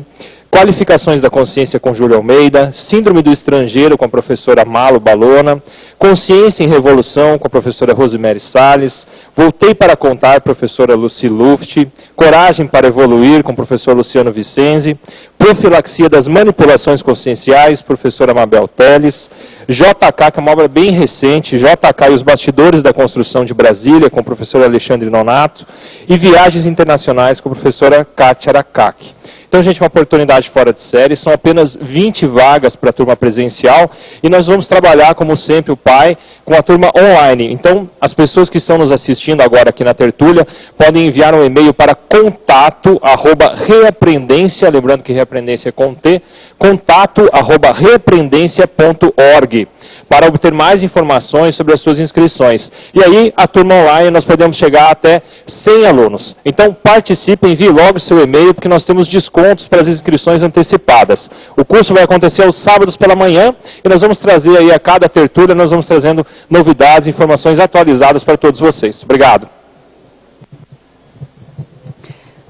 Qualificações da Consciência, com Júlio Almeida. Síndrome do Estrangeiro, com a professora Malo Balona. Consciência em Revolução, com a professora Rosemary Salles. Voltei para Contar, professora Lucy Luft. Coragem para Evoluir, com o professor Luciano Vicenzi. Profilaxia das Manipulações Conscienciais, professora Mabel Teles. JK, que é uma obra bem recente, JK e os Bastidores da Construção de Brasília, com o professor Alexandre Nonato. E Viagens Internacionais, com a professora Kátia Arakaki. Então, gente, uma oportunidade fora de série, são apenas 20 vagas para a turma presencial e nós vamos trabalhar, como sempre, o PAI, com a turma online. Então, as pessoas que estão nos assistindo agora aqui na tertúlia podem enviar um e-mail para contato@reaprendência, lembrando que reaprendência é com T, contato@reaprendência.org, para obter mais informações sobre as suas inscrições. E aí, a turma online, nós podemos chegar até 100 alunos. Então, participe, envie logo seu e-mail, porque nós temos descontos para as inscrições antecipadas. O curso vai acontecer aos sábados pela manhã, e nós vamos trazer aí a cada tertúlia, nós vamos trazendo novidades, informações atualizadas para todos vocês. Obrigado.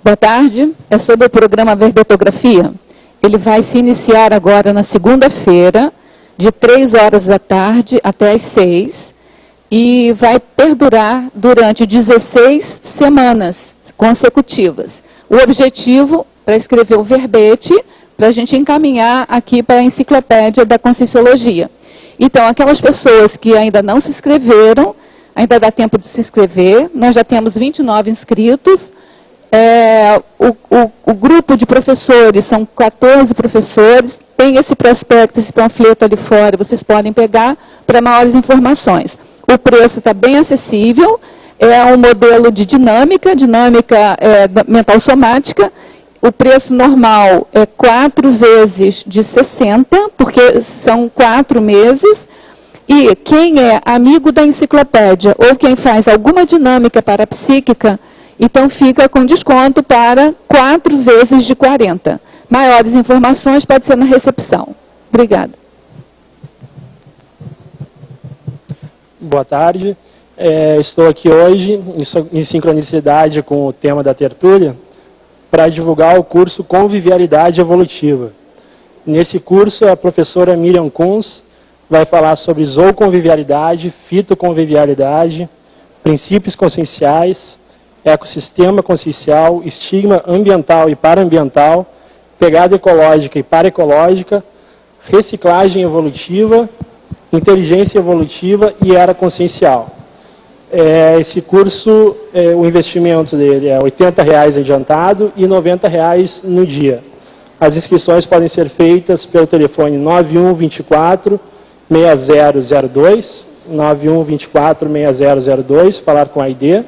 Boa tarde, é sobre o programa Verbetografia. Ele vai se iniciar agora na segunda-feira, de 3 horas da tarde até as 6, e vai perdurar durante 16 semanas consecutivas. O objetivo é escrever o verbete, para a gente encaminhar aqui para a Enciclopédia da Conscienciologia. Então, aquelas pessoas que ainda não se inscreveram, ainda dá tempo de se inscrever, nós já temos 29 inscritos. O grupo de professores, são 14 professores, tem esse prospecto, esse panfleto ali fora, vocês podem pegar para maiores informações. O preço está bem acessível, é um modelo de dinâmica mental somática. O preço normal é 4 vezes de 60, porque são 4 meses. E quem é amigo da enciclopédia ou quem faz alguma dinâmica parapsíquica, então fica com desconto para 4 vezes de 40. Maiores informações pode ser na recepção. Obrigada. Boa tarde. Estou aqui hoje, em sincronicidade com o tema da tertúlia, para divulgar o curso Convivialidade Evolutiva. Nesse curso, a professora Miriam Kunz vai falar sobre zooconvivialidade, fitoconvivialidade, princípios conscienciais, ecossistema consciencial, estigma ambiental e paraambiental, pegada ecológica e paraecológica, reciclagem evolutiva, inteligência evolutiva e era consciencial. Esse curso, o investimento dele é R$ 80,00 adiantado e R$ 90,00 no dia. As inscrições podem ser feitas pelo telefone 9124-6002, 9124-6002, falar com a ID,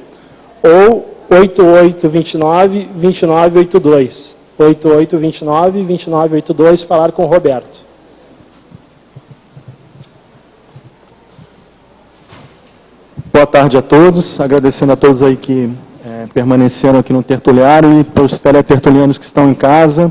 ou 8829-2982, 8829-2982, falar com o Roberto. Boa tarde a todos, agradecendo a todos aí que permaneceram aqui no tertuliário e para os teletertulianos que estão em casa.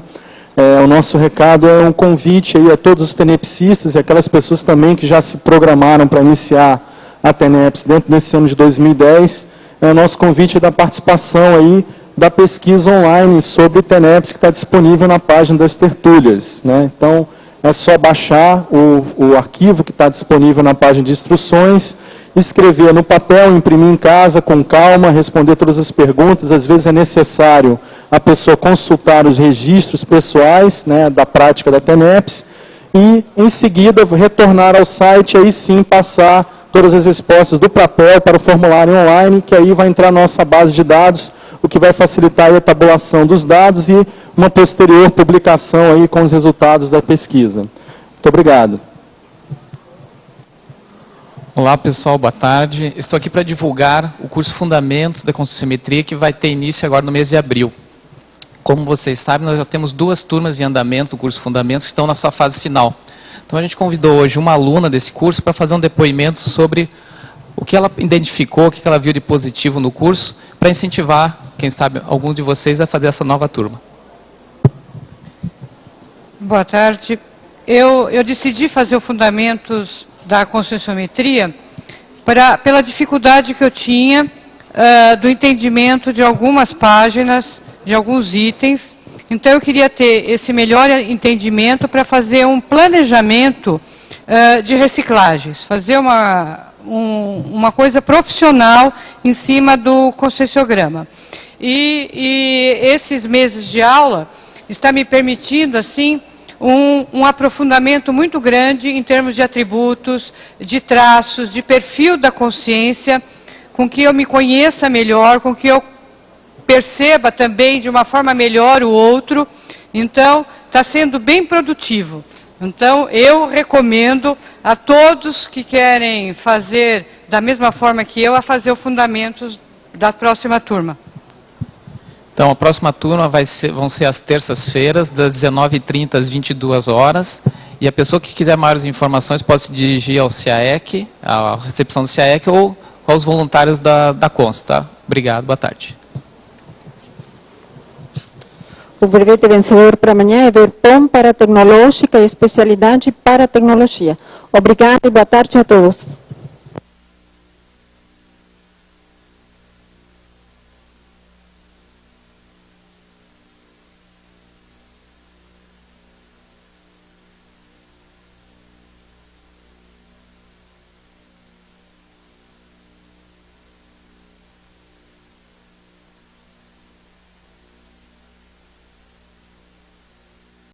O nosso recado é um convite aí a todos os tenepsistas e aquelas pessoas também que já se programaram para iniciar a TENEPS dentro desse ano de 2010. O nosso convite é da participação aí da pesquisa online sobre TENEPS que está disponível na página das tertúlias, né? Então, é só baixar o arquivo que está disponível na página de instruções, escrever no papel, imprimir em casa com calma, responder todas as perguntas. Às vezes é necessário a pessoa consultar os registros pessoais, né, da prática da TENEPS e, em seguida, retornar ao site, aí sim passar todas as respostas do papel para o formulário online, que aí vai entrar na nossa base de dados, o que vai facilitar aí a tabulação dos dados e uma posterior publicação aí com os resultados da pesquisa. Muito obrigado. Olá pessoal, boa tarde. Estou aqui para divulgar o curso Fundamentos da Conscienciometria que vai ter início agora no mês de abril. Como vocês sabem, nós já temos 2 turmas em andamento do curso Fundamentos que estão na sua fase final. Então a gente convidou hoje uma aluna desse curso para fazer um depoimento sobre o que ela identificou, o que ela viu de positivo no curso, para incentivar, quem sabe, alguns de vocês a fazer essa nova turma. Boa tarde. Eu decidi fazer o Fundamentos da Conscienciometria pela dificuldade que eu tinha do entendimento de algumas páginas, de alguns itens. Então, eu queria ter esse melhor entendimento para fazer um planejamento de reciclagens, fazer uma coisa profissional em cima do conscienciograma. E esses meses de aula está me permitindo, assim, um aprofundamento muito grande em termos de atributos, de traços, de perfil da consciência, com que eu me conheça melhor, com que eu perceba também de uma forma melhor o outro. Então, está sendo bem produtivo. Então, eu recomendo a todos que querem fazer da mesma forma que eu, a fazer o Fundamentos da próxima turma. Então, a próxima turma vão ser às terças-feiras, das 19h30 às 22 horas. E a pessoa que quiser maiores informações pode se dirigir ao CIAEC, à recepção do CIAEC, ou aos voluntários da CONS, tá? Obrigado, boa tarde. O verbete vencedor para amanhã é VERPOM para Tecnológica e especialidade para Tecnologia. Obrigada e boa tarde a todos.